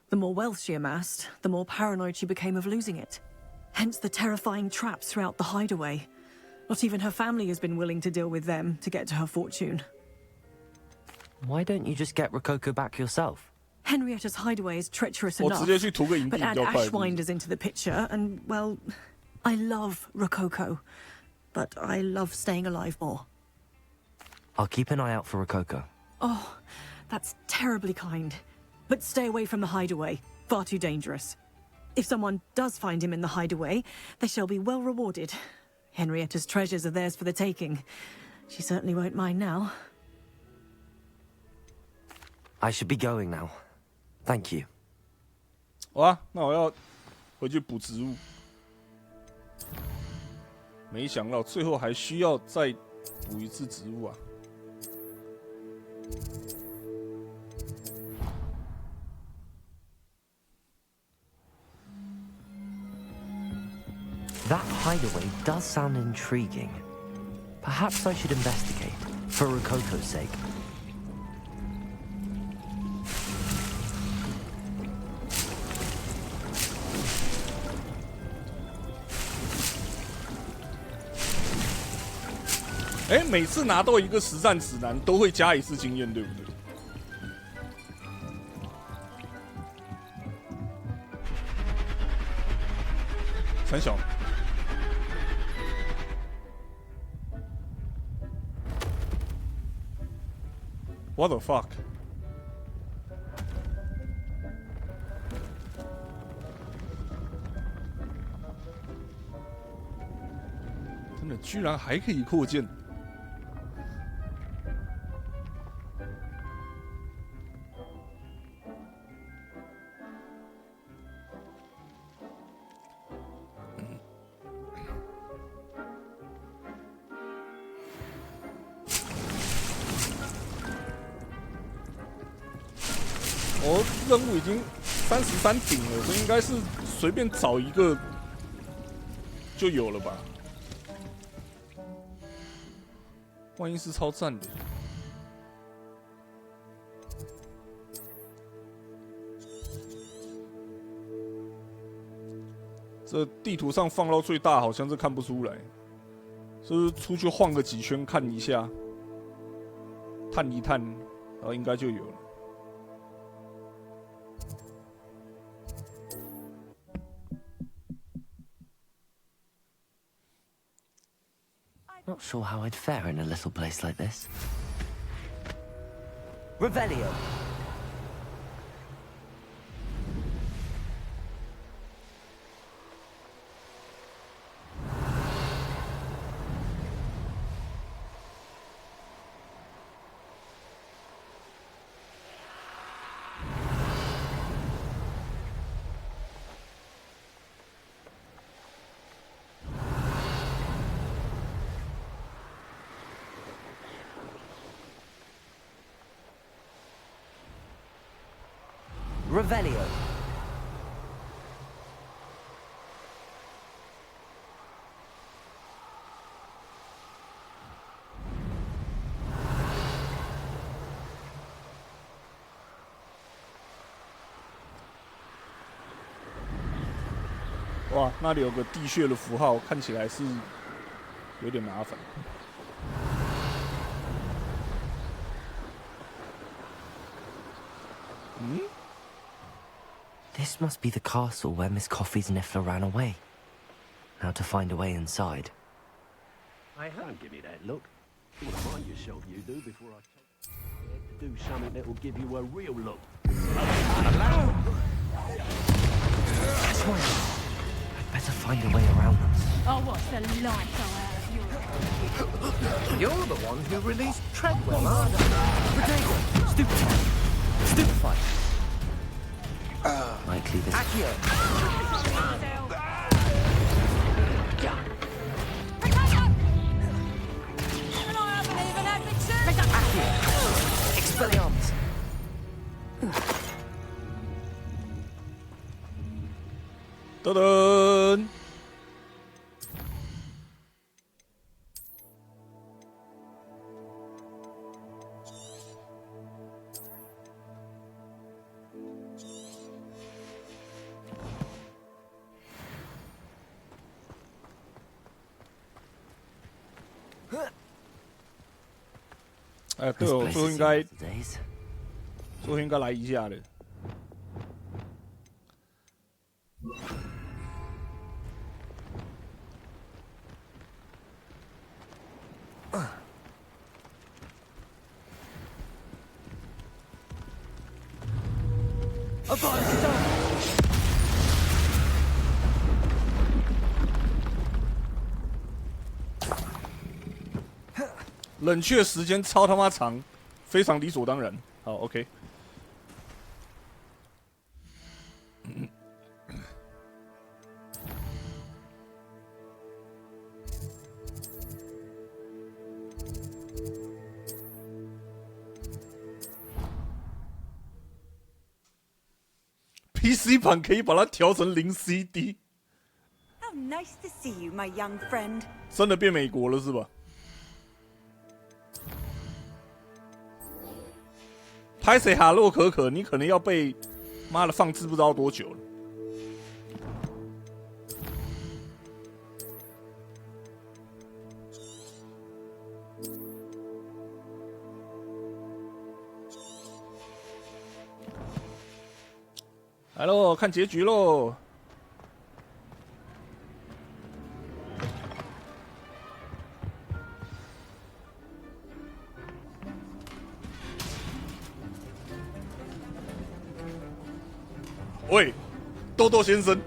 The more wealth she amassed, the more paranoid she became of losing it. Hence the terrifying traps throughout the hideaway. Not even her family has been willing to deal with them to get to her fortune. Why don't you just get Rococo back yourself? Henrietta's hideaway is treacherous 我 enough. 直接去涂个银币 But 比 add 较快。 Ashwinders into the picture, and, well, I love Rococo. But I love staying alive more. I'll keep an eye out for Rococo. Oh, that's terribly kind. But stay away from the hideaway. Far too dangerous. If someone does find him in the hideaway, they shall be well rewarded. Henrietta's treasures are theirs for the taking. She certainly won't mind now. I should be going now. Thank you. 好啊，那我要回去补植物。没想到最后还需要再补一次植物啊！ That hideaway does sound intriguing. Perhaps I should investigate, for Rococo's sake.哎，每次拿到一个实战指南都会加一次经验，对不对？三小。 What the fuck？ 真的，居然还可以扩建！我任务已经33顶了，所以应该是随便找一个就有了吧？万一是超赞的，这地图上放到最大好像是看不出来，是不是出去晃个几圈看一下，探一探，然后应该就有了。 Not sure how I'd fare in a little place like this. Revelio. Revelio. Wow, 哇，那里有个地穴的符号，看起来是有点麻烦。嗯？ This must be the castle where Miss Coffee's Niffler ran away. Now to find a way inside. I don't give me that look. You mind yourself, you do, before I do something that will give you a real look. That's why I'd better find a way around them. I'll watch the light go out of you. You're the one who released Treadwell, aren't you? Potato! Stupefy! Stupefy! Likely this. Accio! Expelliarmus! Ta-da! 哎，对哦，最后应该来一下的。冷却时间超他妈长，非常理所当然。好 ，OK。PC 版可以把它调成0 CD， How nice to see you, my young friend. 真的变美国了是吧？拍谁哈洛可可，你可能要被妈的放置不知道多久了。来喽，看结局喽！喂，豆豆先生，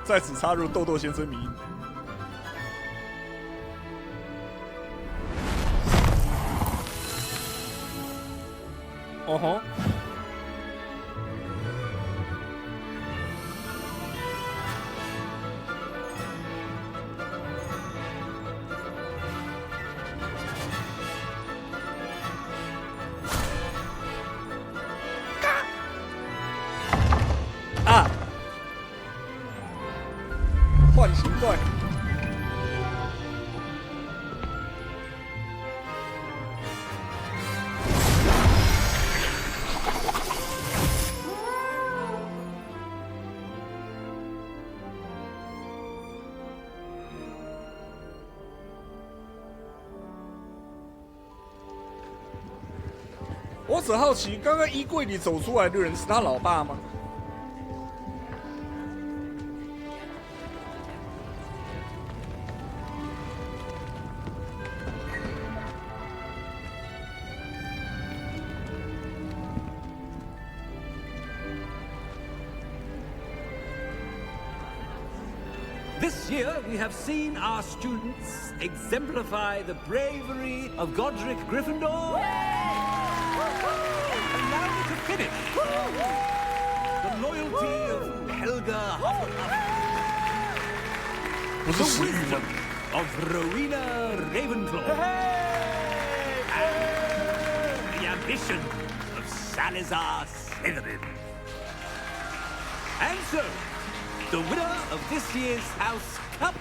在此插入豆豆先生迷因。哦吼！啊！唤醒怪！我只好奇，刚刚衣柜里走出来的人是他老爸吗？This year, we have seen our students exemplify the bravery of Godric Gryffindor. Allow me to finish. The loyalty of Helga Hufflepuff. The wisdom of Rowena Ravenclaw. And the ambition of Salazar Slytherin. And so, the winner of this year's House Cup.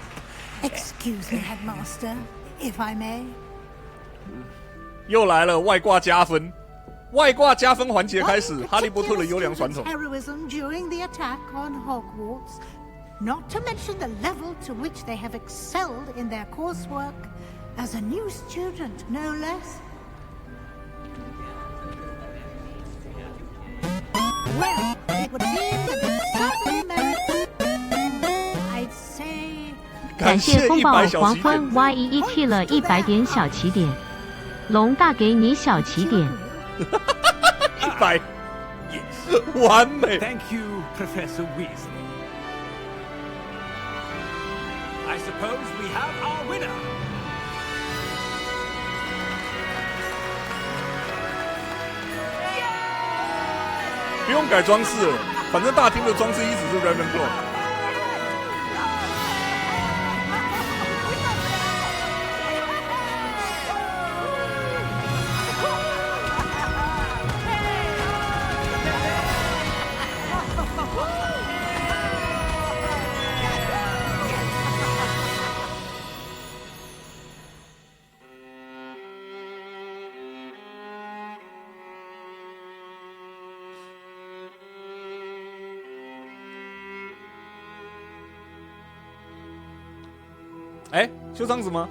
Excuse me, Headmaster, if I may. 又来了外挂加分，外挂加分环节开始，哈利波特的优良传统。 Heroism during the attack on Hogwarts, not to mention the level to which they have excelled in their coursework, as a new student, no less. Well, it would seem that it certainly merits, I'd say. 感谢风暴黄昏 Y11 了100点小起点，龙大给你小起点。100，完美。 Thank you, Professor Weasley. I suppose we have our winner. 不用改装饰了，反正大厅的装饰一直是 Ravenclaw。 哎，修长子吗？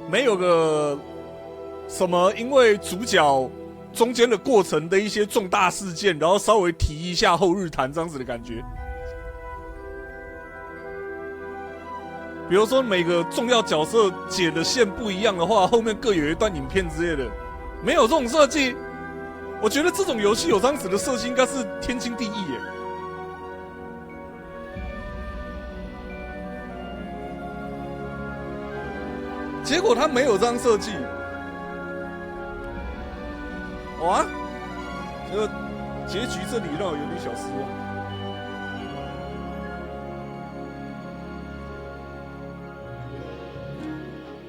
没有个什么，因为主角中间的过程的一些重大事件，然后稍微提一下后日谈这样子的感觉。比如说每个重要角色解的线不一样的话，后面各有一段影片之类的，没有这种设计，我觉得这种游戏有这样子的设计应该是天经地义耶。结果他没有这样设计，哇，这个结局这里让我有点小失望。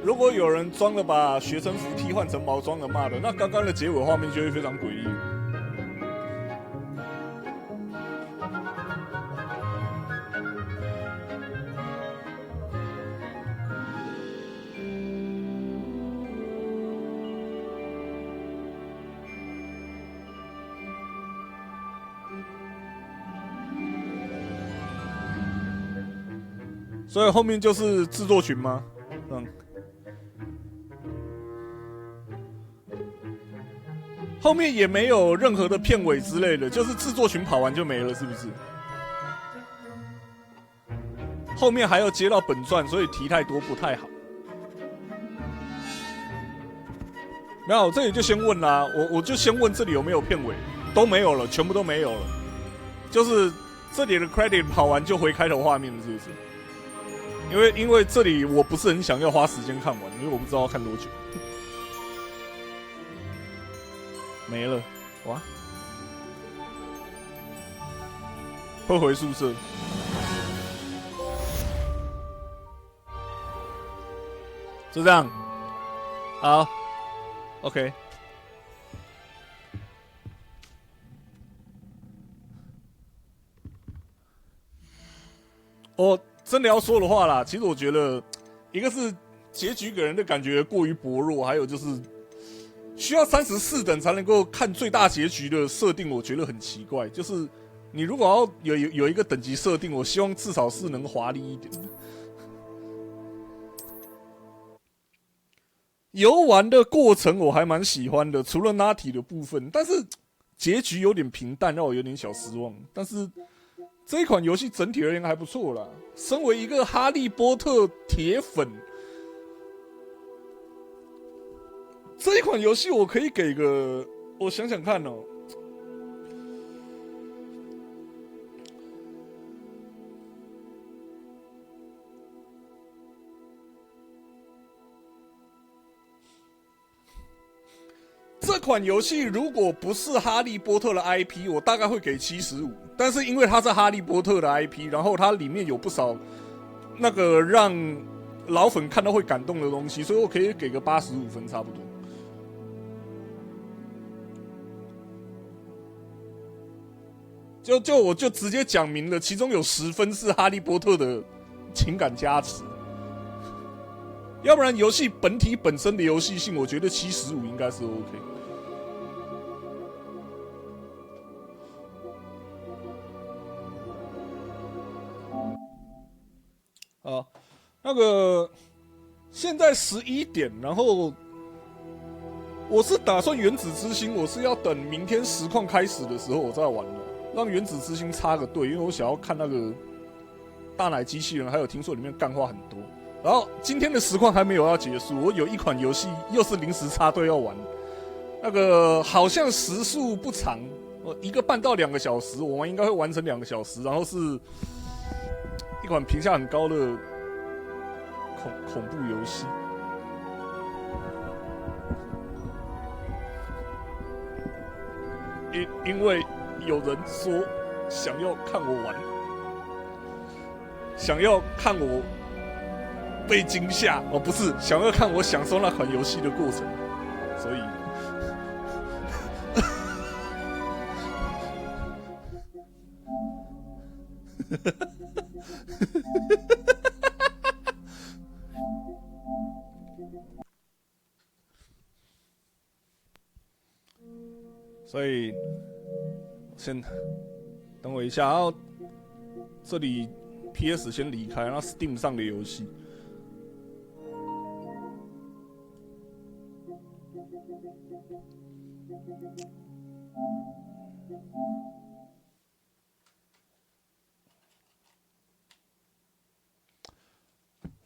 如果有人装了把学生服替换成毛装的骂的，那刚刚的结尾画面就会非常诡异。所以后面就是制作群吗？后面也没有任何的片尾之类的，就是制作群跑完就没了，是不是？后面还要接到本传，所以题太多不太好。没有，这里就先问啦，我就先问这里有没有片尾，都没有了，全部都没有了，就是这里的 credit 跑完就回开头画面了，是不是？因为这里我不是很想要花时间看完，因为我不知道要看多久。没了，哇！会回宿舍。就这样，好 ，OK。我真的要说的话啦，其实我觉得，一个是结局给人的感觉过于薄弱，还有就是需要34等才能够看最大结局的设定，我觉得很奇怪。就是你如果要有一个等级设定，我希望至少是能华丽一点的。游玩的过程我还蛮喜欢的，除了 Natty 的部分，但是结局有点平淡，让我有点小失望。但是这一款游戏整体而言还不错啦。身为一个哈利波特铁粉，这一款游戏我可以给个，我想想看哦。这款游戏如果不是哈利波特的 IP， 我大概会给75。但是因为它是哈利波特的 IP， 然后它里面有不少那个让老粉看到会感动的东西，所以我可以给个85分差不多。我就直接讲明了，其中有10分是哈利波特的情感加持，要不然游戏本身的游戏性，我觉得75应该是 OK。啊，那个现在11点，然后我是打算原子之心，我是要等明天实况开始的时候我再玩的，让原子之心插个队，因为我想要看那个大奶机器人，还有听说里面干话很多。然后今天的实况还没有要结束，我有一款游戏又是临时插队要玩，那个好像时速不长，1个半到2个小时，我们应该会完成2个小时，然后是一款评价很高的恐怖游戏。因为有人说想要看我玩，想要看我被惊吓，哦，不是，想要看我享受那款游戏的过程，所以所以先等我一下，然后这里 PS 先离开，然后 Steam 上的游戏。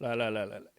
来，